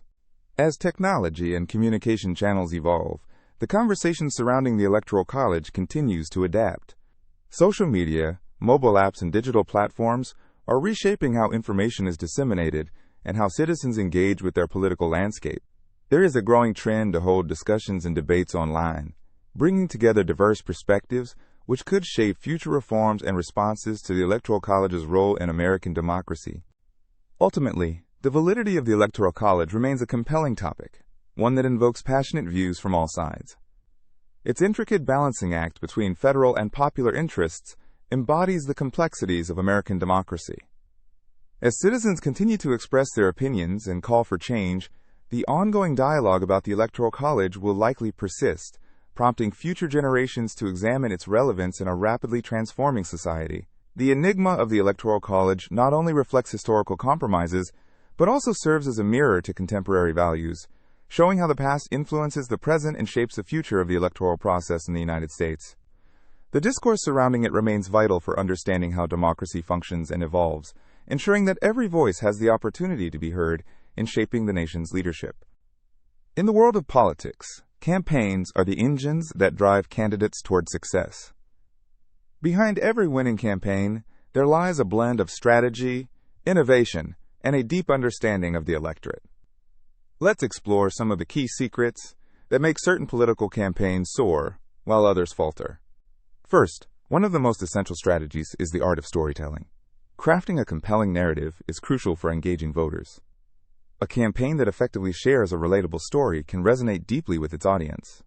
As technology and communication channels evolve, the conversation surrounding the Electoral College continues to adapt. Social media, mobile apps, and digital platforms are reshaping how information is disseminated and how citizens engage with their political landscape. There is a growing trend to hold discussions and debates online, bringing together diverse perspectives which could shape future reforms and responses to the Electoral College's role in American democracy. Ultimately, the validity of the Electoral College remains a compelling topic, one that invokes passionate views from all sides. Its intricate balancing act between federal and popular interests embodies the complexities of American democracy. As citizens continue to express their opinions and call for change, the ongoing dialogue about the Electoral College will likely persist, prompting future generations to examine its relevance in a rapidly transforming society. The enigma of the Electoral College not only reflects historical compromises, but also serves as a mirror to contemporary values, showing how the past influences the present and shapes the future of the electoral process in the United States. The discourse surrounding it remains vital for understanding how democracy functions and evolves, ensuring that every voice has the opportunity to be heard in shaping the nation's leadership. In the world of politics, campaigns are the engines that drive candidates toward success. Behind every winning campaign, there lies a blend of strategy, innovation, and a deep understanding of the electorate. Let's explore some of the key secrets that make certain political campaigns soar while others falter. First, one of the most essential strategies is the art of storytelling. Crafting a compelling narrative is crucial for engaging voters. A campaign that effectively shares a relatable story can resonate deeply with its audience.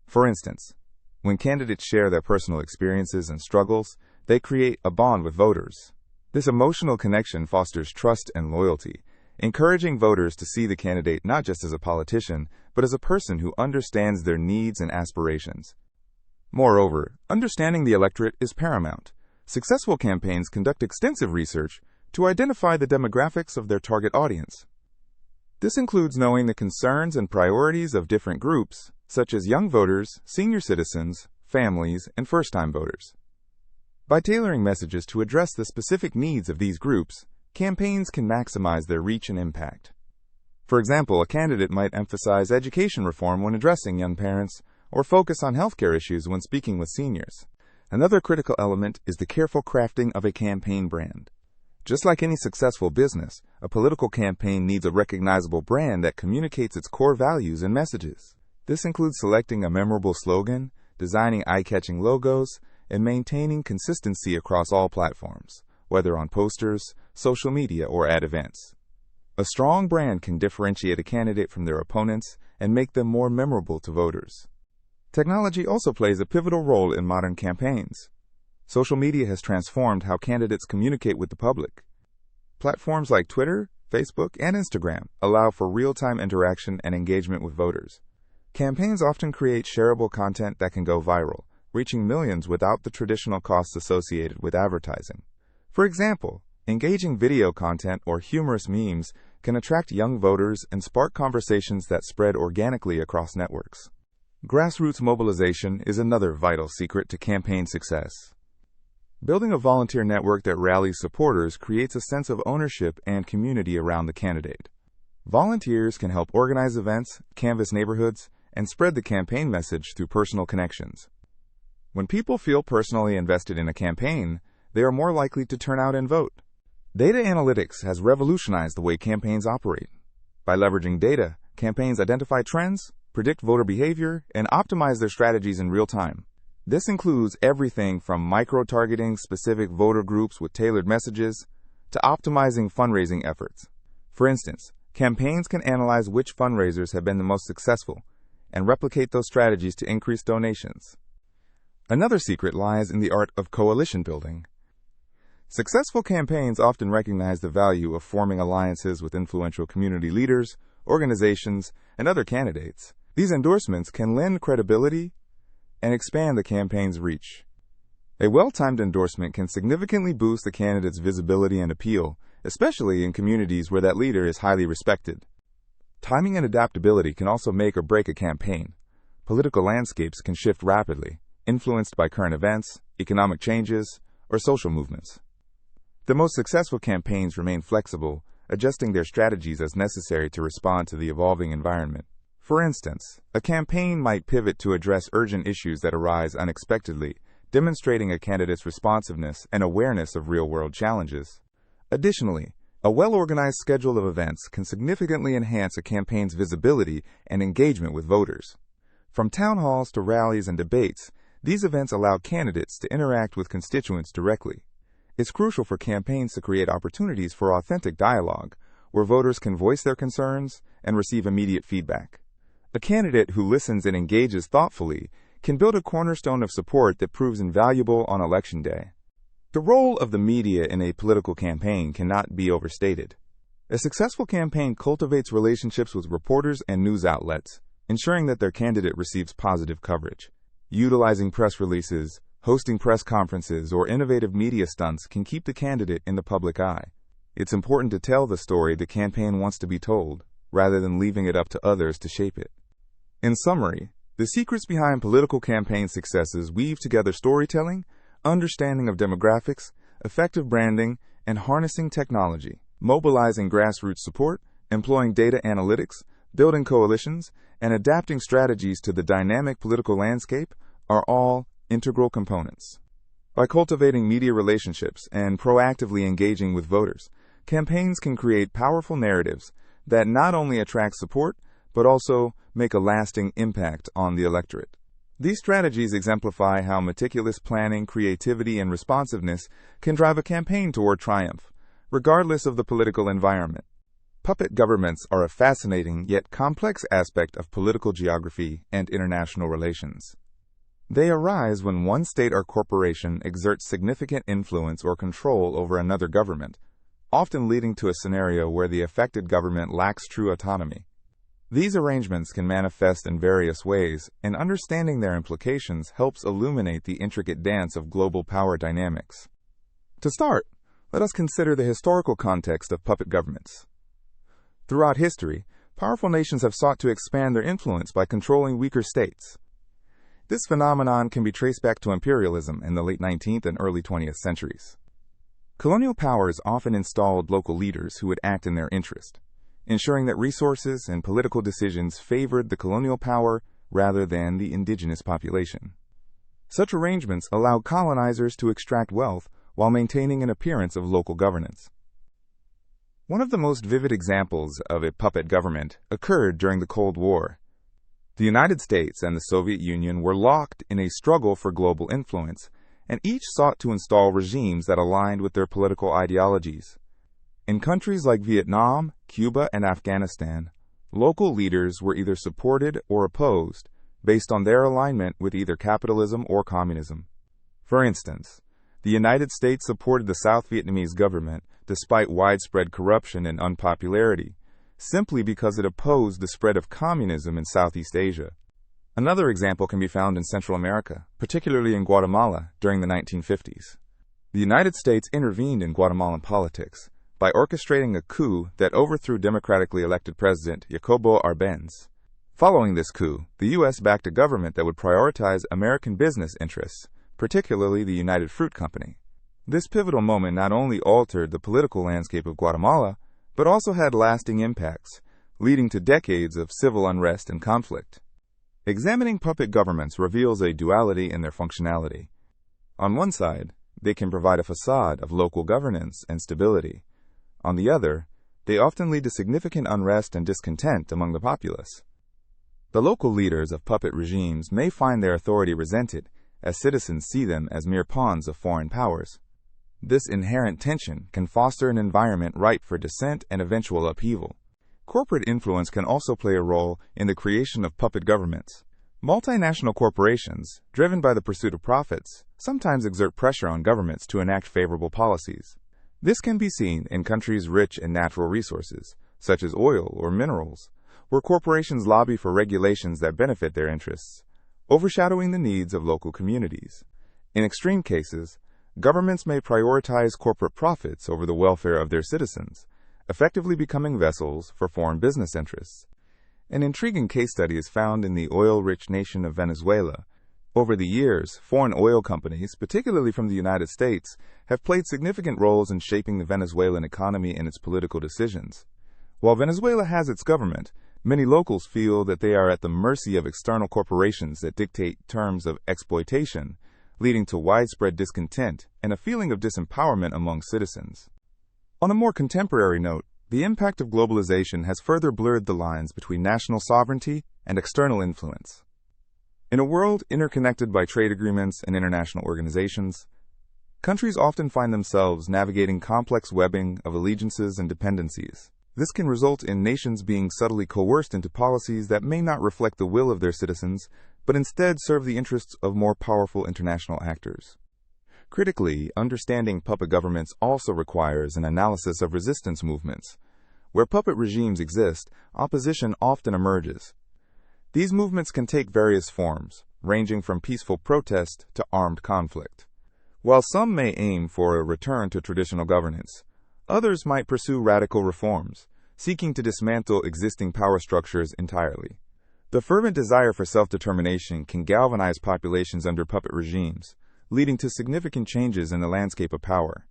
For instance, when candidates share their personal experiences and struggles, they create a bond with voters. This emotional connection fosters trust and loyalty, encouraging voters to see the candidate not just as a politician, but as a person who understands their needs and aspirations. Moreover, understanding the electorate is paramount. Successful campaigns conduct extensive research to identify the demographics of their target audience. This includes knowing the concerns and priorities of different groups, such as young voters, senior citizens, families, and first-time voters. By tailoring messages to address the specific needs of these groups, campaigns can maximize their reach and impact. For example, a candidate might emphasize education reform when addressing young parents, or focus on healthcare issues when speaking with seniors. Another critical element is the careful crafting of a campaign brand. Just like any successful business, a political campaign needs a recognizable brand that communicates its core values and messages. This includes selecting a memorable slogan, designing eye-catching logos, and maintaining consistency across all platforms, whether on posters, social media, or at events. A strong brand can differentiate a candidate from their opponents and make them more memorable to voters. Technology also plays a pivotal role in modern campaigns. Social media has transformed how candidates communicate with the public. Platforms like Twitter, Facebook, and Instagram allow for real-time interaction and engagement with voters. Campaigns often create shareable content that can go viral, reaching millions without the traditional costs associated with advertising. For example, engaging video content or humorous memes can attract young voters and spark conversations that spread organically across networks. Grassroots mobilization is another vital secret to campaign success. Building a volunteer network that rallies supporters creates a sense of ownership and community around the candidate. Volunteers can help organize events, canvass neighborhoods, and spread the campaign message through personal connections. When people feel personally invested in a campaign, they are more likely to turn out and vote. Data analytics has revolutionized the way campaigns operate. By leveraging data, campaigns identify trends, predict voter behavior, and optimize their strategies in real time. This includes everything from micro-targeting specific voter groups with tailored messages to optimizing fundraising efforts. For instance, campaigns can analyze which fundraisers have been the most successful and replicate those strategies to increase donations. Another secret lies in the art of coalition building. Successful campaigns often recognize the value of forming alliances with influential community leaders, organizations, and other candidates. These endorsements can lend credibility and expand the campaign's reach. A well-timed endorsement can significantly boost the candidate's visibility and appeal, especially in communities where that leader is highly respected. Timing and adaptability can also make or break a campaign. Political landscapes can shift rapidly, influenced by current events, economic changes, or social movements. The most successful campaigns remain flexible, adjusting their strategies as necessary to respond to the evolving environment. For instance, a campaign might pivot to address urgent issues that arise unexpectedly, demonstrating a candidate's responsiveness and awareness of real-world challenges. Additionally, a well-organized schedule of events can significantly enhance a campaign's visibility and engagement with voters. From town halls to rallies and debates, these events allow candidates to interact with constituents directly. It's crucial for campaigns to create opportunities for authentic dialogue, where voters can voice their concerns and receive immediate feedback. A candidate who listens and engages thoughtfully can build a cornerstone of support that proves invaluable on Election Day. The role of the media in a political campaign cannot be overstated. A successful campaign cultivates relationships with reporters and news outlets, ensuring that their candidate receives positive coverage. Utilizing press releases, hosting press conferences, or innovative media stunts can keep the candidate in the public eye. It's important to tell the story the campaign wants to be told, rather than leaving it up to others to shape it. In summary, the secrets behind political campaign successes weave together storytelling, understanding of demographics, effective branding, and harnessing technology. Mobilizing grassroots support, employing data analytics, building coalitions, and adapting strategies to the dynamic political landscape are all integral components. By cultivating media relationships and proactively engaging with voters, campaigns can create powerful narratives that not only attract support, but also make a lasting impact on the electorate. These strategies exemplify how meticulous planning, creativity, and responsiveness can drive a campaign toward triumph, regardless of the political environment. Puppet governments are a fascinating yet complex aspect of political geography and international relations. They arise when one state or corporation exerts significant influence or control over another government, often leading to a scenario where the affected government lacks true autonomy. These arrangements can manifest in various ways, and understanding their implications helps illuminate the intricate dance of global power dynamics. To start, let us consider the historical context of puppet governments. Throughout history, powerful nations have sought to expand their influence by controlling weaker states. This phenomenon can be traced back to imperialism in the late 19th and early 20th centuries. Colonial powers often installed local leaders who would act in their interest, ensuring that resources and political decisions favored the colonial power rather than the indigenous population. Such arrangements allowed colonizers to extract wealth while maintaining an appearance of local governance. One of the most vivid examples of a puppet government occurred during the Cold War. The United States and the Soviet Union were locked in a struggle for global influence, and each sought to install regimes that aligned with their political ideologies. In countries like Vietnam, Cuba, and Afghanistan, local leaders were either supported or opposed based on their alignment with either capitalism or communism. For instance, the United States supported the South Vietnamese government despite widespread corruption and unpopularity, simply because it opposed the spread of communism in Southeast Asia. Another example can be found in Central America, particularly in Guatemala during the 1950s. The United States intervened in Guatemalan politics by orchestrating a coup that overthrew democratically elected President Jacobo Arbenz. Following this coup, the U.S. backed a government that would prioritize American business interests, particularly the United Fruit Company. This pivotal moment not only altered the political landscape of Guatemala, but also had lasting impacts, leading to decades of civil unrest and conflict. Examining puppet governments reveals a duality in their functionality. On one side, they can provide a facade of local governance and stability. On the other, they often lead to significant unrest and discontent among the populace. The local leaders of puppet regimes may find their authority resented, as citizens see them as mere pawns of foreign powers. This inherent tension can foster an environment ripe for dissent and eventual upheaval. Corporate influence can also play a role in the creation of puppet governments. Multinational corporations, driven by the pursuit of profits, sometimes exert pressure on governments to enact favorable policies. This can be seen in countries rich in natural resources, such as oil or minerals, where corporations lobby for regulations that benefit their interests, overshadowing the needs of local communities. In extreme cases, governments may prioritize corporate profits over the welfare of their citizens, effectively becoming vessels for foreign business interests. An intriguing case study is found in the oil-rich nation of Venezuela. Over the years, foreign oil companies, particularly from the United States, have played significant roles in shaping the Venezuelan economy and its political decisions. While Venezuela has its government, many locals feel that they are at the mercy of external corporations that dictate terms of exploitation, leading to widespread discontent and a feeling of disempowerment among citizens. On a more contemporary note, the impact of globalization has further blurred the lines between national sovereignty and external influence. In a world interconnected by trade agreements and international organizations, countries often find themselves navigating complex webbing of allegiances and dependencies. This can result in nations being subtly coerced into policies that may not reflect the will of their citizens, but instead serve the interests of more powerful international actors. Critically, understanding puppet governments also requires an analysis of resistance movements. Where puppet regimes exist, opposition often emerges. These movements can take various forms, ranging from peaceful protest to armed conflict. While some may aim for a return to traditional governance, others might pursue radical reforms, seeking to dismantle existing power structures entirely. The fervent desire for self-determination can galvanize populations under puppet regimes, leading to significant changes in the landscape of power.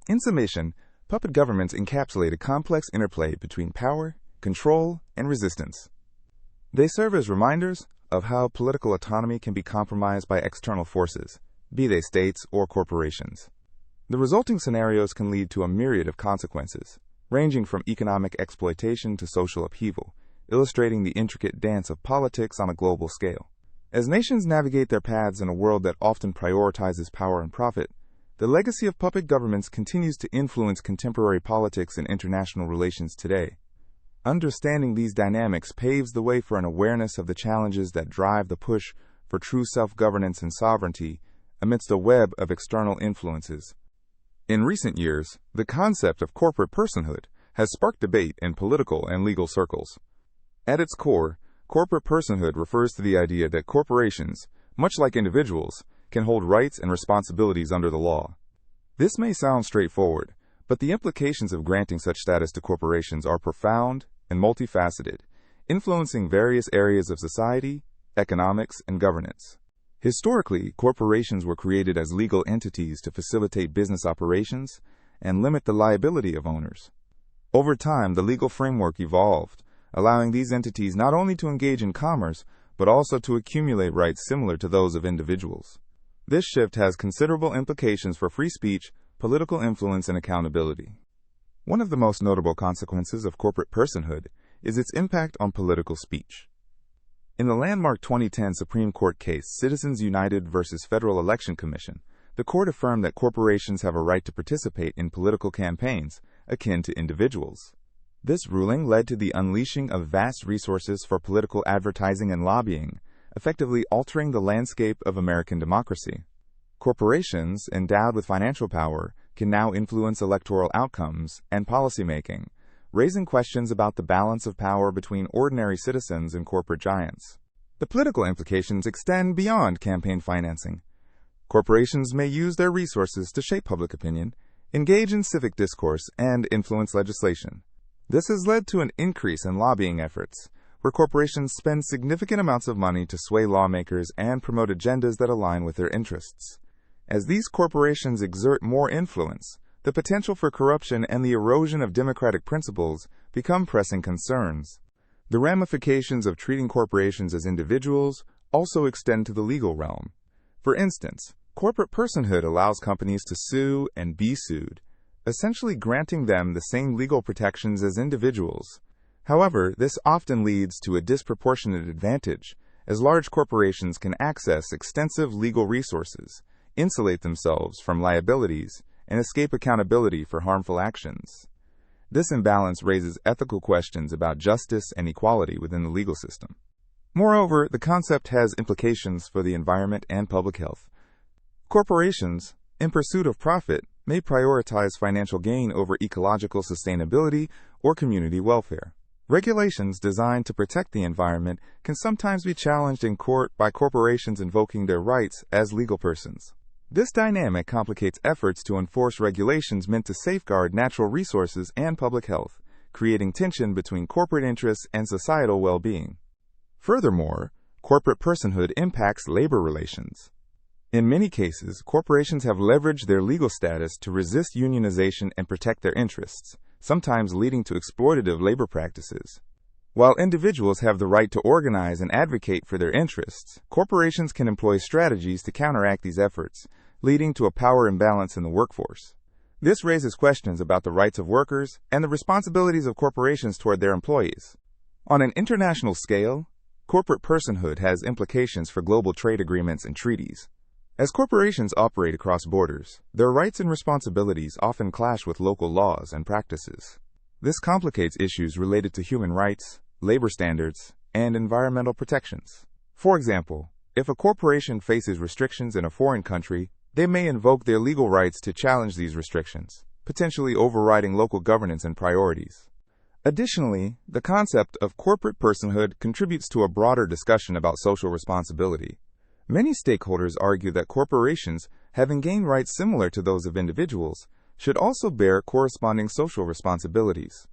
In summation, puppet governments encapsulate a complex interplay between power, control, and resistance. They serve as reminders of how political autonomy can be compromised by external forces, be they states or corporations. The resulting scenarios can lead to a myriad of consequences, ranging from economic exploitation to social upheaval, illustrating the intricate dance of politics on a global scale. As nations navigate their paths in a world that often prioritizes power and profit, the legacy of puppet governments continues to influence contemporary politics and international relations today. Understanding these dynamics paves the way for an awareness of the challenges that drive the push for true self-governance and sovereignty amidst a web of external influences. In recent years, the concept of corporate personhood has sparked debate in political and legal circles. At its core, corporate personhood refers to the idea that corporations, much like individuals, can hold rights and responsibilities under the law. This may sound straightforward, but the implications of granting such status to corporations are profound and multifaceted, influencing various areas of society, economics, and governance. Historically, corporations were created as legal entities to facilitate business operations and limit the liability of owners. Over time, the legal framework evolved, allowing these entities not only to engage in commerce, but also to accumulate rights similar to those of individuals. This shift has considerable implications for free speech, political influence, and accountability. One of the most notable consequences of corporate personhood is its impact on political speech. In the landmark 2010 Supreme Court case Citizens United v. Federal Election Commission, the court affirmed that corporations have a right to participate in political campaigns akin to individuals. This ruling led to the unleashing of vast resources for political advertising and lobbying, effectively altering the landscape of American democracy. Corporations, endowed with financial power, can now influence electoral outcomes and policymaking, raising questions about the balance of power between ordinary citizens and corporate giants. The political implications extend beyond campaign financing. Corporations may use their resources to shape public opinion, engage in civic discourse, and influence legislation. This has led to an increase in lobbying efforts, where corporations spend significant amounts of money to sway lawmakers and promote agendas that align with their interests. As these corporations exert more influence, the potential for corruption and the erosion of democratic principles become pressing concerns. The ramifications of treating corporations as individuals also extend to the legal realm. For instance, corporate personhood allows companies to sue and be sued, essentially granting them the same legal protections as individuals. However, this often leads to a disproportionate advantage, as large corporations can access extensive legal resources, insulate themselves from liabilities, and escape accountability for harmful actions. This imbalance raises ethical questions about justice and equality within the legal system. Moreover, the concept has implications for the environment and public health. Corporations, in pursuit of profit, may prioritize financial gain over ecological sustainability or community welfare. Regulations designed to protect the environment can sometimes be challenged in court by corporations invoking their rights as legal persons. This dynamic complicates efforts to enforce regulations meant to safeguard natural resources and public health, creating tension between corporate interests and societal well-being. Furthermore, corporate personhood impacts labor relations. In many cases, corporations have leveraged their legal status to resist unionization and protect their interests, sometimes leading to exploitative labor practices. While individuals have the right to organize and advocate for their interests, corporations can employ strategies to counteract these efforts, leading to a power imbalance in the workforce. This raises questions about the rights of workers and the responsibilities of corporations toward their employees. On an international scale, corporate personhood has implications for global trade agreements and treaties. As corporations operate across borders, their rights and responsibilities often clash with local laws and practices. This complicates issues related to human rights, labor standards, and environmental protections. For example, if a corporation faces restrictions in a foreign country, They may invoke their legal rights to challenge these restrictions, potentially overriding local governance and priorities. Additionally, the concept of corporate personhood contributes to a broader discussion about social responsibility. Many stakeholders argue that corporations, having gained rights similar to those of individuals, should also bear corresponding social responsibilities.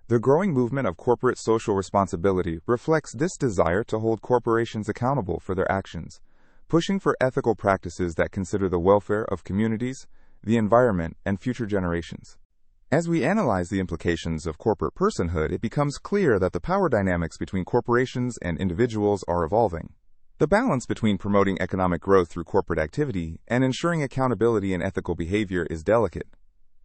The growing movement of corporate social responsibility reflects this desire to hold corporations accountable for their actions, pushing for ethical practices that consider the welfare of communities, the environment, and future generations. As we analyze the implications of corporate personhood, it becomes clear that the power dynamics between corporations and individuals are evolving. The balance between promoting economic growth through corporate activity and ensuring accountability and ethical behavior is delicate.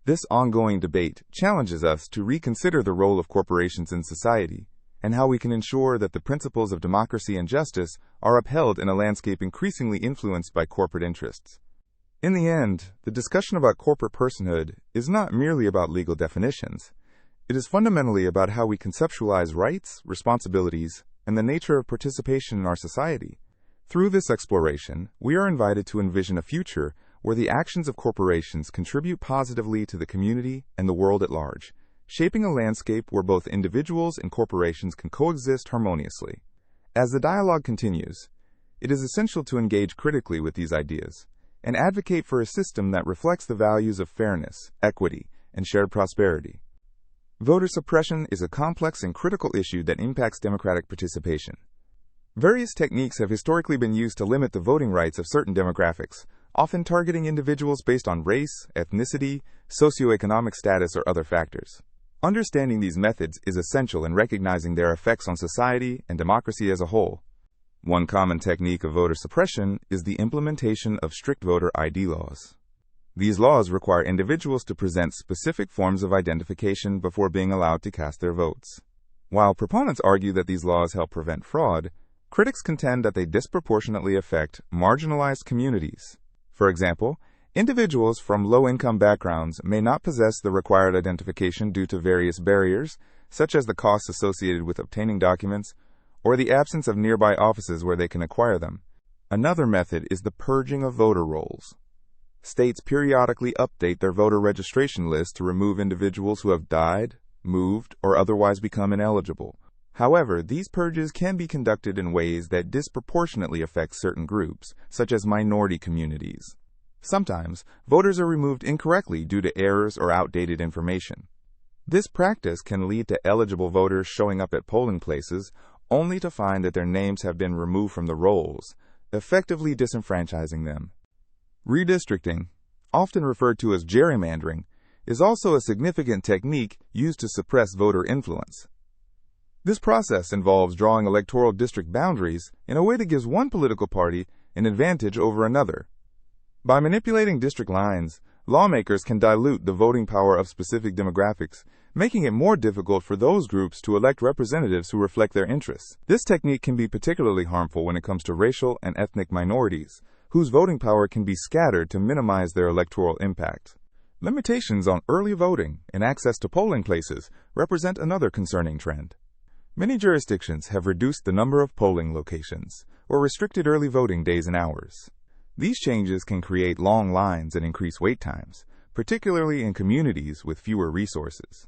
This ongoing debate challenges us to reconsider the role of corporations in society and how we can ensure that the principles of democracy and justice are upheld in a landscape increasingly influenced by corporate interests. In the end, the discussion about corporate personhood is not merely about legal definitions. It is fundamentally about how we conceptualize rights, responsibilities, and the nature of participation in our society. Through this exploration, we are invited to envision a future where the actions of corporations contribute positively to the community and the world at large, shaping a landscape where both individuals and corporations can coexist harmoniously. As the dialogue continues, it is essential to engage critically with these ideas and advocate for a system that reflects the values of fairness, equity, and shared prosperity. Voter suppression is a complex and critical issue that impacts democratic participation. Various techniques have historically been used to limit the voting rights of certain demographics, often targeting individuals based on race, ethnicity, socioeconomic status, or other factors. Understanding these methods is essential in recognizing their effects on society and democracy as a whole. One common technique of voter suppression is the implementation of strict voter ID laws. These laws require individuals to present specific forms of identification before being allowed to cast their votes. While proponents argue that these laws help prevent fraud, critics contend that they disproportionately affect marginalized communities. For example, individuals from low-income backgrounds may not possess the required identification due to various barriers, such as the costs associated with obtaining documents or the absence of nearby offices where they can acquire them. Another method is the purging of voter rolls. States periodically update their voter registration list to remove individuals who have died, moved, or otherwise become ineligible. However, these purges can be conducted in ways that disproportionately affect certain groups, such as minority communities. Sometimes, voters are removed incorrectly due to errors or outdated information. This practice can lead to eligible voters showing up at polling places only to find that their names have been removed from the rolls, effectively disenfranchising them. Redistricting, often referred to as gerrymandering, is also a significant technique used to suppress voter influence. This process involves drawing electoral district boundaries in a way that gives one political party an advantage over another. By manipulating district lines, lawmakers can dilute the voting power of specific demographics, making it more difficult for those groups to elect representatives who reflect their interests. This technique can be particularly harmful when it comes to racial and ethnic minorities, whose voting power can be scattered to minimize their electoral impact. Limitations on early voting and access to polling places represent another concerning trend. Many jurisdictions have reduced the number of polling locations or restricted early voting days and hours. These changes can create long lines and increase wait times, particularly in communities with fewer resources.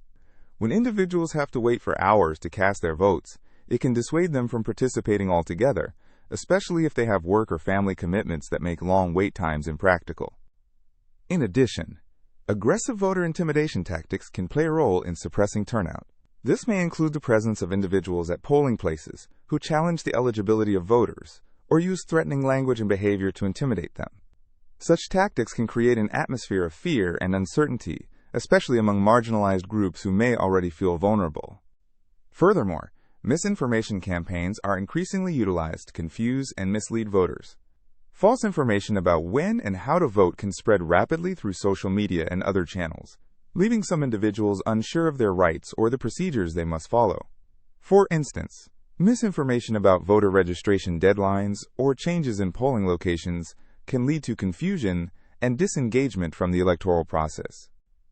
When individuals have to wait for hours to cast their votes, it can dissuade them from participating altogether, especially if they have work or family commitments that make long wait times impractical. In addition, aggressive voter intimidation tactics can play a role in suppressing turnout. This may include the presence of individuals at polling places who challenge the eligibility of voters or use threatening language and behavior to intimidate them. Such tactics can create an atmosphere of fear and uncertainty, especially among marginalized groups who may already feel vulnerable. Furthermore, misinformation campaigns are increasingly utilized to confuse and mislead voters. False information about when and how to vote can spread rapidly through social media and other channels, leaving some individuals unsure of their rights or the procedures they must follow. For instance, misinformation about voter registration deadlines or changes in polling locations can lead to confusion and disengagement from the electoral process.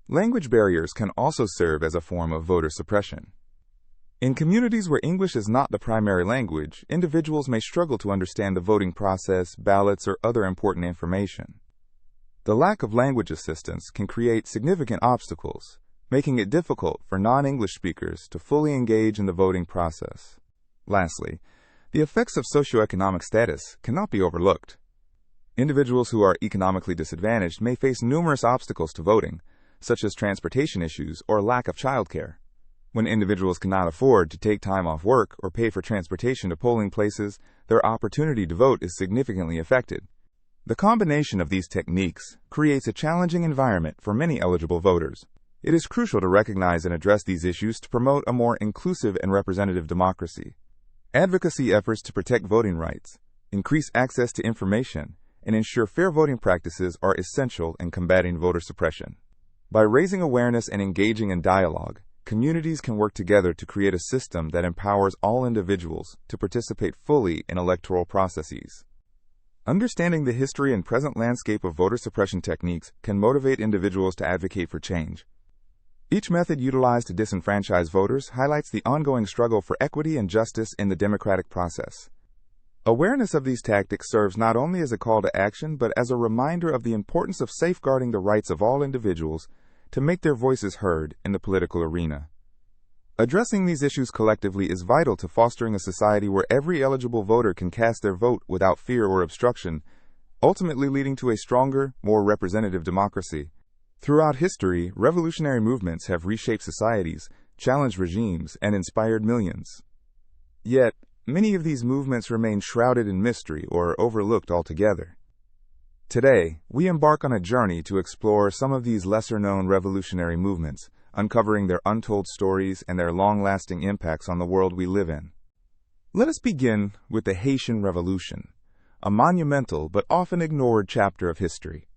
Language barriers can also serve as a form of voter suppression. In communities where English is not the primary language, individuals may struggle to understand the voting process, ballots, or other important information. The lack of language assistance can create significant obstacles, making it difficult for non-English speakers to fully engage in the voting process. Lastly, the effects of socioeconomic status cannot be overlooked. Individuals who are economically disadvantaged may face numerous obstacles to voting, such as transportation issues or lack of childcare. When individuals cannot afford to take time off work or pay for transportation to polling places, their opportunity to vote is significantly affected. The combination of these techniques creates a challenging environment for many eligible voters. It is crucial to recognize and address these issues to promote a more inclusive and representative democracy. Advocacy efforts to protect voting rights, increase access to information, and ensure fair voting practices are essential in combating voter suppression. By raising awareness and engaging in dialogue, communities can work together to create a system that empowers all individuals to participate fully in electoral processes. Understanding the history and present landscape of voter suppression techniques can motivate individuals to advocate for change. Each method utilized to disenfranchise voters highlights the ongoing struggle for equity and justice in the democratic process. Awareness of these tactics serves not only as a call to action, but as a reminder of the importance of safeguarding the rights of all individuals to make their voices heard in the political arena. Addressing these issues collectively is vital to fostering a society where every eligible voter can cast their vote without fear or obstruction, ultimately leading to a stronger, more representative democracy. Throughout history, revolutionary movements have reshaped societies, challenged regimes, and inspired millions. Yet, many of these movements remain shrouded in mystery or overlooked altogether. Today, we embark on a journey to explore some of these lesser-known revolutionary movements, uncovering their untold stories and their long-lasting impacts on the world we live in. Let us begin with the Haitian Revolution, a monumental but often ignored chapter of history.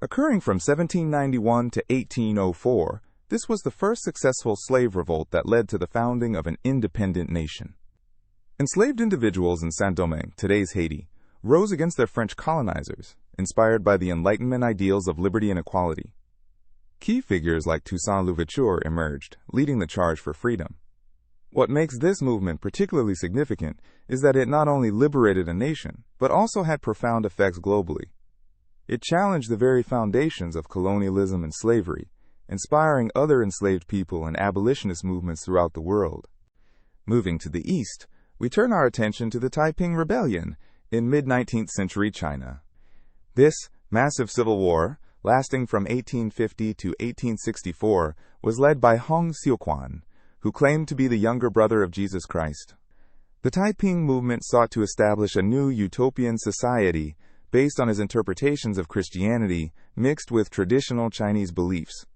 Occurring from 1791 to 1804, this was the first successful slave revolt that led to the founding of an independent nation. Enslaved individuals in Saint-Domingue, today's Haiti, rose against their French colonizers, inspired by the Enlightenment ideals of liberty and equality. Key figures like Toussaint Louverture emerged, leading the charge for freedom. What makes this movement particularly significant is that it not only liberated a nation, but also had profound effects globally. It challenged the very foundations of colonialism and slavery, inspiring other enslaved people and abolitionist movements throughout the world. Moving to the east, we turn our attention to the Taiping Rebellion in mid-19th century China. This massive civil war, lasting from 1850 to 1864, was led by Hong Xiuquan, who claimed to be the younger brother of Jesus Christ. The Taiping movement sought to establish a new utopian society based on his interpretations of Christianity mixed with traditional Chinese beliefs.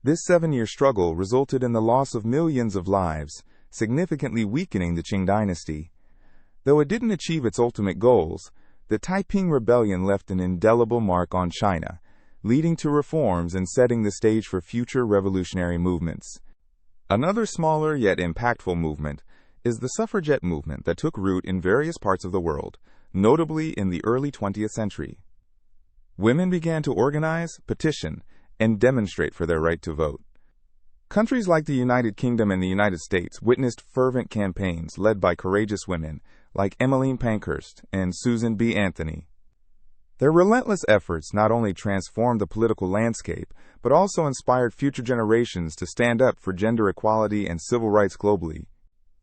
This 7-year struggle resulted in the loss of millions of lives, significantly weakening the Qing dynasty. Though it didn't achieve its ultimate goals, the Taiping Rebellion left an indelible mark on China, leading to reforms and setting the stage for future revolutionary movements. Another smaller yet impactful movement is the suffragette movement that took root in various parts of the world, notably in the early 20th century. Women began to organize, petition, and demonstrate for their right to vote. Countries like the United Kingdom and the United States witnessed fervent campaigns led by courageous women like Emmeline Pankhurst and Susan B. Anthony. Their relentless efforts not only transformed the political landscape, but also inspired future generations to stand up for gender equality and civil rights globally.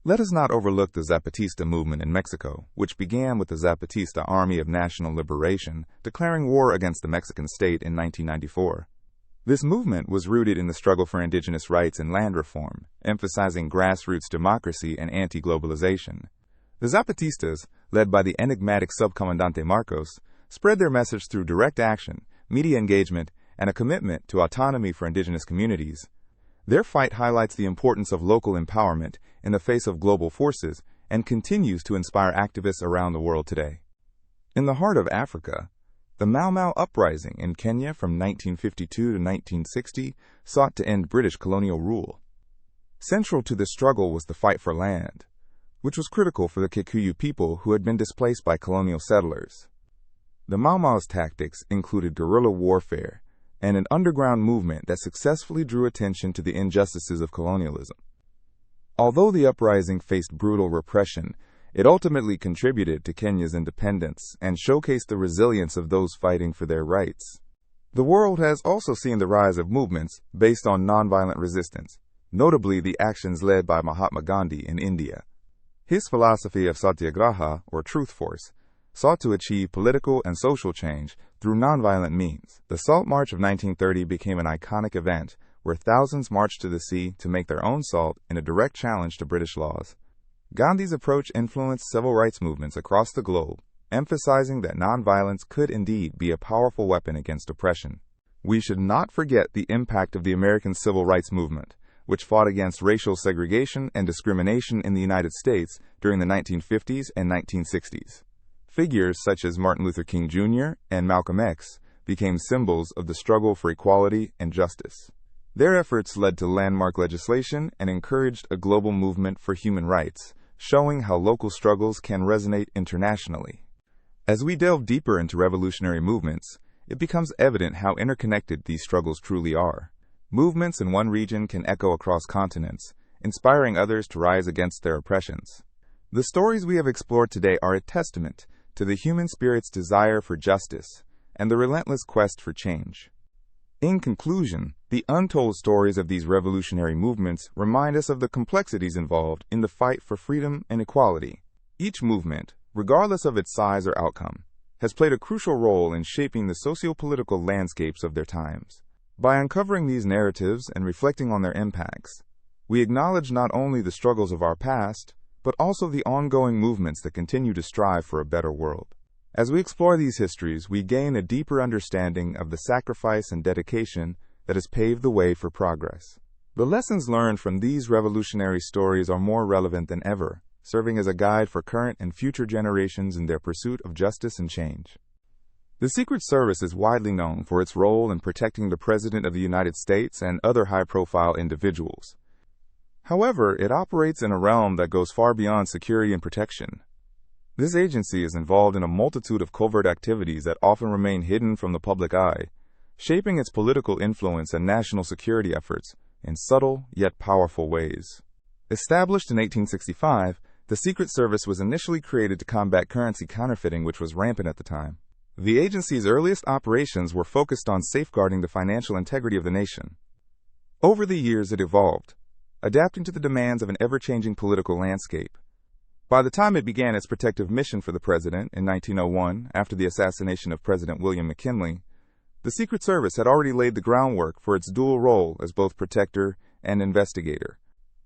Let us not overlook the Zapatista movement in Mexico, which began with the Zapatista Army of National Liberation declaring war against the Mexican state in 1994. This movement was rooted in the struggle for indigenous rights and land reform, emphasizing grassroots democracy and anti-globalization. The Zapatistas, led by the enigmatic Subcomandante Marcos, spread their message through direct action, media engagement, and a commitment to autonomy for indigenous communities. Their fight highlights the importance of local empowerment in the face of global forces and continues to inspire activists around the world today. In the heart of Africa, the Mau Mau uprising in Kenya from 1952 to 1960 sought to end British colonial rule. Central to the struggle was the fight for land, which was critical for the Kikuyu people who had been displaced by colonial settlers. The Mau Mau's tactics included guerrilla warfare and an underground movement that successfully drew attention to the injustices of colonialism. Although the uprising faced brutal repression, it ultimately contributed to Kenya's independence and showcased the resilience of those fighting for their rights. The world has also seen the rise of movements based on nonviolent resistance, notably the actions led by Mahatma Gandhi in India. His philosophy of satyagraha, or truth force, sought to achieve political and social change through nonviolent means. The Salt March of 1930 became an iconic event where thousands marched to the sea to make their own salt in a direct challenge to British laws. Gandhi's approach influenced civil rights movements across the globe, emphasizing that nonviolence could indeed be a powerful weapon against oppression. We should not forget the impact of the American Civil Rights Movement, which fought against racial segregation and discrimination in the United States during the 1950s and 1960s. Figures such as Martin Luther King Jr. and Malcolm X became symbols of the struggle for equality and justice. Their efforts led to landmark legislation and encouraged a global movement for human rights, showing how local struggles can resonate internationally. As we delve deeper into revolutionary movements, it becomes evident how interconnected these struggles truly are. Movements in one region can echo across continents, inspiring others to rise against their oppressions. The stories we have explored today are a testament to the human spirit's desire for justice and the relentless quest for change. In conclusion, the untold stories of these revolutionary movements remind us of the complexities involved in the fight for freedom and equality. Each movement, regardless of its size or outcome, has played a crucial role in shaping the socio-political landscapes of their times. By uncovering these narratives and reflecting on their impacts, we acknowledge not only the struggles of our past, but also the ongoing movements that continue to strive for a better world. As we explore these histories, we gain a deeper understanding of the sacrifice and dedication that has paved the way for progress. The lessons learned from these revolutionary stories are more relevant than ever, serving as a guide for current and future generations in their pursuit of justice and change. The Secret Service is widely known for its role in protecting the President of the United States and other high-profile individuals. However, it operates in a realm that goes far beyond security and protection. This agency is involved in a multitude of covert activities that often remain hidden from the public eye, shaping its political influence and national security efforts in subtle yet powerful ways. Established in 1865, the Secret Service was initially created to combat currency counterfeiting, which was rampant at the time. The agency's earliest operations were focused on safeguarding the financial integrity of the nation. Over the years, it evolved, adapting to the demands of an ever-changing political landscape. By the time it began its protective mission for the president in 1901, after the assassination of President William McKinley, the Secret Service had already laid the groundwork for its dual role as both protector and investigator.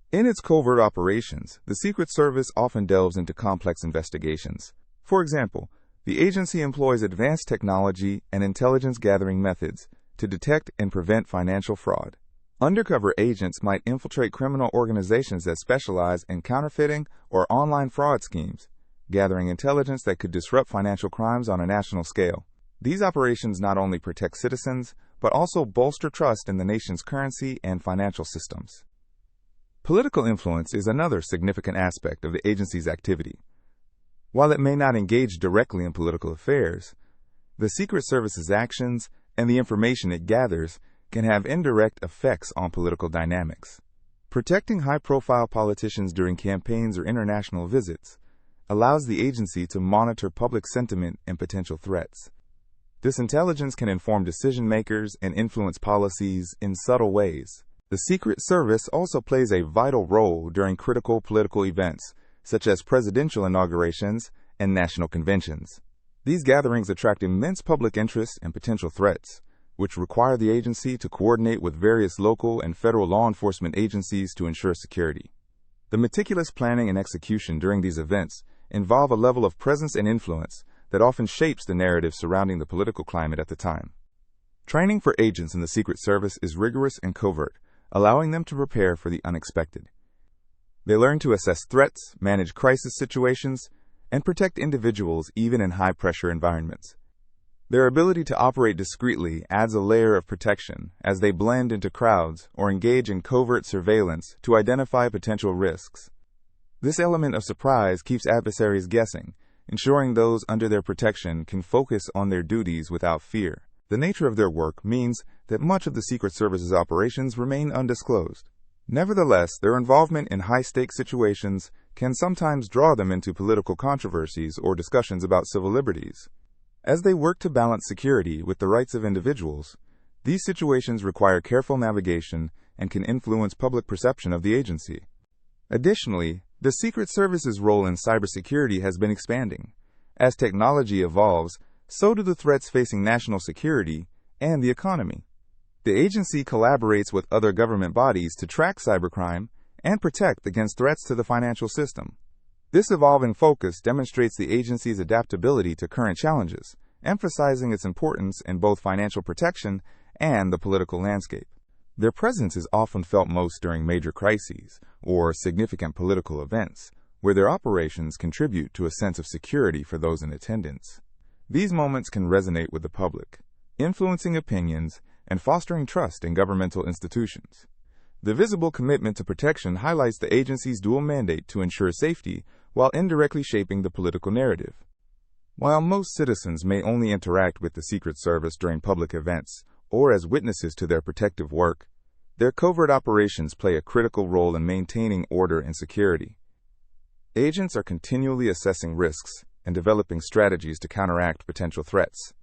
In its covert operations, the Secret Service often delves into complex investigations. For example, the agency employs advanced technology and intelligence-gathering methods to detect and prevent financial fraud. Undercover agents might infiltrate criminal organizations that specialize in counterfeiting or online fraud schemes, gathering intelligence that could disrupt financial crimes on a national scale. These operations not only protect citizens, but also bolster trust in the nation's currency and financial systems. Political influence is another significant aspect of the agency's activity. While it may not engage directly in political affairs, the Secret Service's actions and the information it gathers can have indirect effects on political dynamics. Protecting high-profile politicians during campaigns or international visits allows the agency to monitor public sentiment and potential threats. This intelligence can inform decision-makers and influence policies in subtle ways. The Secret Service also plays a vital role during critical political events, such as presidential inaugurations and national conventions. These gatherings attract immense public interest and potential threats, which require the agency to coordinate with various local and federal law enforcement agencies to ensure security. The meticulous planning and execution during these events involve a level of presence and influence that often shapes the narrative surrounding the political climate at the time. Training for agents in the Secret Service is rigorous and covert, allowing them to prepare for the unexpected. They learn to assess threats, manage crisis situations, and protect individuals even in high-pressure environments. Their ability to operate discreetly adds a layer of protection as they blend into crowds or engage in covert surveillance to identify potential risks. This element of surprise keeps adversaries guessing, ensuring those under their protection can focus on their duties without fear. The nature of their work means that much of the Secret Service's operations remain undisclosed. Nevertheless, their involvement in high-stakes situations can sometimes draw them into political controversies or discussions about civil liberties. As they work to balance security with the rights of individuals, these situations require careful navigation and can influence public perception of the agency. Additionally, the Secret Service's role in cybersecurity has been expanding. As technology evolves, so do the threats facing national security and the economy. The agency collaborates with other government bodies to track cybercrime and protect against threats to the financial system. This evolving focus demonstrates the agency's adaptability to current challenges, emphasizing its importance in both financial protection and the political landscape. Their presence is often felt most during major crises or significant political events, where their operations contribute to a sense of security for those in attendance. These moments can resonate with the public, influencing opinions and fostering trust in governmental institutions. The visible commitment to protection highlights the agency's dual mandate to ensure safety while indirectly shaping the political narrative. While most citizens may only interact with the Secret Service during public events or as witnesses to their protective work, their covert operations play a critical role in maintaining order and security. Agents are continually assessing risks and developing strategies to counteract potential threats.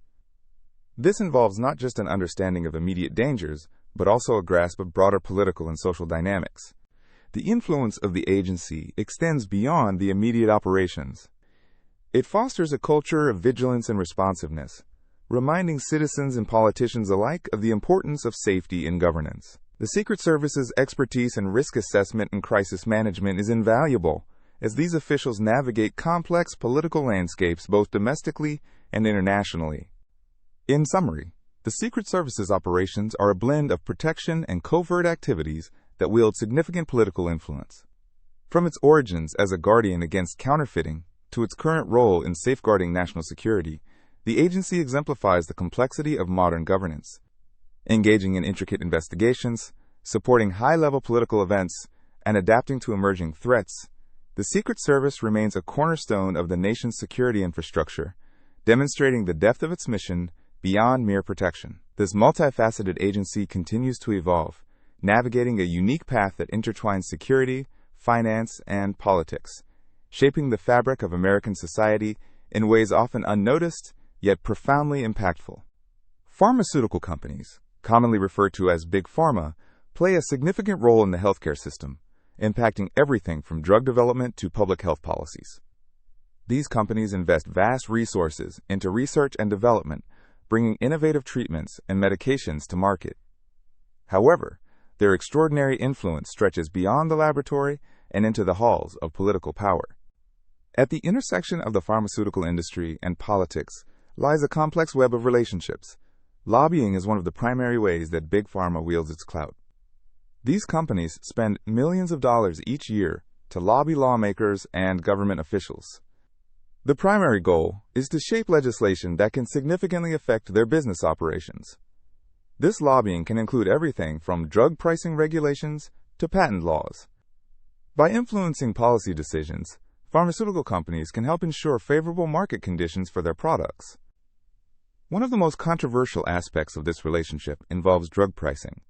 This involves not just an understanding of immediate dangers, but also a grasp of broader political and social dynamics. The influence of the agency extends beyond the immediate operations. It fosters a culture of vigilance and responsiveness, reminding citizens and politicians alike of the importance of safety in governance. The Secret Service's expertise in risk assessment and crisis management is invaluable, as these officials navigate complex political landscapes both domestically and internationally. In summary, the Secret Service's operations are a blend of protection and covert activities that wield significant political influence. From its origins as a guardian against counterfeiting to its current role in safeguarding national security, the agency exemplifies the complexity of modern governance. Engaging in intricate investigations, supporting high-level political events, and adapting to emerging threats, the Secret Service remains a cornerstone of the nation's security infrastructure, demonstrating the depth of its mission beyond mere protection. This multifaceted agency continues to evolve, navigating a unique path that intertwines security, finance, and politics, shaping the fabric of American society in ways often unnoticed, yet profoundly impactful. Pharmaceutical companies, commonly referred to as Big Pharma, play a significant role in the healthcare system, impacting everything from drug development to public health policies. These companies invest vast resources into research and development, bringing innovative treatments and medications to market. However, their extraordinary influence stretches beyond the laboratory and into the halls of political power. At the intersection of the pharmaceutical industry and politics lies a complex web of relationships. Lobbying is one of the primary ways that Big Pharma wields its clout. These companies spend millions of dollars each year to lobby lawmakers and government officials. The primary goal is to shape legislation that can significantly affect their business operations. This lobbying can include everything from drug pricing regulations to patent laws. By influencing policy decisions, pharmaceutical companies can help ensure favorable market conditions for their products. One of the most controversial aspects of this relationship involves drug pricing.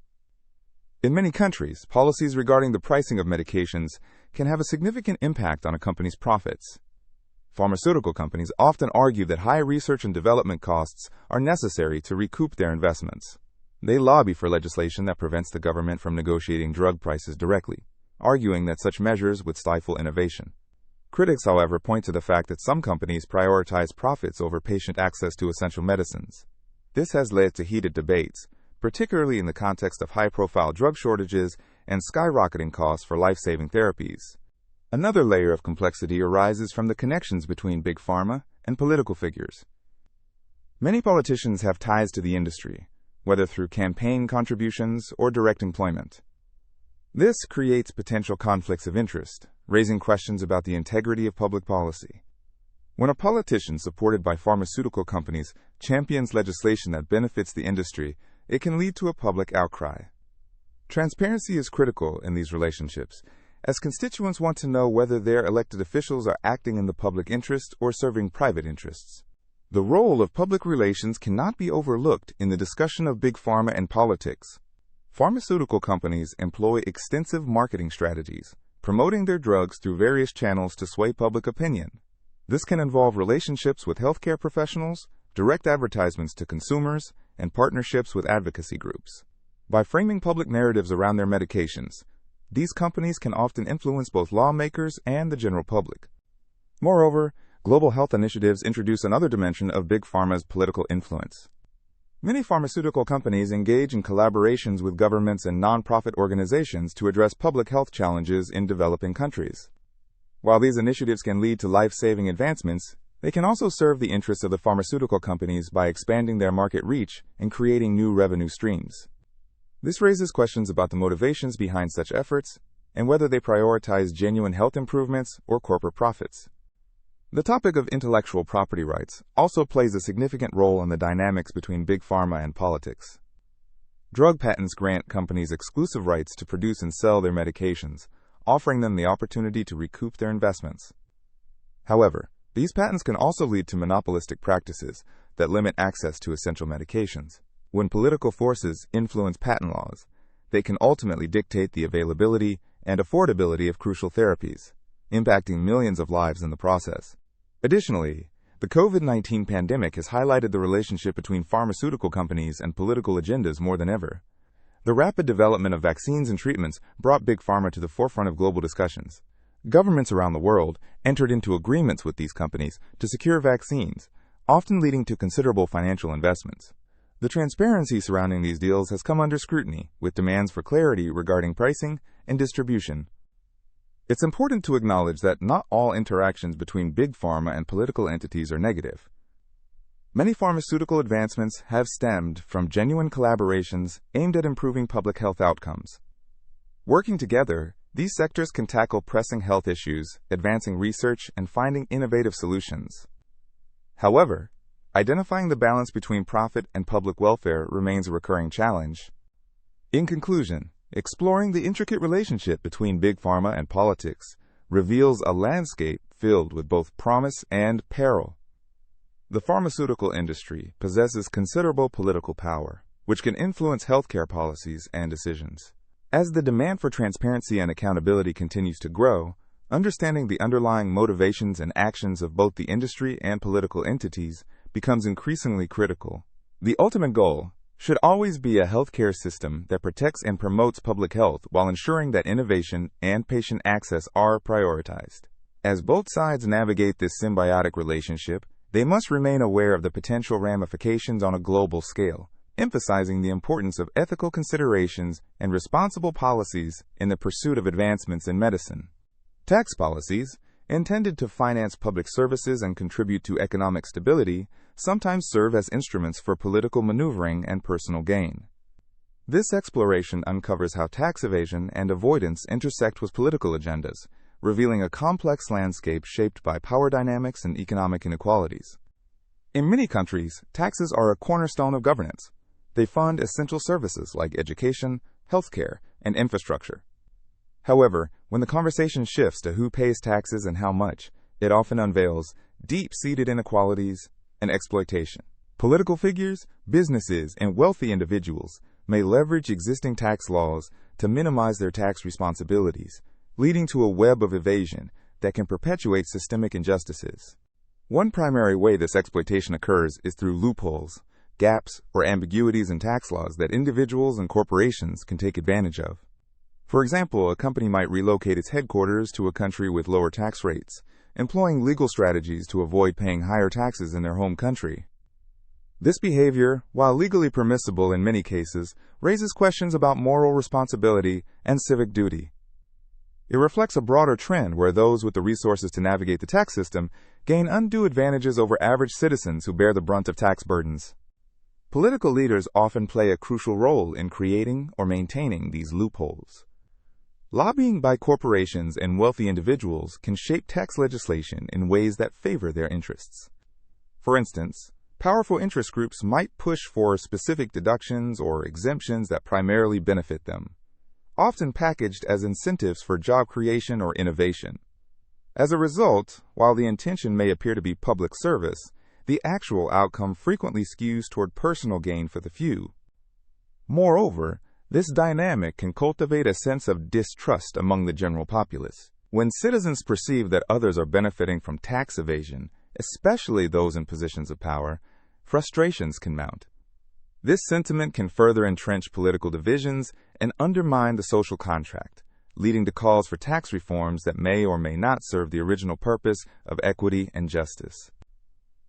In many countries, policies regarding the pricing of medications can have a significant impact on a company's profits. Pharmaceutical companies often argue that high research and development costs are necessary to recoup their investments. They lobby for legislation that prevents the government from negotiating drug prices directly, arguing that such measures would stifle innovation. Critics, however, point to the fact that some companies prioritize profits over patient access to essential medicines. This has led to heated debates, particularly in the context of high-profile drug shortages and skyrocketing costs for life-saving therapies. Another layer of complexity arises from the connections between Big Pharma and political figures. Many politicians have ties to the industry, whether through campaign contributions or direct employment. This creates potential conflicts of interest, raising questions about the integrity of public policy. When a politician supported by pharmaceutical companies champions legislation that benefits the industry, it can lead to a public outcry. Transparency is critical in these relationships, as constituents want to know whether their elected officials are acting in the public interest or serving private interests. The role of public relations cannot be overlooked in the discussion of Big Pharma and politics. Pharmaceutical companies employ extensive marketing strategies, promoting their drugs through various channels to sway public opinion. This can involve relationships with healthcare professionals, direct advertisements to consumers, and partnerships with advocacy groups. By framing public narratives around their medications, these companies can often influence both lawmakers and the general public. Moreover, global health initiatives introduce another dimension of Big Pharma's political influence. Many pharmaceutical companies engage in collaborations with governments and nonprofit organizations to address public health challenges in developing countries. While these initiatives can lead to life-saving advancements, they can also serve the interests of the pharmaceutical companies by expanding their market reach and creating new revenue streams. This raises questions about the motivations behind such efforts and whether they prioritize genuine health improvements or corporate profits. The topic of intellectual property rights also plays a significant role in the dynamics between Big Pharma and politics. Drug patents grant companies exclusive rights to produce and sell their medications, offering them the opportunity to recoup their investments. However, these patents can also lead to monopolistic practices that limit access to essential medications. When political forces influence patent laws, they can ultimately dictate the availability and affordability of crucial therapies, impacting millions of lives in the process. Additionally, the COVID-19 pandemic has highlighted the relationship between pharmaceutical companies and political agendas more than ever. The rapid development of vaccines and treatments brought Big Pharma to the forefront of global discussions. Governments around the world entered into agreements with these companies to secure vaccines, often leading to considerable financial investments. The transparency surrounding these deals has come under scrutiny, with demands for clarity regarding pricing and distribution. It's important to acknowledge that not all interactions between Big Pharma and political entities are negative. Many pharmaceutical advancements have stemmed from genuine collaborations aimed at improving public health outcomes. Working together, these sectors can tackle pressing health issues, advancing research, and finding innovative solutions. However, identifying the balance between profit and public welfare remains a recurring challenge. In conclusion, exploring the intricate relationship between Big Pharma and politics reveals a landscape filled with both promise and peril. The pharmaceutical industry possesses considerable political power, which can influence healthcare policies and decisions. As the demand for transparency and accountability continues to grow, understanding the underlying motivations and actions of both the industry and political entities becomes increasingly critical. The ultimate goal should always be a healthcare system that protects and promotes public health while ensuring that innovation and patient access are prioritized. As both sides navigate this symbiotic relationship, they must remain aware of the potential ramifications on a global scale, emphasizing the importance of ethical considerations and responsible policies in the pursuit of advancements in medicine. Tax policies, intended to finance public services and contribute to economic stability, sometimes serve as instruments for political maneuvering and personal gain. This exploration uncovers how tax evasion and avoidance intersect with political agendas, revealing a complex landscape shaped by power dynamics and economic inequalities. In many countries, taxes are a cornerstone of governance. They fund essential services like education, healthcare, and infrastructure. However, when the conversation shifts to who pays taxes and how much, it often unveils deep-seated inequalities and exploitation. Political figures, businesses, and wealthy individuals may leverage existing tax laws to minimize their tax responsibilities, leading to a web of evasion that can perpetuate systemic injustices. One primary way this exploitation occurs is through loopholes, gaps, or ambiguities in tax laws that individuals and corporations can take advantage of. For example, a company might relocate its headquarters to a country with lower tax rates, employing legal strategies to avoid paying higher taxes in their home country. This behavior, while legally permissible in many cases, raises questions about moral responsibility and civic duty. It reflects a broader trend where those with the resources to navigate the tax system gain undue advantages over average citizens who bear the brunt of tax burdens. Political leaders often play a crucial role in creating or maintaining these loopholes. Lobbying by corporations and wealthy individuals can shape tax legislation in ways that favor their interests. For instance, powerful interest groups might push for specific deductions or exemptions that primarily benefit them, often packaged as incentives for job creation or innovation. As a result, while the intention may appear to be public service, the actual outcome frequently skews toward personal gain for the few. Moreover, this dynamic can cultivate a sense of distrust among the general populace. When citizens perceive that others are benefiting from tax evasion, especially those in positions of power, frustrations can mount. This sentiment can further entrench political divisions and undermine the social contract, leading to calls for tax reforms that may or may not serve the original purpose of equity and justice.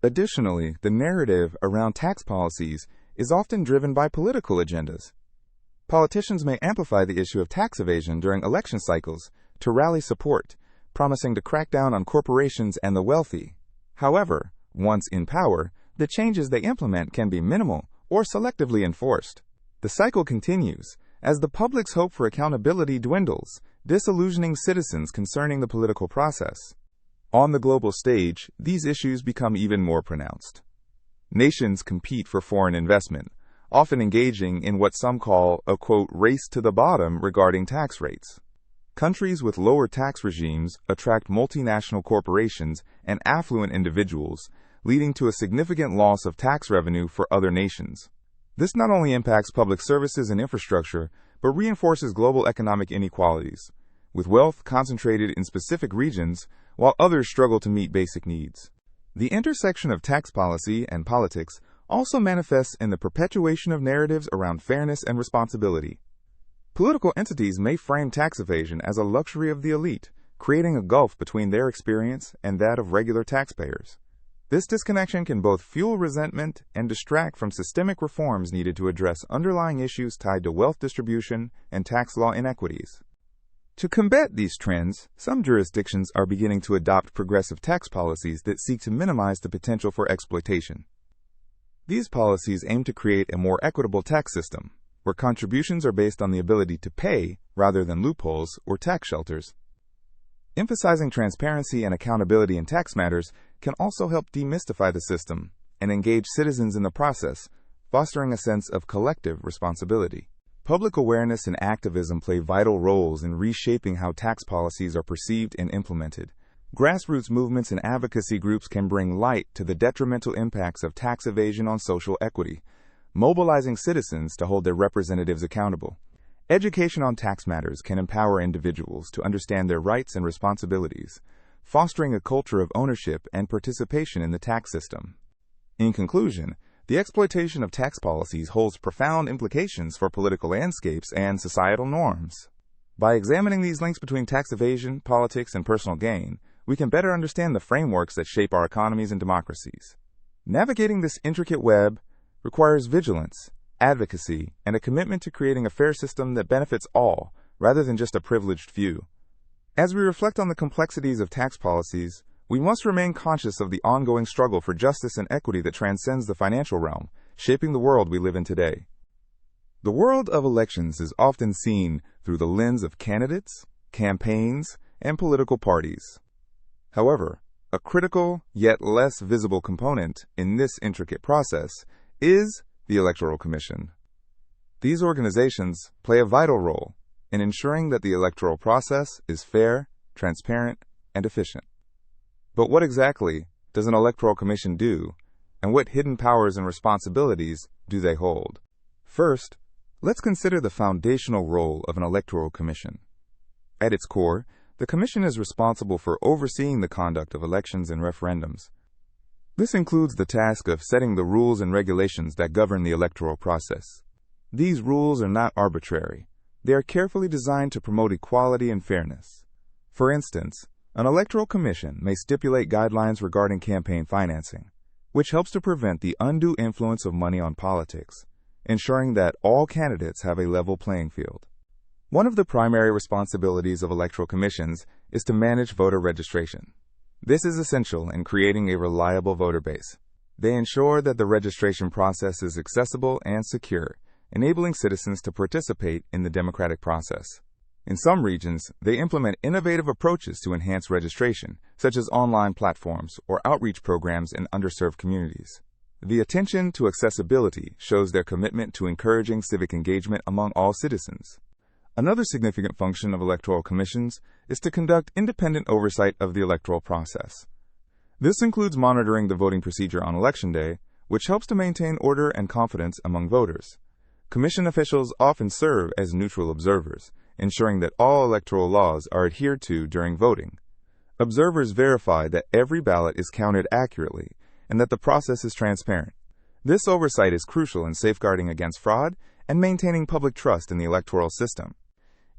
Additionally, the narrative around tax policies is often driven by political agendas. Politicians may amplify the issue of tax evasion during election cycles to rally support, promising to crack down on corporations and the wealthy. However, once in power, the changes they implement can be minimal or selectively enforced. The cycle continues as the public's hope for accountability dwindles, disillusioning citizens concerning the political process. On the global stage, these issues become even more pronounced. Nations compete for foreign investment, often engaging in what some call a, quote, race to the bottom regarding tax rates. Countries with lower tax regimes attract multinational corporations and affluent individuals, leading to a significant loss of tax revenue for other nations. This not only impacts public services and infrastructure, but reinforces global economic inequalities, with wealth concentrated in specific regions while others struggle to meet basic needs. The intersection of tax policy and politics also manifests in the perpetuation of narratives around fairness and responsibility. Political entities may frame tax evasion as a luxury of the elite, creating a gulf between their experience and that of regular taxpayers. This disconnection can both fuel resentment and distract from systemic reforms needed to address underlying issues tied to wealth distribution and tax law inequities. To combat these trends, some jurisdictions are beginning to adopt progressive tax policies that seek to minimize the potential for exploitation. These policies aim to create a more equitable tax system, where contributions are based on the ability to pay rather than loopholes or tax shelters. Emphasizing transparency and accountability in tax matters can also help demystify the system and engage citizens in the process, fostering a sense of collective responsibility. Public awareness and activism play vital roles in reshaping how tax policies are perceived and implemented. Grassroots movements and advocacy groups can bring light to the detrimental impacts of tax evasion on social equity, mobilizing citizens to hold their representatives accountable. Education on tax matters can empower individuals to understand their rights and responsibilities, fostering a culture of ownership and participation in the tax system. In conclusion, the exploitation of tax policies holds profound implications for political landscapes and societal norms. By examining these links between tax evasion, politics, and personal gain, we can better understand the frameworks that shape our economies and democracies. Navigating this intricate web requires vigilance, advocacy, and a commitment to creating a fair system that benefits all, rather than just a privileged few. As we reflect on the complexities of tax policies, we must remain conscious of the ongoing struggle for justice and equity that transcends the financial realm, shaping the world we live in today. The world of elections is often seen through the lens of candidates, campaigns, and political parties. However, a critical yet less visible component in this intricate process is the Electoral Commission. These organizations play a vital role in ensuring that the electoral process is fair, transparent, and efficient. But what exactly does an Electoral Commission do, and what hidden powers and responsibilities do they hold? First, let's consider the foundational role of an Electoral Commission. At its core, the Commission is responsible for overseeing the conduct of elections and referendums. This includes the task of setting the rules and regulations that govern the electoral process. These rules are not arbitrary. They are carefully designed to promote equality and fairness. For instance, an electoral commission may stipulate guidelines regarding campaign financing, which helps to prevent the undue influence of money on politics, ensuring that all candidates have a level playing field. One of the primary responsibilities of electoral commissions is to manage voter registration. This is essential in creating a reliable voter base. They ensure that the registration process is accessible and secure, enabling citizens to participate in the democratic process. In some regions, they implement innovative approaches to enhance registration, such as online platforms or outreach programs in underserved communities. The attention to accessibility shows their commitment to encouraging civic engagement among all citizens. Another significant function of electoral commissions is to conduct independent oversight of the electoral process. This includes monitoring the voting procedure on Election Day, which helps to maintain order and confidence among voters. Commission officials often serve as neutral observers, ensuring that all electoral laws are adhered to during voting. Observers verify that every ballot is counted accurately and that the process is transparent. This oversight is crucial in safeguarding against fraud and maintaining public trust in the electoral system.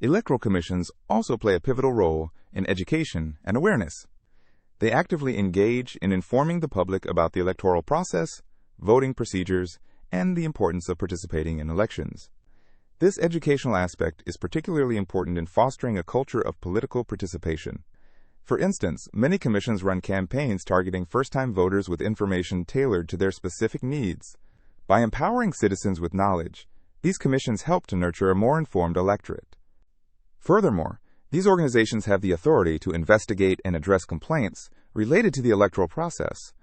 Electoral commissions also play a pivotal role in education and awareness. They actively engage in informing the public about the electoral process, voting procedures, and the importance of participating in elections. This educational aspect is particularly important in fostering a culture of political participation. For instance, many commissions run campaigns targeting first-time voters with information tailored to their specific needs. By empowering citizens with knowledge, these commissions help to nurture a more informed electorate. Furthermore, these organizations have the authority to investigate and address complaints related to the electoral process.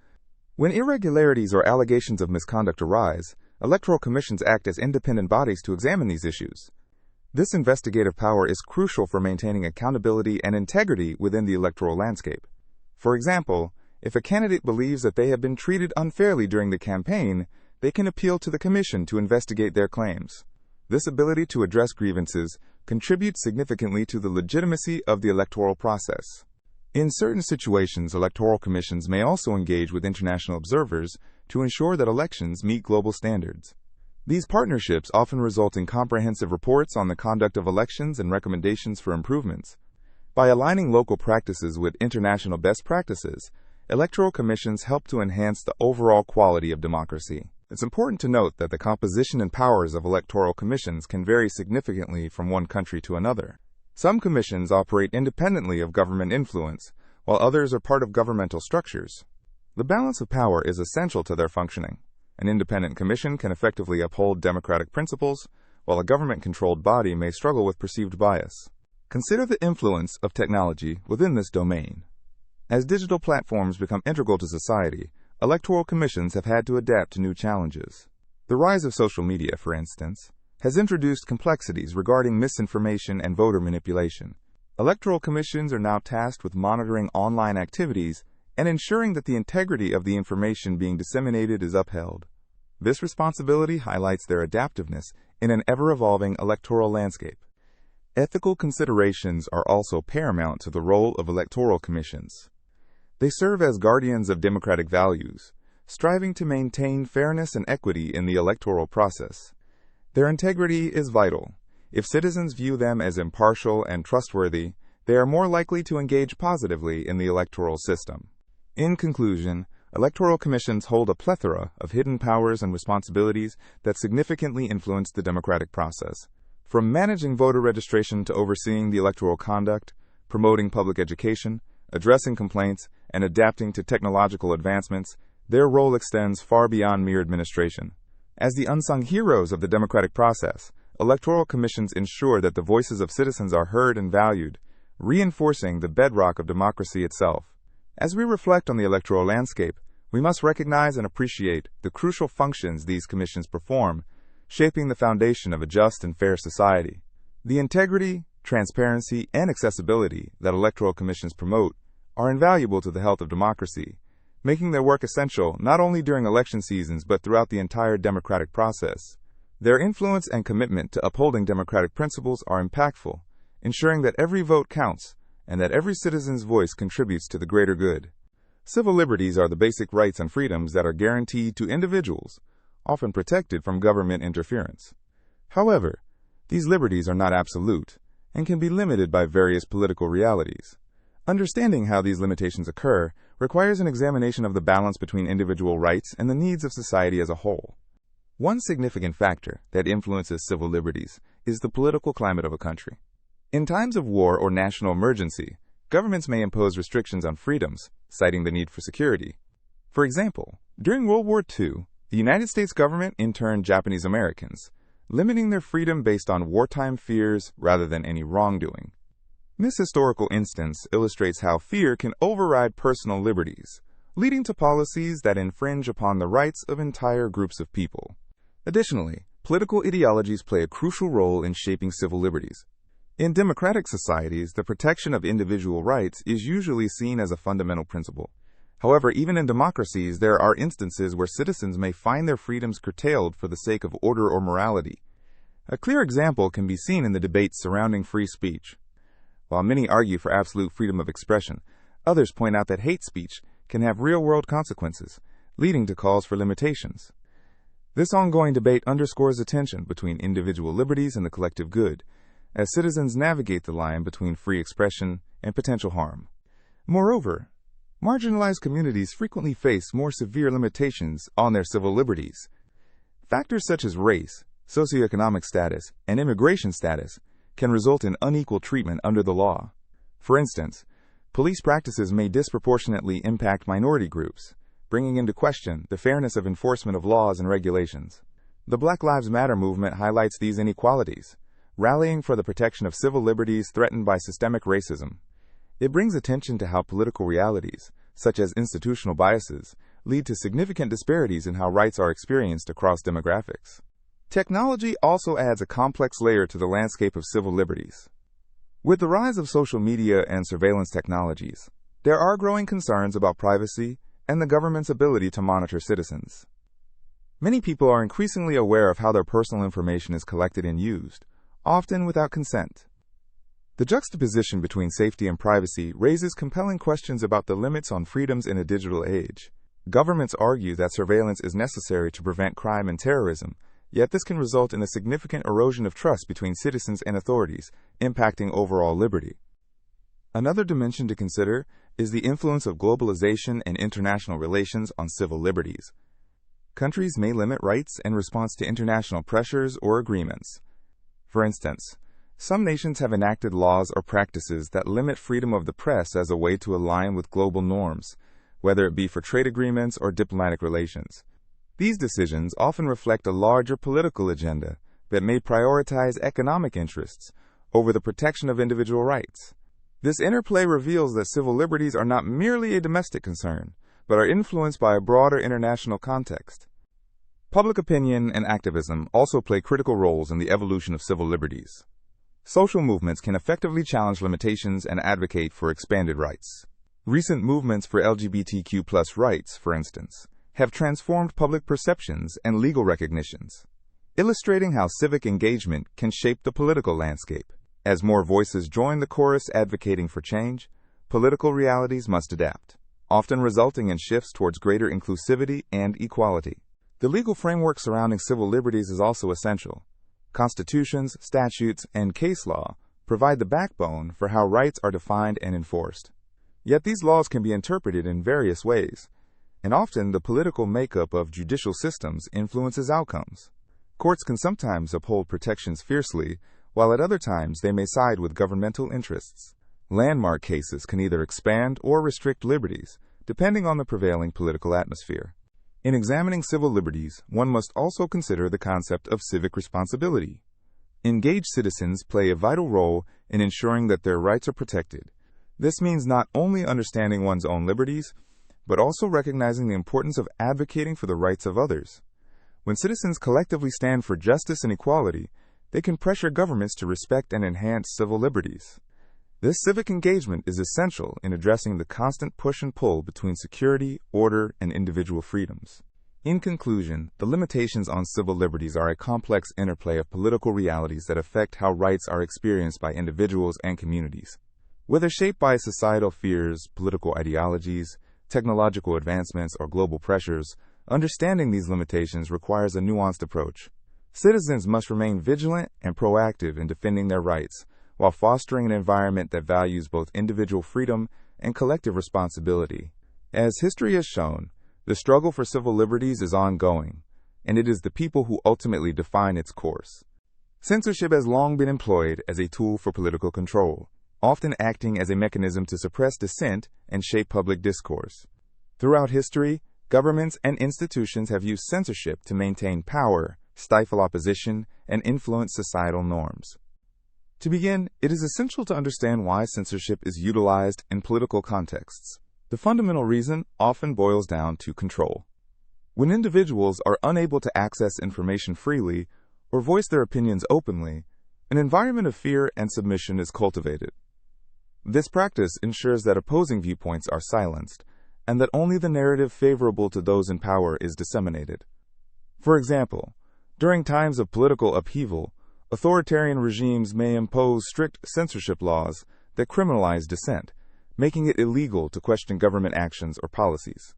When irregularities or allegations of misconduct arise, electoral commissions act as independent bodies to examine these issues. This investigative power is crucial for maintaining accountability and integrity within the electoral landscape. For example, if a candidate believes that they have been treated unfairly during the campaign, they can appeal to the commission to investigate their claims. This ability to address grievances contributes significantly to the legitimacy of the electoral process. In certain situations, electoral commissions may also engage with international observers to ensure that elections meet global standards. These partnerships often result in comprehensive reports on the conduct of elections and recommendations for improvements. By aligning local practices with international best practices, electoral commissions help to enhance the overall quality of democracy. It's important to note that the composition and powers of electoral commissions can vary significantly from one country to another. Some commissions operate independently of government influence, while others are part of governmental structures. The balance of power is essential to their functioning. An independent commission can effectively uphold democratic principles, while a government-controlled body may struggle with perceived bias. Consider the influence of technology within this domain. As digital platforms become integral to society, electoral commissions have had to adapt to new challenges. The rise of social media, for instance, has introduced complexities regarding misinformation and voter manipulation. Electoral commissions are now tasked with monitoring online activities and ensuring that the integrity of the information being disseminated is upheld. This responsibility highlights their adaptiveness in an ever-evolving electoral landscape. Ethical considerations are also paramount to the role of electoral commissions. They serve as guardians of democratic values, striving to maintain fairness and equity in the electoral process. Their integrity is vital. If citizens view them as impartial and trustworthy, they are more likely to engage positively in the electoral system. In conclusion, electoral commissions hold a plethora of hidden powers and responsibilities that significantly influence the democratic process. From managing voter registration to overseeing the electoral conduct, promoting public education, addressing complaints, and adapting to technological advancements, their role extends far beyond mere administration. As the unsung heroes of the democratic process, electoral commissions ensure that the voices of citizens are heard and valued, reinforcing the bedrock of democracy itself. As we reflect on the electoral landscape, we must recognize and appreciate the crucial functions these commissions perform, shaping the foundation of a just and fair society. The integrity, transparency, and accessibility that electoral commissions promote are invaluable to the health of democracy, making their work essential not only during election seasons but throughout the entire democratic process. Their influence and commitment to upholding democratic principles are impactful, ensuring that every vote counts and that every citizen's voice contributes to the greater good. Civil liberties are the basic rights and freedoms that are guaranteed to individuals, often protected from government interference. However, these liberties are not absolute and can be limited by various political realities. Understanding how these limitations occur requires an examination of the balance between individual rights and the needs of society as a whole. One significant factor that influences civil liberties is the political climate of a country. In times of war or national emergency, governments may impose restrictions on freedoms, citing the need for security. For example, during World War II, the United States government interned Japanese Americans, limiting their freedom based on wartime fears rather than any wrongdoing. This historical instance illustrates how fear can override personal liberties, leading to policies that infringe upon the rights of entire groups of people. Additionally, political ideologies play a crucial role in shaping civil liberties. In democratic societies, the protection of individual rights is usually seen as a fundamental principle. However, even in democracies, there are instances where citizens may find their freedoms curtailed for the sake of order or morality. A clear example can be seen in the debates surrounding free speech. While many argue for absolute freedom of expression, others point out that hate speech can have real-world consequences, leading to calls for limitations. This ongoing debate underscores the tension between individual liberties and the collective good, as citizens navigate the line between free expression and potential harm. Moreover, marginalized communities frequently face more severe limitations on their civil liberties. Factors such as race, socioeconomic status, and immigration status can result in unequal treatment under the law. For instance, police practices may disproportionately impact minority groups, bringing into question the fairness of enforcement of laws and regulations. The Black Lives Matter movement highlights these inequalities, rallying for the protection of civil liberties threatened by systemic racism. It brings attention to how political realities, such as institutional biases, lead to significant disparities in how rights are experienced across demographics. Technology also adds a complex layer to the landscape of civil liberties. With the rise of social media and surveillance technologies, there are growing concerns about privacy and the government's ability to monitor citizens. Many people are increasingly aware of how their personal information is collected and used, often without consent. The juxtaposition between safety and privacy raises compelling questions about the limits on freedoms in a digital age. Governments argue that surveillance is necessary to prevent crime and terrorism, yet this can result in a significant erosion of trust between citizens and authorities, impacting overall liberty. Another dimension to consider is the influence of globalization and international relations on civil liberties. Countries may limit rights in response to international pressures or agreements. For instance, some nations have enacted laws or practices that limit freedom of the press as a way to align with global norms, whether it be for trade agreements or diplomatic relations. These decisions often reflect a larger political agenda that may prioritize economic interests over the protection of individual rights. This interplay reveals that civil liberties are not merely a domestic concern, but are influenced by a broader international context. Public opinion and activism also play critical roles in the evolution of civil liberties. Social movements can effectively challenge limitations and advocate for expanded rights. Recent movements for LGBTQ+ rights, for instance, have transformed public perceptions and legal recognitions, illustrating how civic engagement can shape the political landscape. As more voices join the chorus advocating for change, political realities must adapt, often resulting in shifts towards greater inclusivity and equality. The legal framework surrounding civil liberties is also essential. Constitutions, statutes, and case law provide the backbone for how rights are defined and enforced. Yet these laws can be interpreted in various ways, and often the political makeup of judicial systems influences outcomes. Courts can sometimes uphold protections fiercely, while at other times they may side with governmental interests. Landmark cases can either expand or restrict liberties, depending on the prevailing political atmosphere. In examining civil liberties, one must also consider the concept of civic responsibility. Engaged citizens play a vital role in ensuring that their rights are protected. This means not only understanding one's own liberties, but also recognizing the importance of advocating for the rights of others. When citizens collectively stand for justice and equality, they can pressure governments to respect and enhance civil liberties. This civic engagement is essential in addressing the constant push and pull between security, order, and individual freedoms. In conclusion, the limitations on civil liberties are a complex interplay of political realities that affect how rights are experienced by individuals and communities. Whether shaped by societal fears, political ideologies, technological advancements, or global pressures, understanding these limitations requires a nuanced approach. Citizens must remain vigilant and proactive in defending their rights, while fostering an environment that values both individual freedom and collective responsibility. As history has shown, the struggle for civil liberties is ongoing, and it is the people who ultimately define its course. Censorship has long been employed as a tool for political control, often acting as a mechanism to suppress dissent and shape public discourse. Throughout history, governments and institutions have used censorship to maintain power, stifle opposition, and influence societal norms. To begin, it is essential to understand why censorship is utilized in political contexts. The fundamental reason often boils down to control. When individuals are unable to access information freely or voice their opinions openly, an environment of fear and submission is cultivated. This practice ensures that opposing viewpoints are silenced, and that only the narrative favorable to those in power is disseminated. For example, during times of political upheaval, authoritarian regimes may impose strict censorship laws that criminalize dissent, making it illegal to question government actions or policies.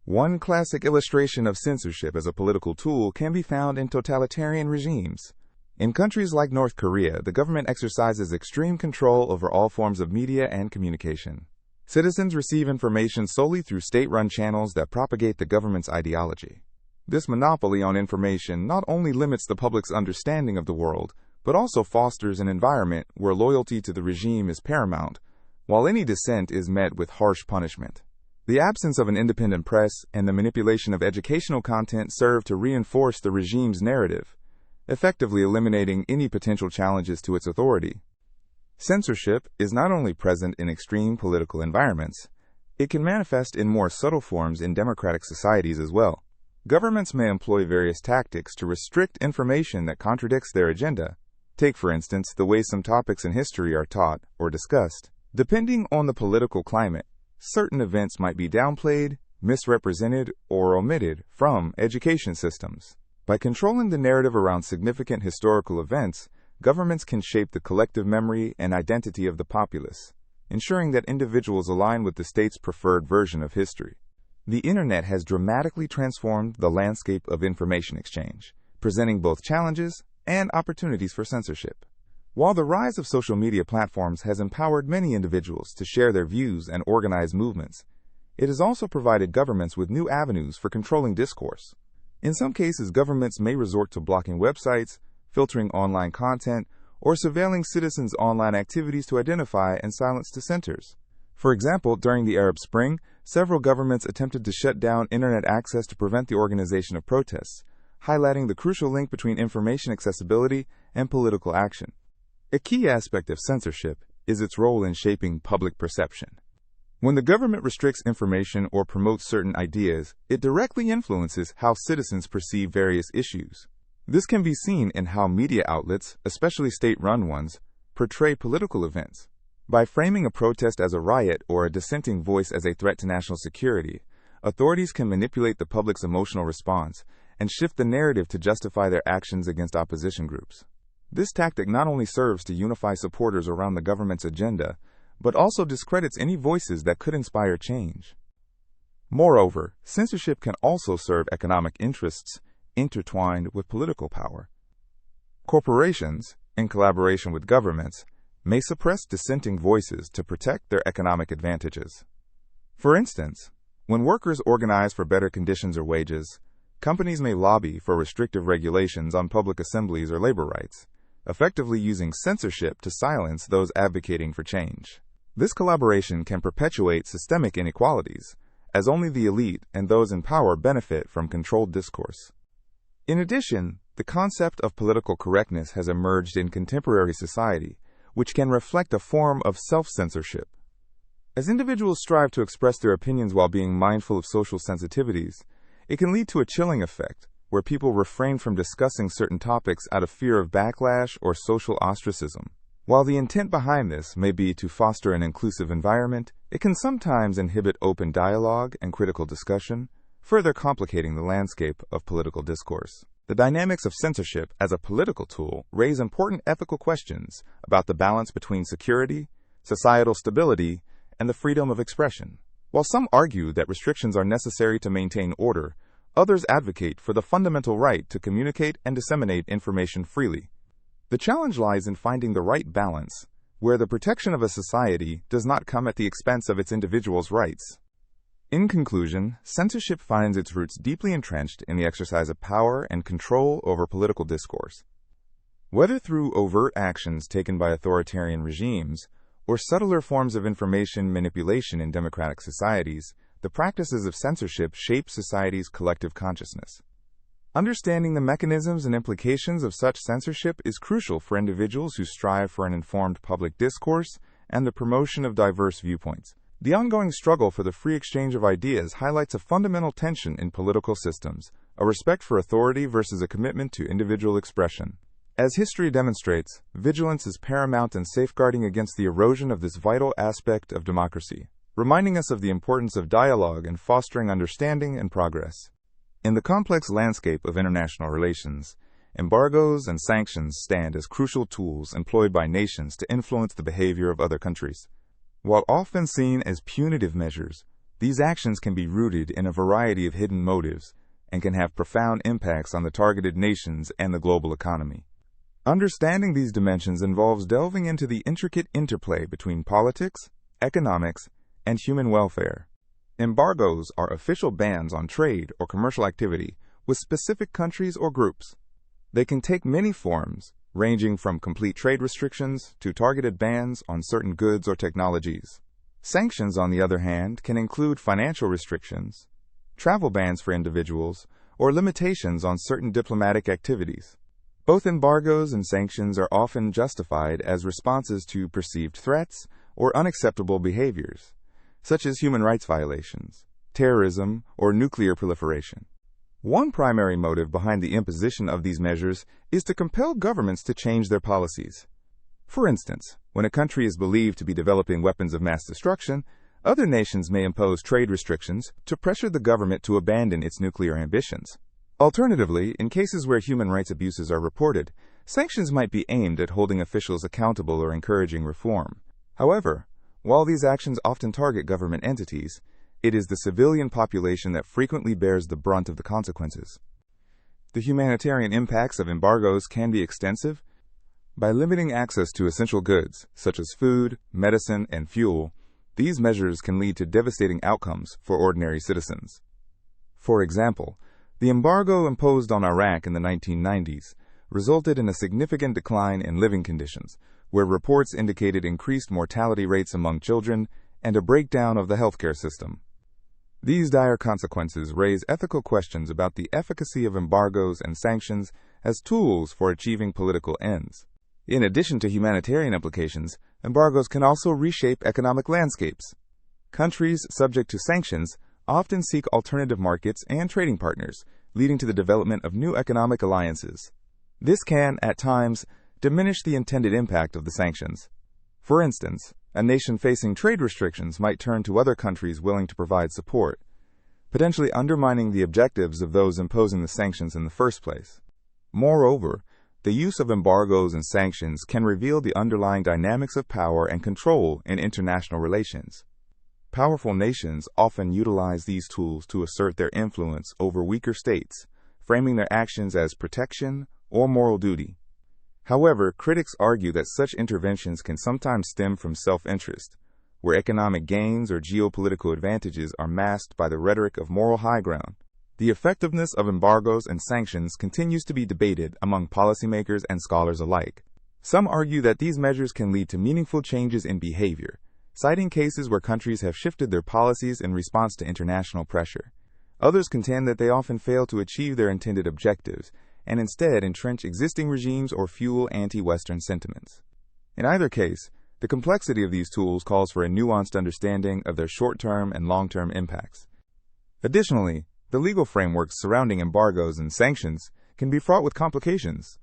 One classic illustration of censorship as a political tool can be found in totalitarian regimes. In countries like North Korea, the government exercises extreme control over all forms of media and communication. Citizens receive information solely through state-run channels that propagate the government's ideology. This monopoly on information not only limits the public's understanding of the world, but also fosters an environment where loyalty to the regime is paramount, while any dissent is met with harsh punishment. The absence of an independent press and the manipulation of educational content serve to reinforce the regime's narrative, effectively eliminating any potential challenges to its authority. Censorship is not only present in extreme political environments, it can manifest in more subtle forms in democratic societies as well. Governments may employ various tactics to restrict information that contradicts their agenda. Take, for instance, the way some topics in history are taught or discussed. Depending on the political climate, certain events might be downplayed, misrepresented, or omitted from education systems. By controlling the narrative around significant historical events, governments can shape the collective memory and identity of the populace, ensuring that individuals align with the state's preferred version of history. The Internet has dramatically transformed the landscape of information exchange, presenting both challenges and opportunities for censorship. While the rise of social media platforms has empowered many individuals to share their views and organize movements, it has also provided governments with new avenues for controlling discourse. In some cases, governments may resort to blocking websites, filtering online content, or surveilling citizens' online activities to identify and silence dissenters. For example, during the Arab Spring, several governments attempted to shut down internet access to prevent the organization of protests, highlighting the crucial link between information accessibility and political action. A key aspect of censorship is its role in shaping public perception. When the government restricts information or promotes certain ideas, it directly influences how citizens perceive various issues. This can be seen in how media outlets, especially state-run ones, portray political events. By framing a protest as a riot or a dissenting voice as a threat to national security, authorities can manipulate the public's emotional response and shift the narrative to justify their actions against opposition groups. This tactic not only serves to unify supporters around the government's agenda, but also discredits any voices that could inspire change. Moreover, censorship can also serve economic interests intertwined with political power. Corporations, in collaboration with governments, may suppress dissenting voices to protect their economic advantages. For instance, when workers organize for better conditions or wages, companies may lobby for restrictive regulations on public assemblies or labor rights, effectively using censorship to silence those advocating for change. This collaboration can perpetuate systemic inequalities, as only the elite and those in power benefit from controlled discourse. In addition, the concept of political correctness has emerged in contemporary society, which can reflect a form of self-censorship. As individuals strive to express their opinions while being mindful of social sensitivities, it can lead to a chilling effect, where people refrain from discussing certain topics out of fear of backlash or social ostracism. While the intent behind this may be to foster an inclusive environment, it can sometimes inhibit open dialogue and critical discussion, further complicating the landscape of political discourse. The dynamics of censorship as a political tool raise important ethical questions about the balance between security, societal stability, and the freedom of expression. While some argue that restrictions are necessary to maintain order, others advocate for the fundamental right to communicate and disseminate information freely. The challenge lies in finding the right balance, where the protection of a society does not come at the expense of its individuals' rights. In conclusion, censorship finds its roots deeply entrenched in the exercise of power and control over political discourse. Whether through overt actions taken by authoritarian regimes or subtler forms of information manipulation in democratic societies, the practices of censorship shape society's collective consciousness. Understanding the mechanisms and implications of such censorship is crucial for individuals who strive for an informed public discourse and the promotion of diverse viewpoints. The ongoing struggle for the free exchange of ideas highlights a fundamental tension in political systems, a respect for authority versus a commitment to individual expression. As history demonstrates, vigilance is paramount in safeguarding against the erosion of this vital aspect of democracy, reminding us of the importance of dialogue and fostering understanding and progress. In the complex landscape of international relations, embargoes and sanctions stand as crucial tools employed by nations to influence the behavior of other countries. While often seen as punitive measures, These actions can be rooted in a variety of hidden motives and can have profound impacts on the targeted nations and the global economy. Understanding these dimensions involves delving into the intricate interplay between politics, economics, and human welfare. Embargoes are official bans on trade or commercial activity with specific countries or groups. They can take many forms, ranging from complete trade restrictions to targeted bans on certain goods or technologies. Sanctions, on the other hand, can include financial restrictions, travel bans for individuals, or limitations on certain diplomatic activities. Both embargoes and sanctions are often justified as responses to perceived threats or unacceptable behaviors, such as human rights violations, terrorism, or nuclear proliferation. One primary motive behind the imposition of these measures is to compel governments to change their policies. For instance, when a country is believed to be developing weapons of mass destruction, other nations may impose trade restrictions to pressure the government to abandon its nuclear ambitions. Alternatively, in cases where human rights abuses are reported, sanctions might be aimed at holding officials accountable or encouraging reform. However, while these actions often target government entities, it is the civilian population that frequently bears the brunt of the consequences. The humanitarian impacts of embargoes can be extensive. By limiting access to essential goods, such as food, medicine, and fuel, these measures can lead to devastating outcomes for ordinary citizens. For example, the embargo imposed on Iraq in the 1990s resulted in a significant decline in living conditions, where reports indicated increased mortality rates among children and a breakdown of the healthcare system. These dire consequences raise ethical questions about the efficacy of embargoes and sanctions as tools for achieving political ends. In addition to humanitarian implications, embargoes can also reshape economic landscapes. Countries subject to sanctions often seek alternative markets and trading partners, leading to the development of new economic alliances. This can, at times, diminish the intended impact of the sanctions. For instance, a nation facing trade restrictions might turn to other countries willing to provide support, potentially undermining the objectives of those imposing the sanctions in the first place. Moreover, the use of embargoes and sanctions can reveal the underlying dynamics of power and control in international relations. Powerful nations often utilize these tools to assert their influence over weaker states, framing their actions as protection or moral duty. However, critics argue that such interventions can sometimes stem from self-interest, where economic gains or geopolitical advantages are masked by the rhetoric of moral high ground. The effectiveness of embargoes and sanctions continues to be debated among policymakers and scholars alike. Some argue that these measures can lead to meaningful changes in behavior, citing cases where countries have shifted their policies in response to international pressure. Others contend that they often fail to achieve their intended objectives and instead entrench existing regimes or fuel anti-Western sentiments. In either case, the complexity of these tools calls for a nuanced understanding of their short-term and long-term impacts. Additionally, the legal frameworks surrounding embargoes and sanctions can be fraught with complications.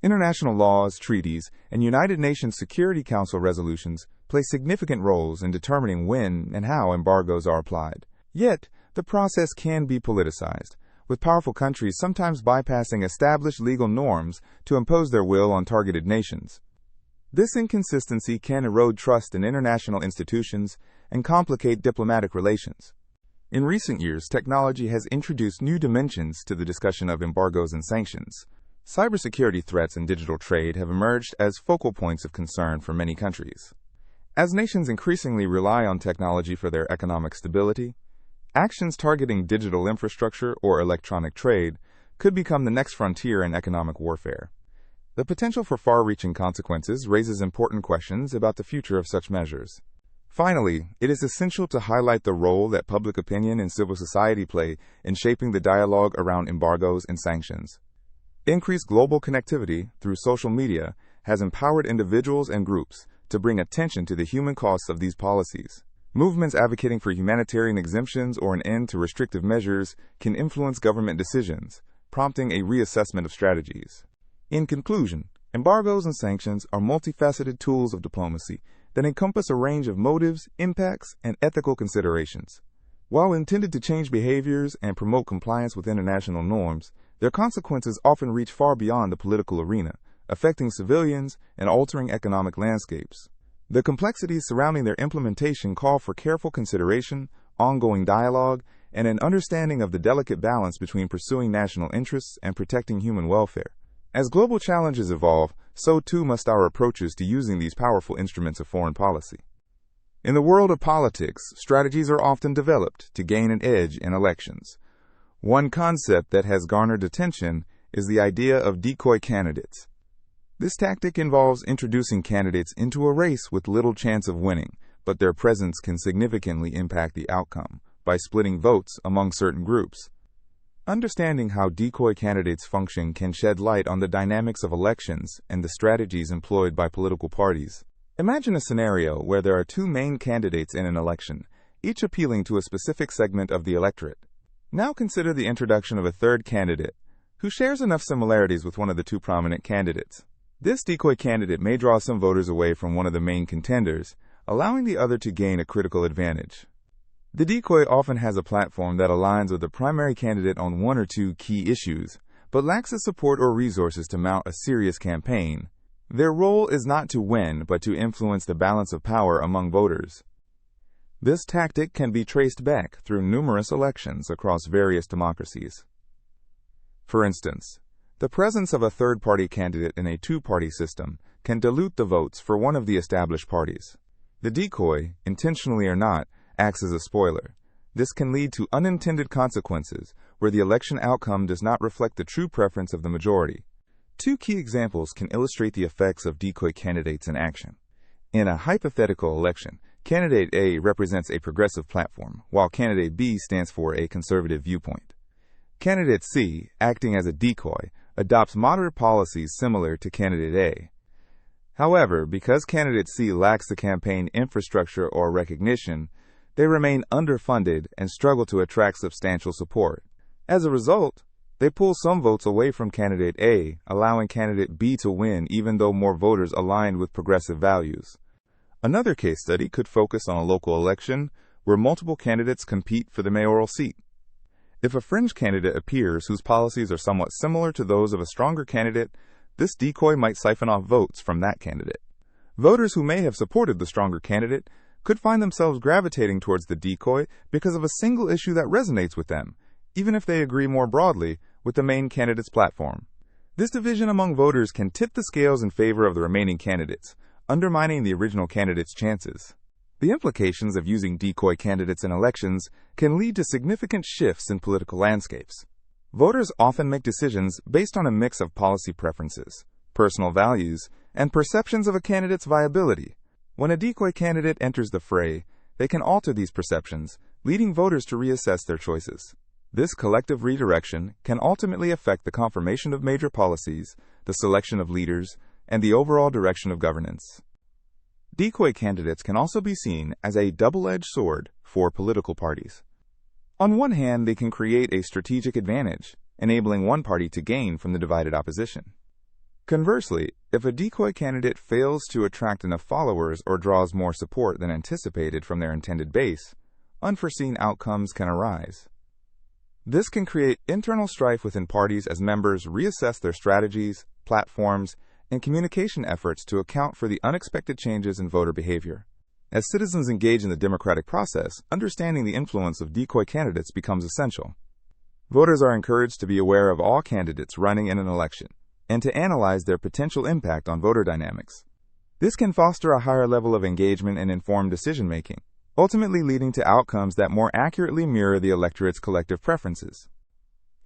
International laws, treaties, and United Nations Security Council resolutions play significant roles in determining when and how embargoes are applied. Yet, the process can be politicized, with powerful countries sometimes bypassing established legal norms to impose their will on targeted nations. This inconsistency can erode trust in international institutions and complicate diplomatic relations. In recent years, technology has introduced new dimensions to the discussion of embargoes and sanctions. Cybersecurity threats and digital trade have emerged as focal points of concern for many countries. As nations increasingly rely on technology for their economic stability, actions targeting digital infrastructure or electronic trade could become the next frontier in economic warfare. The potential for far-reaching consequences raises important questions about the future of such measures. Finally, it is essential to highlight the role that public opinion and civil society play in shaping the dialogue around embargoes and sanctions. Increased global connectivity through social media has empowered individuals and groups to bring attention to the human costs of these policies. Movements advocating for humanitarian exemptions or an end to restrictive measures can influence government decisions, prompting a reassessment of strategies. In conclusion, embargoes and sanctions are multifaceted tools of diplomacy that encompass a range of motives, impacts, and ethical considerations. While intended to change behaviors and promote compliance with international norms, their consequences often reach far beyond the political arena, affecting civilians and altering economic landscapes. The complexities surrounding their implementation call for careful consideration, ongoing dialogue, and an understanding of the delicate balance between pursuing national interests and protecting human welfare. As global challenges evolve, so too must our approaches to using these powerful instruments of foreign policy. In the world of politics, strategies are often developed to gain an edge in elections. One concept that has garnered attention is the idea of decoy candidates. This tactic involves introducing candidates into a race with little chance of winning, but their presence can significantly impact the outcome by splitting votes among certain groups. Understanding how decoy candidates function can shed light on the dynamics of elections and the strategies employed by political parties. Imagine a scenario where there are two main candidates in an election, each appealing to a specific segment of the electorate. Now consider the introduction of a third candidate, who shares enough similarities with one of the two prominent candidates. This decoy candidate may draw some voters away from one of the main contenders, allowing the other to gain a critical advantage. The decoy often has a platform that aligns with the primary candidate on one or two key issues, but lacks the support or resources to mount a serious campaign. Their role is not to win, but to influence the balance of power among voters. This tactic can be traced back through numerous elections across various democracies. For instance, the presence of a third-party candidate in a two-party system can dilute the votes for one of the established parties. The decoy, intentionally or not, acts as a spoiler. This can lead to unintended consequences where the election outcome does not reflect the true preference of the majority. Two key examples can illustrate the effects of decoy candidates in action. In a hypothetical election, candidate A represents a progressive platform, while candidate B stands for a conservative viewpoint. Candidate C, acting as a decoy, adopts moderate policies similar to candidate A. However, because candidate C lacks the campaign infrastructure or recognition, they remain underfunded and struggle to attract substantial support. As a result, they pull some votes away from candidate A, allowing candidate B to win even though more voters aligned with progressive values. Another case study could focus on a local election where multiple candidates compete for the mayoral seat. If a fringe candidate appears whose policies are somewhat similar to those of a stronger candidate, this decoy might siphon off votes from that candidate. Voters who may have supported the stronger candidate could find themselves gravitating towards the decoy because of a single issue that resonates with them, even if they agree more broadly with the main candidate's platform. This division among voters can tip the scales in favor of the remaining candidates, undermining the original candidate's chances. The implications of using decoy candidates in elections can lead to significant shifts in political landscapes. Voters often make decisions based on a mix of policy preferences, personal values, and perceptions of a candidate's viability. When a decoy candidate enters the fray, they can alter these perceptions, leading voters to reassess their choices. This collective redirection can ultimately affect the confirmation of major policies, the selection of leaders, and the overall direction of governance. Decoy candidates can also be seen as a double-edged sword for political parties. On one hand, they can create a strategic advantage, enabling one party to gain from the divided opposition. Conversely, if a decoy candidate fails to attract enough followers or draws more support than anticipated from their intended base, unforeseen outcomes can arise. This can create internal strife within parties as members reassess their strategies, platforms, and communication efforts to account for the unexpected changes in voter behavior. As citizens engage in the democratic process, understanding the influence of decoy candidates becomes essential. Voters are encouraged to be aware of all candidates running in an election and to analyze their potential impact on voter dynamics. This can foster a higher level of engagement and informed decision-making, ultimately leading to outcomes that more accurately mirror the electorate's collective preferences.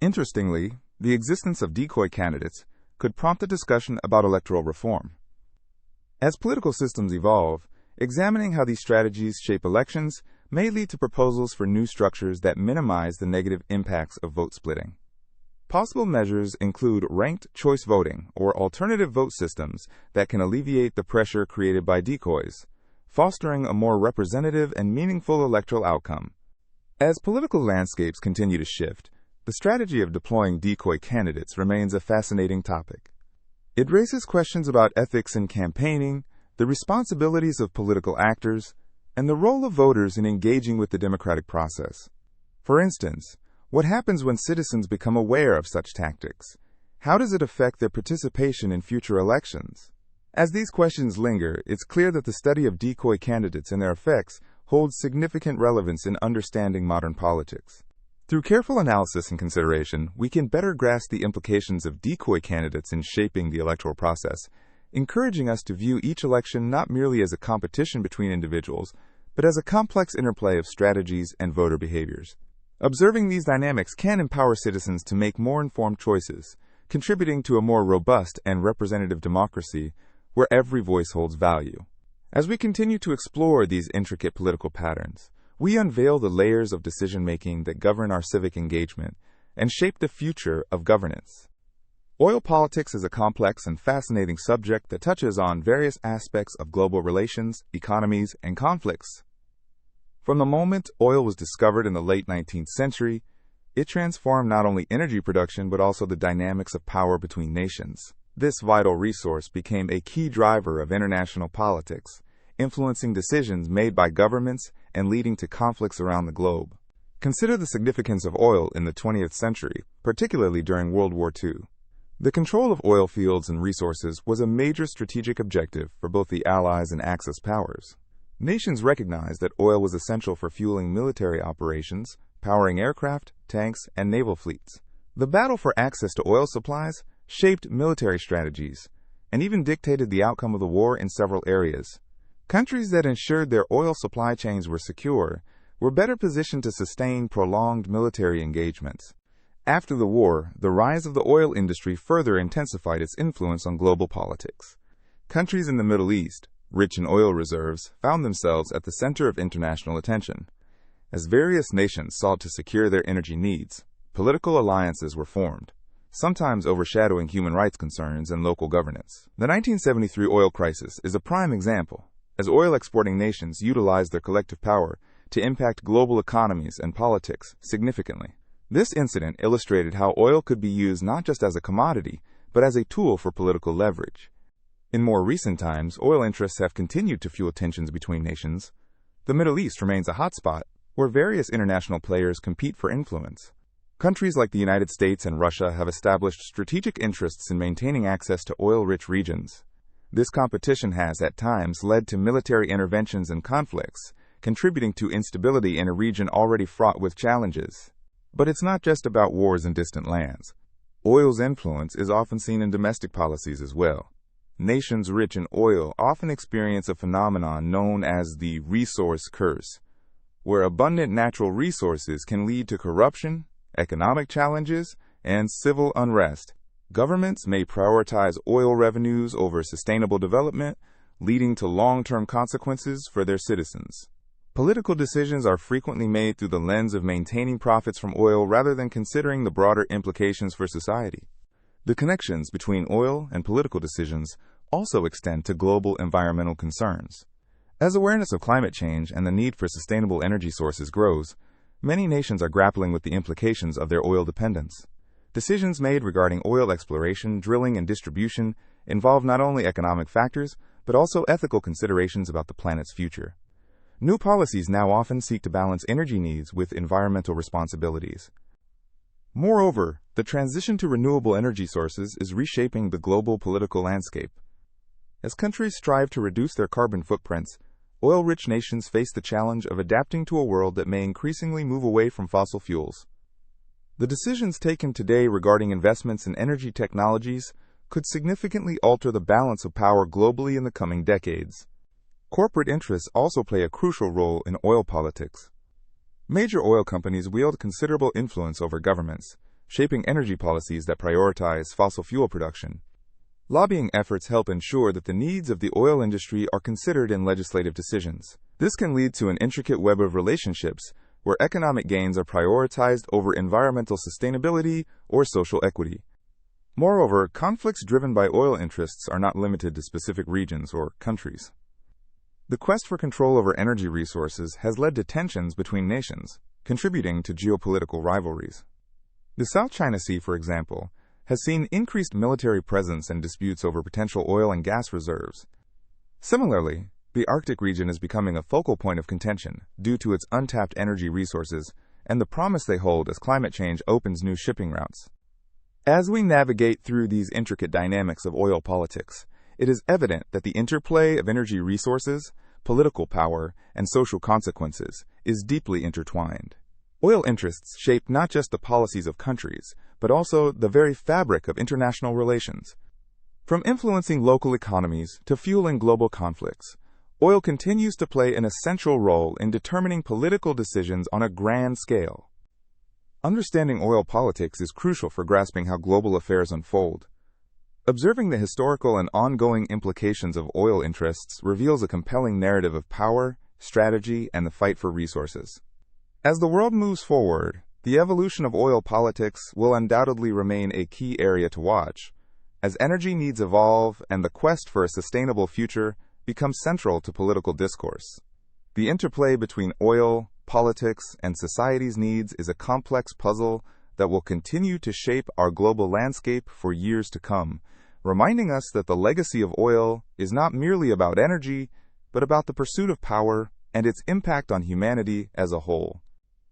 Interestingly, the existence of decoy candidates could prompt a discussion about electoral reform. As political systems evolve, examining how these strategies shape elections may lead to proposals for new structures that minimize the negative impacts of vote splitting. Possible measures include ranked choice voting or alternative vote systems that can alleviate the pressure created by decoys, fostering a more representative and meaningful electoral outcome. As political landscapes continue to shift, the strategy of deploying decoy candidates remains a fascinating topic. It raises questions about ethics in campaigning, the responsibilities of political actors, and the role of voters in engaging with the democratic process. For instance, what happens when citizens become aware of such tactics? How does it affect their participation in future elections? As these questions linger, it's clear that the study of decoy candidates and their effects holds significant relevance in understanding modern politics. Through careful analysis and consideration, we can better grasp the implications of decoy candidates in shaping the electoral process, encouraging us to view each election not merely as a competition between individuals, but as a complex interplay of strategies and voter behaviors. Observing these dynamics can empower citizens to make more informed choices, contributing to a more robust and representative democracy where every voice holds value. As we continue to explore these intricate political patterns, we unveil the layers of decision-making that govern our civic engagement and shape the future of governance. Oil politics is a complex and fascinating subject that touches on various aspects of global relations, economies, and conflicts. From the moment oil was discovered in the late 19th century, it transformed not only energy production but also the dynamics of power between nations. This vital resource became a key driver of international politics, influencing decisions made by governments and leading to conflicts around the globe. Consider the significance of oil in the 20th century, particularly during World War II. The control of oil fields and resources was a major strategic objective for both the Allies and Axis powers. Nations recognized that oil was essential for fueling military operations, powering aircraft, tanks, and naval fleets. The battle for access to oil supplies shaped military strategies and even dictated the outcome of the war in several areas. Countries that ensured their oil supply chains were secure were better positioned to sustain prolonged military engagements. After the war, the rise of the oil industry further intensified its influence on global politics. Countries in the Middle East, rich in oil reserves, found themselves at the center of international attention. As various nations sought to secure their energy needs, political alliances were formed, sometimes overshadowing human rights concerns and local governance. The 1973 oil crisis is a prime example, as oil-exporting nations utilized their collective power to impact global economies and politics significantly. This incident illustrated how oil could be used not just as a commodity, but as a tool for political leverage. In more recent times, oil interests have continued to fuel tensions between nations. The Middle East remains a hotspot, where various international players compete for influence. Countries like the United States and Russia have established strategic interests in maintaining access to oil-rich regions. This competition has, at times, led to military interventions and conflicts, contributing to instability in a region already fraught with challenges. But it's not just about wars in distant lands. Oil's influence is often seen in domestic policies as well. Nations rich in oil often experience a phenomenon known as the resource curse, where abundant natural resources can lead to corruption, economic challenges, and civil unrest. Governments may prioritize oil revenues over sustainable development, leading to long-term consequences for their citizens. Political decisions are frequently made through the lens of maintaining profits from oil rather than considering the broader implications for society. The connections between oil and political decisions also extend to global environmental concerns. As awareness of climate change and the need for sustainable energy sources grows, many nations are grappling with the implications of their oil dependence. Decisions made regarding oil exploration, drilling, and distribution involve not only economic factors, but also ethical considerations about the planet's future. New policies now often seek to balance energy needs with environmental responsibilities. Moreover, the transition to renewable energy sources is reshaping the global political landscape. As countries strive to reduce their carbon footprints, oil-rich nations face the challenge of adapting to a world that may increasingly move away from fossil fuels. The decisions taken today regarding investments in energy technologies could significantly alter the balance of power globally in the coming decades. Corporate interests also play a crucial role in oil politics. Major oil companies wield considerable influence over governments, shaping energy policies that prioritize fossil fuel production. Lobbying efforts help ensure that the needs of the oil industry are considered in legislative decisions. This can lead to an intricate web of relationships where economic gains are prioritized over environmental sustainability or social equity. Moreover, conflicts driven by oil interests are not limited to specific regions or countries. The quest for control over energy resources has led to tensions between nations, contributing to geopolitical rivalries. The South China Sea, for example, has seen increased military presence and disputes over potential oil and gas reserves. Similarly, the Arctic region is becoming a focal point of contention due to its untapped energy resources and the promise they hold as climate change opens new shipping routes. As we navigate through these intricate dynamics of oil politics, it is evident that the interplay of energy resources, political power, and social consequences, is deeply intertwined. Oil interests shape not just the policies of countries, but also the very fabric of international relations. From influencing local economies to fueling global conflicts, oil continues to play an essential role in determining political decisions on a grand scale. Understanding oil politics is crucial for grasping how global affairs unfold. Observing the historical and ongoing implications of oil interests reveals a compelling narrative of power, strategy, and the fight for resources. As the world moves forward, the evolution of oil politics will undoubtedly remain a key area to watch, as energy needs evolve and the quest for a sustainable future becomes central to political discourse. The interplay between oil, politics, and society's needs is a complex puzzle that will continue to shape our global landscape for years to come, reminding us that the legacy of oil is not merely about energy, but about the pursuit of power and its impact on humanity as a whole.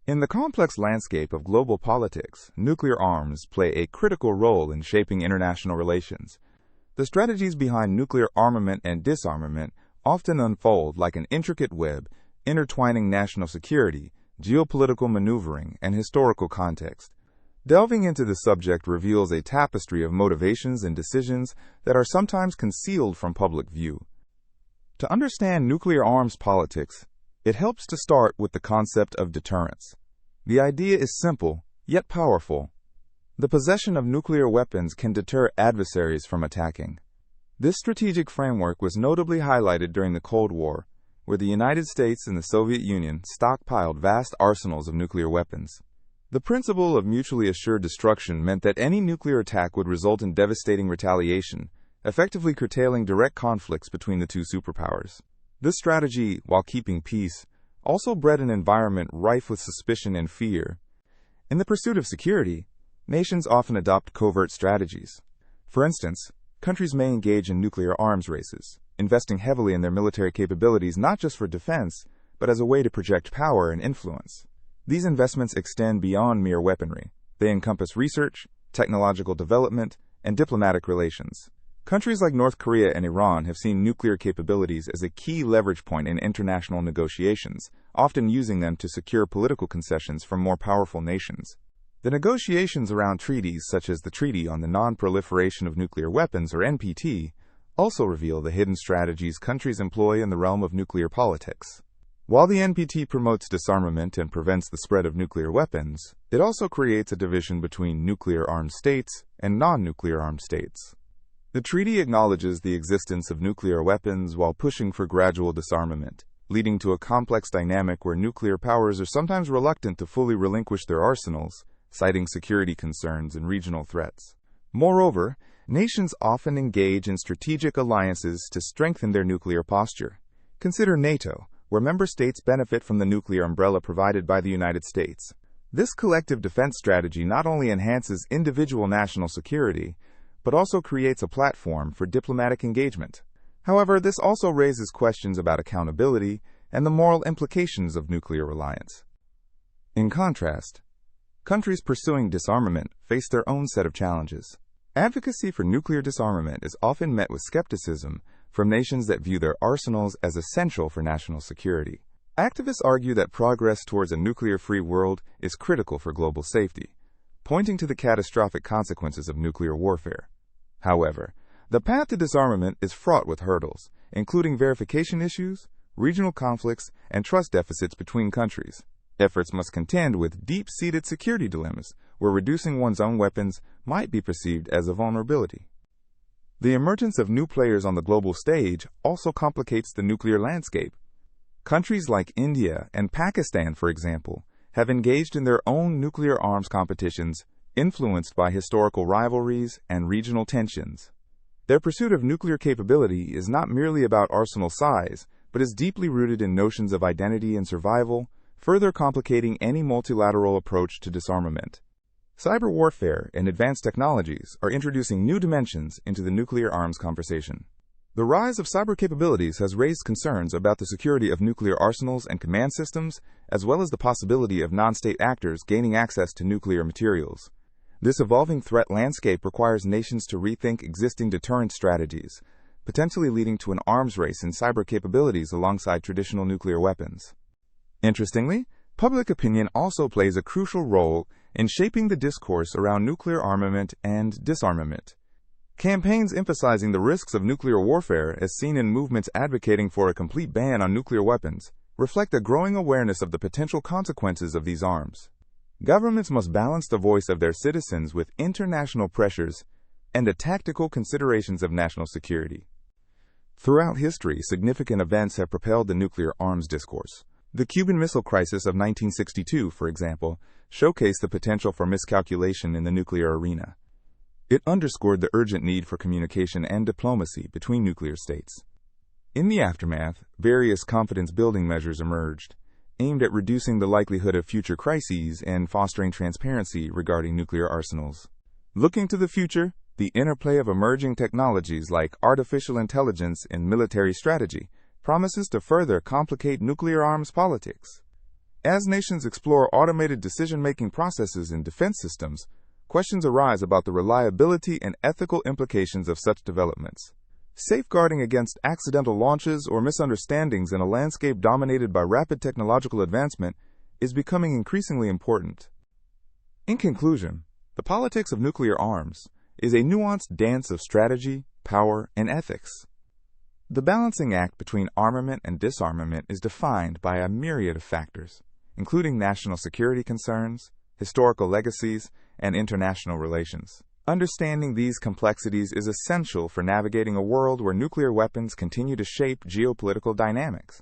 In the complex landscape of global politics, nuclear arms play a critical role in shaping international relations. The strategies behind nuclear armament and disarmament often unfold like an intricate web, intertwining national security, geopolitical maneuvering, and historical context. Delving into the subject reveals a tapestry of motivations and decisions that are sometimes concealed from public view. To understand nuclear arms politics, it helps to start with the concept of deterrence. The idea is simple, yet powerful. The possession of nuclear weapons can deter adversaries from attacking. This strategic framework was notably highlighted during the Cold War, where the United States and the Soviet Union stockpiled vast arsenals of nuclear weapons. The principle of mutually assured destruction meant that any nuclear attack would result in devastating retaliation, effectively curtailing direct conflicts between the two superpowers. This strategy, while keeping peace, also bred an environment rife with suspicion and fear. In the pursuit of security, nations often adopt covert strategies. For instance, countries may engage in nuclear arms races, investing heavily in their military capabilities not just for defense, but as a way to project power and influence. These investments extend beyond mere weaponry. They encompass research, technological development, and diplomatic relations. Countries like North Korea and Iran have seen nuclear capabilities as a key leverage point in international negotiations, often using them to secure political concessions from more powerful nations. The negotiations around treaties such as the Treaty on the Non-Proliferation of Nuclear Weapons, or NPT, also reveal the hidden strategies countries employ in the realm of nuclear politics. While the NPT promotes disarmament and prevents the spread of nuclear weapons, it also creates a division between nuclear-armed states and non-nuclear-armed states. The treaty acknowledges the existence of nuclear weapons while pushing for gradual disarmament, leading to a complex dynamic where nuclear powers are sometimes reluctant to fully relinquish their arsenals, citing security concerns and regional threats. Moreover, nations often engage in strategic alliances to strengthen their nuclear posture. Consider NATO, where member states benefit from the nuclear umbrella provided by the United States. This collective defense strategy not only enhances individual national security, but also creates a platform for diplomatic engagement. However, this also raises questions about accountability and the moral implications of nuclear reliance. In contrast, countries pursuing disarmament face their own set of challenges. Advocacy for nuclear disarmament is often met with skepticism from nations that view their arsenals as essential for national security. Activists argue that progress towards a nuclear-free world is critical for global safety, pointing to the catastrophic consequences of nuclear warfare. However, the path to disarmament is fraught with hurdles, including verification issues, regional conflicts, and trust deficits between countries. Efforts must contend with deep-seated security dilemmas, where reducing one's own weapons might be perceived as a vulnerability. The emergence of new players on the global stage also complicates the nuclear landscape. Countries like India and Pakistan, for example, have engaged in their own nuclear arms competitions, influenced by historical rivalries and regional tensions. Their pursuit of nuclear capability is not merely about arsenal size, but is deeply rooted in notions of identity and survival, further complicating any multilateral approach to disarmament. Cyber warfare and advanced technologies are introducing new dimensions into the nuclear arms conversation. The rise of cyber capabilities has raised concerns about the security of nuclear arsenals and command systems, as well as the possibility of non-state actors gaining access to nuclear materials. This evolving threat landscape requires nations to rethink existing deterrent strategies, potentially leading to an arms race in cyber capabilities alongside traditional nuclear weapons. Interestingly, public opinion also plays a crucial role in shaping the discourse around nuclear armament and disarmament. Campaigns emphasizing the risks of nuclear warfare, as seen in movements advocating for a complete ban on nuclear weapons, reflect a growing awareness of the potential consequences of these arms. Governments must balance the voice of their citizens with international pressures and the tactical considerations of national security. Throughout history, significant events have propelled the nuclear arms discourse. The Cuban Missile Crisis of 1962, for example, showcased the potential for miscalculation in the nuclear arena. It underscored the urgent need for communication and diplomacy between nuclear states. In the aftermath, various confidence-building measures emerged, aimed at reducing the likelihood of future crises and fostering transparency regarding nuclear arsenals. Looking to the future, the interplay of emerging technologies like artificial intelligence and military strategy promises to further complicate nuclear arms politics. As nations explore automated decision-making processes in defense systems, questions arise about the reliability and ethical implications of such developments. Safeguarding against accidental launches or misunderstandings in a landscape dominated by rapid technological advancement is becoming increasingly important. In conclusion, the politics of nuclear arms is a nuanced dance of strategy, power, and ethics. The balancing act between armament and disarmament is defined by a myriad of factors, including national security concerns, historical legacies, and international relations. Understanding these complexities is essential for navigating a world where nuclear weapons continue to shape geopolitical dynamics.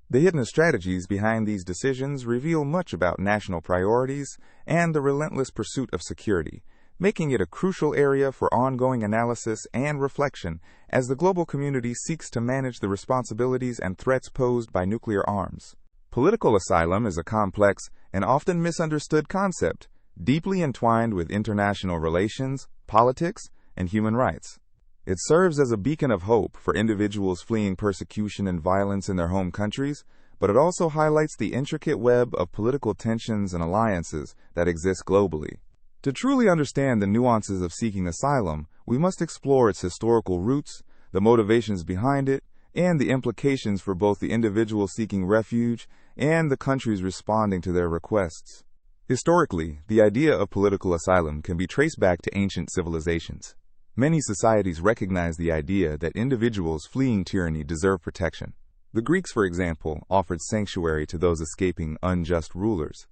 The hidden strategies behind these decisions reveal much about national priorities and the relentless pursuit of security, making it a crucial area for ongoing analysis and reflection as the global community seeks to manage the responsibilities and threats posed by nuclear arms. Political asylum is a complex and often misunderstood concept, deeply entwined with international relations, politics, and human rights. It serves as a beacon of hope for individuals fleeing persecution and violence in their home countries, but it also highlights the intricate web of political tensions and alliances that exist globally. To truly understand the nuances of seeking asylum, we must explore its historical roots, the motivations behind it, and the implications for both the individual seeking refuge and the countries responding to their requests. Historically, the idea of political asylum can be traced back to ancient civilizations. Many societies recognize the idea that individuals fleeing tyranny deserve protection. The Greeks, for example, offered sanctuary to those escaping unjust rulers.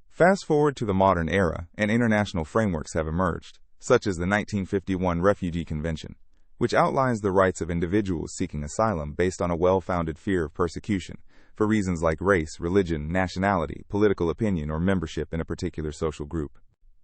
Fast forward to the modern era, and international frameworks have emerged, such as the 1951 Refugee Convention, which outlines the rights of individuals seeking asylum based on a well-founded fear of persecution, for reasons like race, religion, nationality, political opinion, or membership in a particular social group.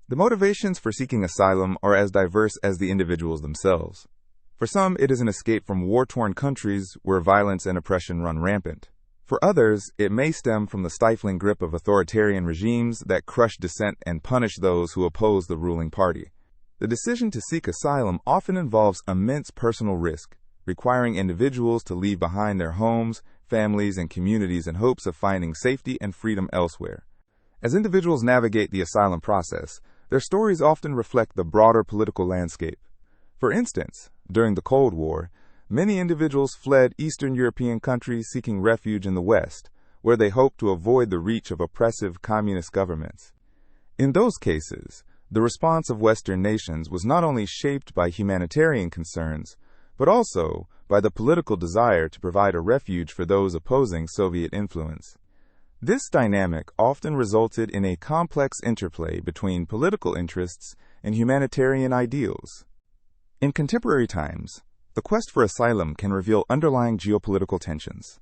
The motivations for seeking asylum are as diverse as the individuals themselves. For some, it is an escape from war-torn countries where violence and oppression run rampant. For others, it may stem from the stifling grip of authoritarian regimes that crush dissent and punish those who oppose the ruling party. The decision to seek asylum often involves immense personal risk, requiring individuals to leave behind their homes, families, and communities in hopes of finding safety and freedom elsewhere. As individuals navigate the asylum process, their stories often reflect the broader political landscape. For instance, during the Cold War, many individuals fled Eastern European countries seeking refuge in the West, where they hoped to avoid the reach of oppressive communist governments. In those cases, the response of Western nations was not only shaped by humanitarian concerns, but also by the political desire to provide a refuge for those opposing Soviet influence. This dynamic often resulted in a complex interplay between political interests and humanitarian ideals. In contemporary times, the quest for asylum can reveal underlying geopolitical tensions.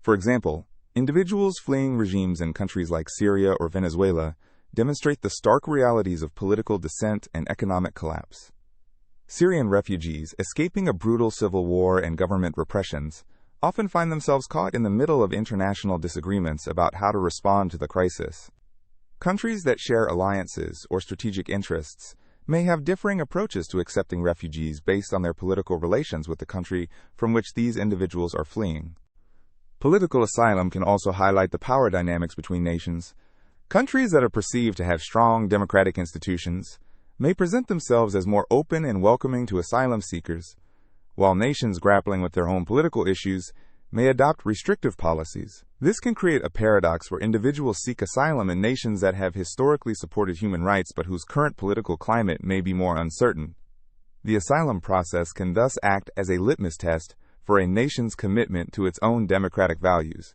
For example, individuals fleeing regimes in countries like Syria or Venezuela demonstrate the stark realities of political dissent and economic collapse. Syrian refugees escaping a brutal civil war and government repressions often find themselves caught in the middle of international disagreements about how to respond to the crisis. Countries that share alliances or strategic interests may have differing approaches to accepting refugees based on their political relations with the country from which these individuals are fleeing. Political asylum can also highlight the power dynamics between nations. Countries that are perceived to have strong democratic institutions may present themselves as more open and welcoming to asylum seekers, while nations grappling with their own political issues may adopt restrictive policies. This can create a paradox where individuals seek asylum in nations that have historically supported human rights but whose current political climate may be more uncertain. The asylum process can thus act as a litmus test for a nation's commitment to its own democratic values.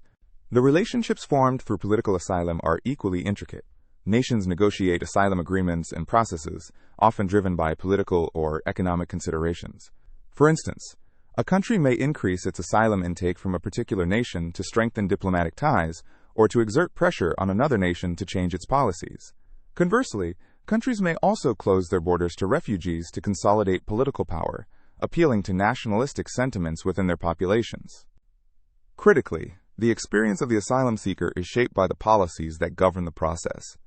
The relationships formed through political asylum are equally intricate. Nations negotiate asylum agreements and processes, often driven by political or economic considerations. For instance, a country may increase its asylum intake from a particular nation to strengthen diplomatic ties or to exert pressure on another nation to change its policies. Conversely, countries may also close their borders to refugees to consolidate political power, appealing to nationalistic sentiments within their populations. Critically, the experience of the asylum seeker is shaped by the policies that govern the process.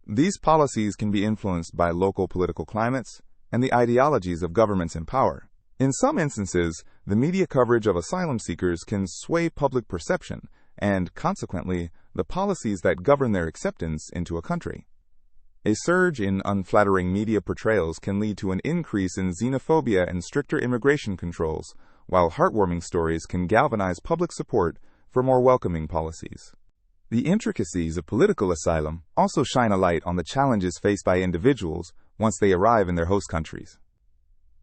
These policies can be influenced by local political climates and the ideologies of governments in power. In some instances, the media coverage of asylum seekers can sway public perception and, consequently, the policies that govern their acceptance into a country. A surge in unflattering media portrayals can lead to an increase in xenophobia and stricter immigration controls, while heartwarming stories can galvanize public support for more welcoming policies. The intricacies of political asylum also shine a light on the challenges faced by individuals once they arrive in their host countries.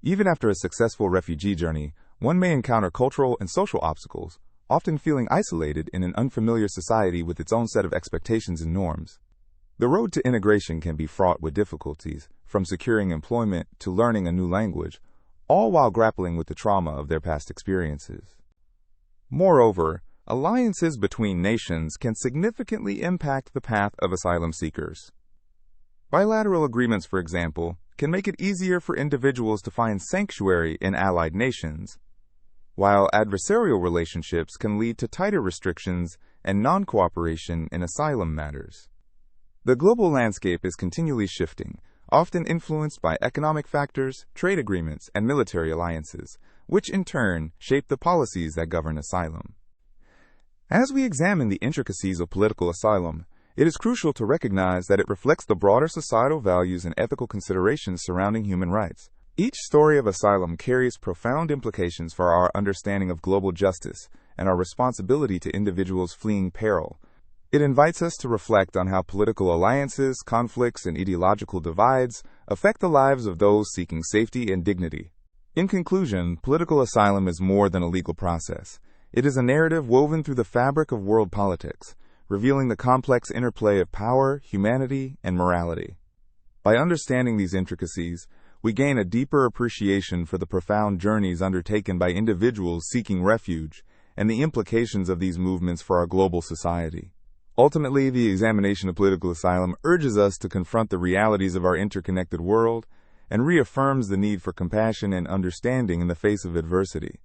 Even after a successful refugee journey, one may encounter cultural and social obstacles, often feeling isolated in an unfamiliar society with its own set of expectations and norms. The road to integration can be fraught with difficulties, from securing employment to learning a new language, all while grappling with the trauma of their past experiences. Moreover, alliances between nations can significantly impact the path of asylum seekers. Bilateral agreements, for example, can make it easier for individuals to find sanctuary in allied nations, while adversarial relationships can lead to tighter restrictions and non-cooperation in asylum matters. The global landscape is continually shifting, often influenced by economic factors, trade agreements, and military alliances, which in turn shape the policies that govern asylum. As we examine the intricacies of political asylum, it is crucial to recognize that it reflects the broader societal values and ethical considerations surrounding human rights. Each story of asylum carries profound implications for our understanding of global justice and our responsibility to individuals fleeing peril. It invites us to reflect on how political alliances, conflicts, and ideological divides affect the lives of those seeking safety and dignity. In conclusion, political asylum is more than a legal process. It is a narrative woven through the fabric of world politics, revealing the complex interplay of power, humanity, and morality. By understanding these intricacies, we gain a deeper appreciation for the profound journeys undertaken by individuals seeking refuge and the implications of these movements for our global society. Ultimately, the examination of political asylum urges us to confront the realities of our interconnected world and reaffirms the need for compassion and understanding in the face of adversity.